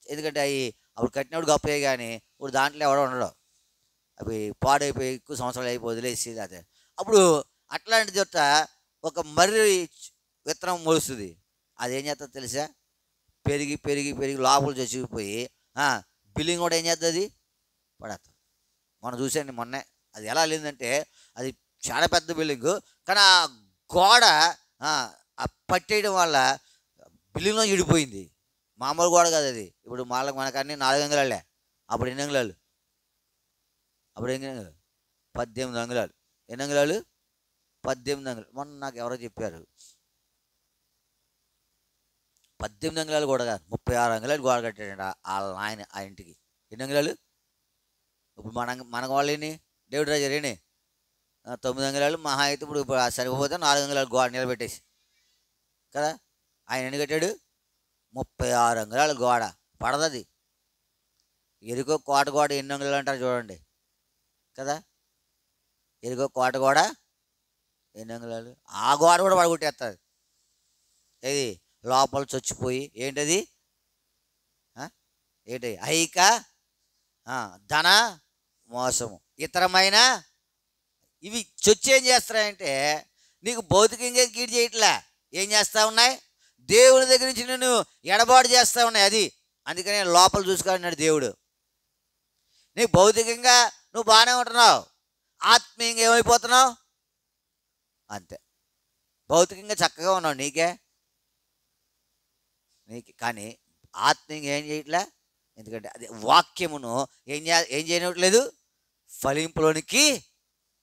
ఎందుకంటే అవి అప్పుడు కట్టినప్పుడు గొప్పే, కానీ ఇప్పుడు దాంట్లో ఎవడో ఉండడు, అవి పాడైపోయి ఎక్కువ సంవత్సరాలు అయిపోయి వదిలేసి అదే. అప్పుడు అట్లాంటి చోట ఒక మర్రి విత్తనం మొలుస్తుంది. అది ఏం చేస్తుంది తెలుసా? పెరిగి పెరిగి పెరిగి లోపల చచ్చిపోయి బిల్డింగ్ కూడా ఏం చేస్తుంది? పడేస్తుంది. మనం చూసాండి మొన్నే, అది ఎలా లేదంటే అది చాలా పెద్ద బిల్డింగు, కానీ ఆ గోడ పట్టేయడం వల్ల బిల్డింగ్లో ఇడిపోయింది. మామూలు గోడ కాదు అది. ఇప్పుడు మనకన్నీ 4 అంగుళాలే, అప్పుడు ఎన్ని అంగుళాలు? అప్పుడు ఎన్ని అంగుళాలు? 18 అంగుళాలు. ఎన్ని అంగుళాలు? 18 అంగుళాలు. మొన్న నాకు ఎవరో చెప్పారు 18 అంగుళాలు కూడా కాదు, 36 అంగుళాలు గోడ కట్టాడంట వాళ్ళ ఆయన ఆ ఇంటికి. ఎన్ని అంగుళాలు? ఇప్పుడు మన వాళ్ళని డేవిడ్ రాజు రేని 9 అంగుళాలు మహా అయితే. ఇప్పుడు సరిపోతే 4 అంగుళాలు గోడ నిలబెట్టేసి కదా. ఆయన ఎన్ని కట్టాడు? 36 అంగుళాలు గోడ. పడదది. ఎరుకో కోట గోడ ఎన్ని అంగుళాలు అంటారు చూడండి కదా. ఎరుకో కోట గోడ ఎన్ని అంగుళాలు? ఆ గోడ కూడా పడగొట్టేస్తుంది. ఏది? లోపల చచ్చిపోయి ఏంటది? ఏంటి? ఐక ధన మోసము, ఇతరమైన ఇవి చొచ్చి ఏం చేస్తాయంటే నీకు భౌతికంగా కీడు చేయట్లే. ఏం చేస్తూ ఉన్నాయి? దేవుడి దగ్గర నుంచి నేను ఎడబాటు చేస్తూ ఉన్నాయి. అది అందుకనే లోపల చూసుకోవాలన్నాడు దేవుడు. నీకు భౌతికంగా నువ్వు బాగానే ఉంటున్నావు, ఆత్మీయంగా ఏమైపోతున్నావు? అంతే. భౌతికంగా చక్కగా ఉన్నావు నీకే కానీ ఆత్మీయంగా ఏం చేయట్లే. ఎందుకంటే అది వాక్యమును ఏం చేయనట్లేదు, ఫలింపులోనికి.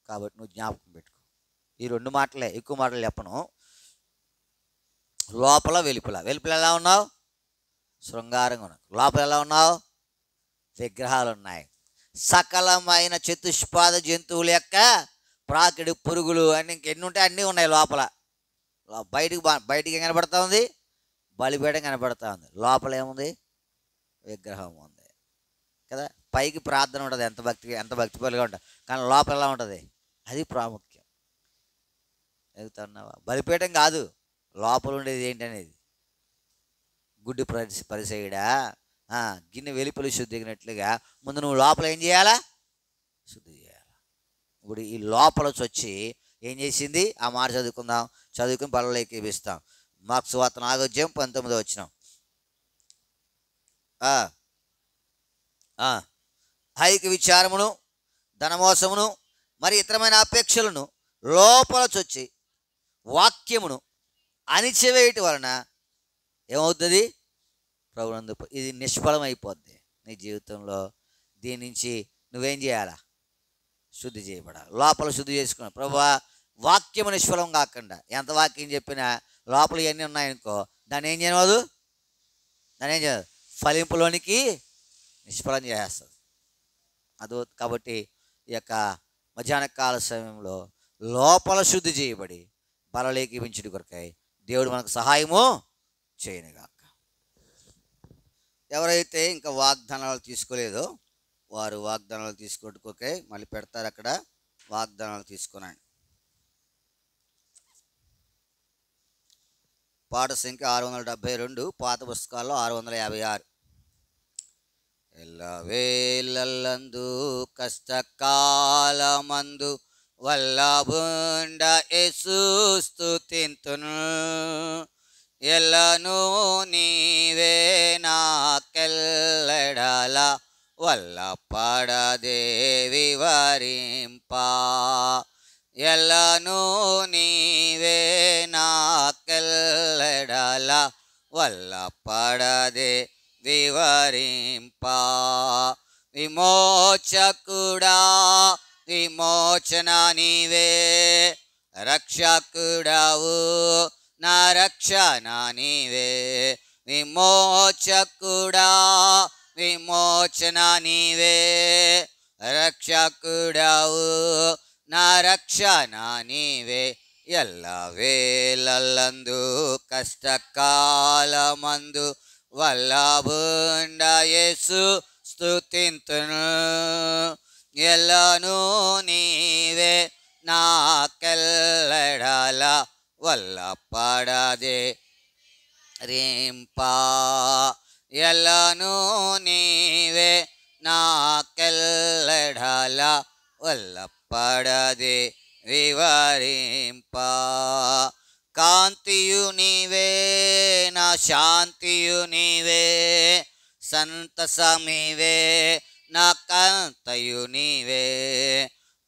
కాబట్టి నువ్వు జ్ఞాపకం పెట్టుకో. ఈ 2 మాటలే, ఎక్కువ మాటలు చెప్పను. లోపల వెలుపల. వెలుపల ఎలా ఉన్నావు? శృంగారంగా ఉన్నావు. లోపల ఎలా ఉన్నావు? విగ్రహాలు ఉన్నాయి. సకలమైన చతుష్పాద జంతువుల యొక్క ప్రాకిడి పురుగులు అని ఇంకెన్ని ఉంటాయి, అన్నీ ఉన్నాయి లోపల. బయటికి ఏం కనబడతా ఉంది? బలిపీఠం కనబడతా ఉంది. లోపల ఏముంది? విగ్రహం ఉంది కదా. పైకి ప్రార్థన ఉంటుంది, ఎంత భక్తిపరులుగా ఉంటుంది, కానీ లోపల ఎలా ఉంటుంది? అది ప్రాముఖ్యం. ఎదుగుతున్నావా? బలిపీఠం కాదు, లోపల ఉండేది ఏంటనేది. గుడ్డి పరిసయుడా, గిన్నె వెలుపల శుద్ధిగినట్లుగా ముందు నువ్వు లోపల ఏం చేయాలా? శుద్ధి చేయాలి. ఇప్పుడు ఈ లోపల వచ్చి ఏం చేసింది? ఆ మాట చదువుకుందాం, చదువుకుని బలలోకి ఎక్కిస్తాం. మార్క్స్ సువార్త 4:19 ఐక విచారమును, ధనమోసమును, మరి ఇతరమైన అపేక్షలను లోపల చొచ్చి వాక్యమును అణిచివేయటం వలన ఏమవుతుంది? ప్రభునందు ఇది నిష్ఫలం అయిపోద్ది నీ జీవితంలో. దీని నుంచి నువ్వేం చేయాలా? శుద్ధి చేయబడాలి. లోపల శుద్ధి చేసుకున్నా. ప్రభువా, వాక్యము నిష్ఫలం కాకుండా, ఎంత వాక్యం చెప్పినా లోపల ఇవన్నీ ఉన్నాయనుకో, దాన్ని ఏం చేయదు? ఫలింపులోనికి నిష్ఫలం చేసేస్తుంది. కాబట్టి ఈ యొక్క మధ్యాహ్న కాల సమయంలో లోపల శుద్ధి చేయబడి బలలోకి వించుడి కొరకై దేవుడు మనకు సహాయము చేయనుగాక. ఎవరైతే ఇంకా వాగ్దానాలు తీసుకోలేదో వారు వాగ్దానాలు తీసుకోవడానికి మళ్ళీ పెడతారు అక్కడ. వాగ్దానాలు తీసుకున్నాను. పాట సంఖ్య 672, పాత పుస్తకాల్లో 656. ఎల్లవేళలందు కష్టకాలమందు వల్లభుండ యేసు స్తుతింతును. ఎల్లను నీవే నాకెల్లెడల వల్లపడదే వివరింప. ఎల్లను నీవే నాకెల్లెడల వల్లపడదే వివరింప. విమోచకుడా విమోచన నీవే, రక్షకుడవు నా రక్షణ నీవే. విమోచకుడా విమోచన నీవే, రక్షకుడవు నా రక్షణ నీవే. ఎల్లవేళలందు కష్టకాలమందు వల్లభుండ యేసు స్తుతింతును. ఎల్లను నీవే నాకెల్లెడల వల్లపడదే రింప. ఎల్లను నీవే నాకెల్లెడల వల్లపడదే వివరింప. కాంతియు నీవే నా శాంతియు నీవే, సంతసమివే నా కాంతయు నీవే.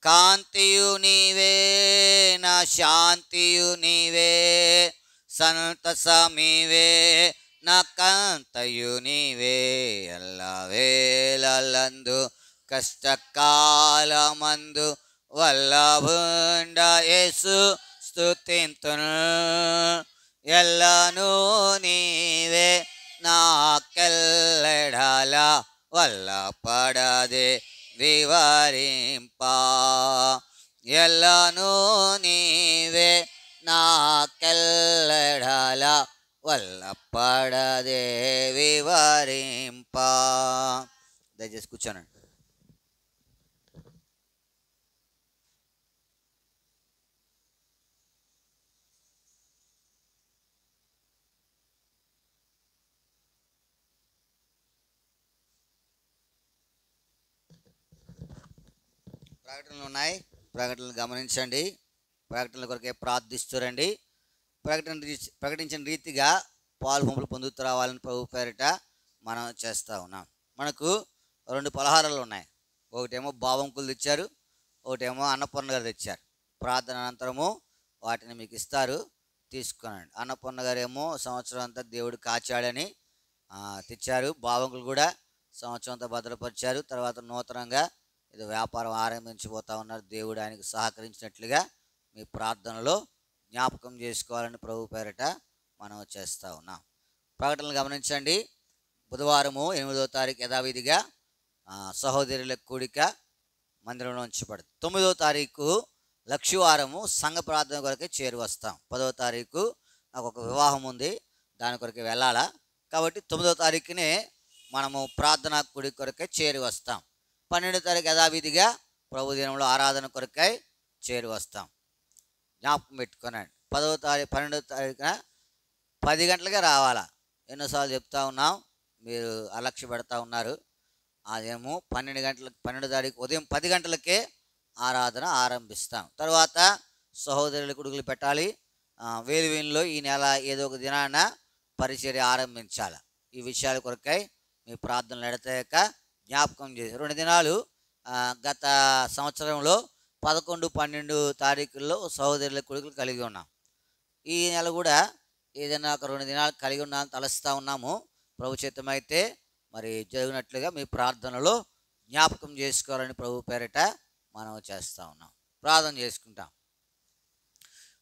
కాంతియు నీవే నా శాంతియు నీవే, సంతసమివే నా కాంతయు నీవే. ఎల్లవేళలందు కష్టకాలమందు వల్లభుండ యేసు స్తుతింతును. ఎల్లను నీవే నాకెల్లెడల వల్లపడదే వివరింప. ఎల్లను నీవే నాకెల్లెడల వల్లపడదే వివరింప. దయచేసి కూర్చోనండి. ప్రకటనలు ఉన్నాయి, ప్రకటనలు గమనించండి. ప్రకటనల కొరకే ప్రార్థిస్తురండి. ప్రకటించిన రీతిగా పాలు పంపులు పొందుతూ రావాలని ప్రభు పేరిట మనం చేస్తూ ఉన్నాం. మనకు 2 పలహారాలు ఉన్నాయి. ఒకటేమో బావంకులు తెచ్చారు, ఒకటేమో అన్నపూర్ణ గారు తెచ్చారు. ప్రార్థన అనంతరము వాటిని మీకు ఇస్తారు, తీసుకోనండి. అన్నపూర్ణ గారు ఏమో సంవత్సరం అంతా దేవుడు కాచాడని తెచ్చారు. బావంకులు కూడా సంవత్సరం అంతా భద్రపరిచారు. తర్వాత నూతనంగా ఇది వ్యాపారం ఆరంభించబోతా ఉన్నారు. దేవుడు ఆయనకు సహకరించినట్లుగా మీ ప్రార్థనలో జ్ఞాపకం చేసుకోవాలని ప్రభు పేరిట మనం చేస్తూ ఉన్నాం. ప్రకటనలు గమనించండి. బుధవారము 8వ తారీఖు యథావిధిగా సహోదరుల కూడిక మందిరంలో ఉంచబడుతుంది. 9వ తారీఖు లక్షవారము సంఘ ప్రార్థన కొరకే చేరి వస్తాం. 10వ తారీఖు నాకు ఒక వివాహం ఉంది, దాని కొరకే వెళ్ళాలా. కాబట్టి 9వ తారీఖునే మనము ప్రార్థనా కూడిక కొరకే చేరి వస్తాం. 12వ తారీఖు యథావిధిగా ప్రభు దినంలో ఆరాధన కొరకై చేరి వస్తాం. జ్ఞాపకం పెట్టుకున్నాడు. 12వ తారీఖున 10 గంటలకే రావాలా. ఎన్నోసార్లు చెప్తా ఉన్నాం, మీరు అలక్ష్య పెడతా ఉన్నారు. అదేమో 12 తారీఖు ఉదయం 10 గంటలకే ఆరాధన ఆరంభిస్తాం. తర్వాత సహోదరుల కొడుకులు పెట్టాలి. వేలువీనిలో ఈ నెల ఏదో ఒక దినాన పరిచర్య ఆరంభించాలి. ఈ విషయాల కొరకై మీ ప్రార్థనలు ఎడతేక జ్ఞాపకం చేసి 2 దినాలు గత సంవత్సరంలో 11, 12 తారీఖుల్లో సహోదరుల కొడుకులు కలిగి ఉన్నాం. ఈ నెల కూడా ఏదైనా ఒక 2 దినాలు కలిగి ఉన్నామని తలుస్తూ ఉన్నాము. ప్రభు చిత్తమైతే మరి జరిగినట్లుగా మీ ప్రార్థనలో జ్ఞాపకం చేసుకోవాలని ప్రభు పేరిట మనం చేస్తూ ఉన్నాం. ప్రార్థన చేసుకుంటాం.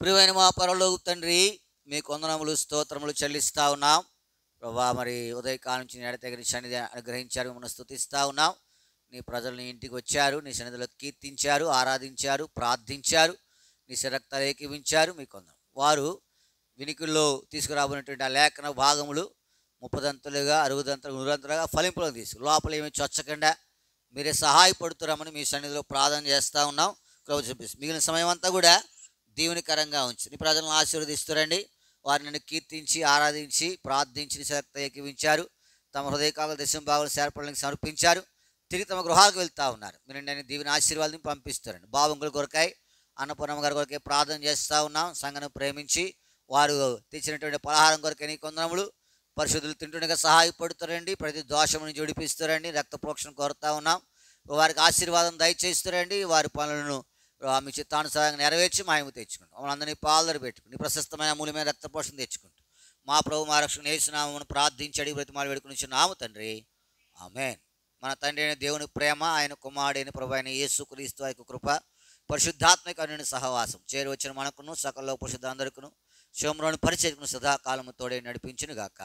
ప్రియమైన మా పరలోక తండ్రి, మీకు వందనములు స్తోత్రములు చెల్లిస్తూ ఉన్నాం. ప్రభా, మరి ఉదయకాలం నుంచి ఎడతెగని సన్నిధి అనుగ్రహించారు, మిమ్మల్ని స్తుతిస్తూ ఉన్నాం. నీ ప్రజలు నీ ఇంటికి వచ్చారు, నీ సన్నిధిలో కీర్తించారు, ఆరాధించారు, ప్రార్థించారు, నీ రక్తాలు ఏకీవించారు. మీకు వందనం. వారు వినికిల్లో తీసుకురాబోయినటువంటి ఆ లేఖన భాగములు 30దంతలుగా 60దంతలుగా 100దంతలుగా ఫలింపులకు తీసుకు లోపల ఏమి చొచ్చకుండా మీరే సహాయపడుతున్నామని మీ సన్నిధిలో ప్రార్థన చేస్తూ ఉన్నాం. ప్రభు చూపిస్తుంది. మిగిలిన సమయం అంతా కూడా దీవెనకరంగా ఉంచి నీ ప్రజలను ఆశీర్వదిస్తురండి. వారిని కీర్తించి ఆరాధించి ప్రార్థించి నీ రక్తం ఏకీవించారు. తమ హృదయకాల దశం భాగాలు సేర్పడడానికి సమర్పించారు. తిరిగి తమ గృహాలకు వెళ్తూ ఉన్నారు. మీరు నేను దీవెన ఆశీర్వాదాన్ని పంపిస్తారండి. బాబుంకుల కొరకాయ అన్నపూర్ణమ్మ గారి కొరకే ప్రార్థన చేస్తూ ఉన్నాం. సంఘను ప్రేమించి వారు తెచ్చినటువంటి పలహారం కొరకే నీ కొందనములు. పరిశుద్ధులు తింటుండగా సహాయపడుతారండి. ప్రతి దోషమును జోడిపిస్తారండి. రక్త ప్రోక్షణ కోరుతా ఉన్నాం. వారికి ఆశీర్వాదం దయచేస్తారండి. వారి పనులను మీ చిత్తానుసారంగా నెరవేర్చి మాయము తెచ్చుకుంటాం. మమ్మల్ని అందరినీ పాల్దరి పెట్టుకుని ప్రశస్తమైన మూల్యమైన రక్త పోషణ తెచ్చుకుంటాం. మా ప్రభు మా రక్షణ యేసునామమును ప్రార్థించడి బ్రతిమాలు వేడుకునిచున్నాము తండ్రి. ఆమేన్. మన తండ్రి అయిన దేవుని ప్రేమ, ఆయన కుమారుడైన ప్రభు అయిన యేసుక్రీస్తు యొక్క కృప, పరిశుద్ధాత్మక అన్యోన్య సహవాసం చేరి వచ్చిన మనకును సకల పరిశుద్ధ అందరికను శోమ్రోని పరిచయకును సదాకాలము తోడే నడిపించును గాక.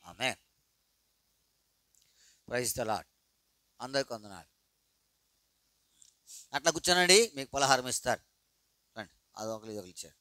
ఆమేన్. Praise the lord. అందరికీ వందనాలు. అట్లా కూర్చోనండి, మీకు పలహారం ఇస్తారు. రండి, అదొకరు ఇదొకరు ఇచ్చారు.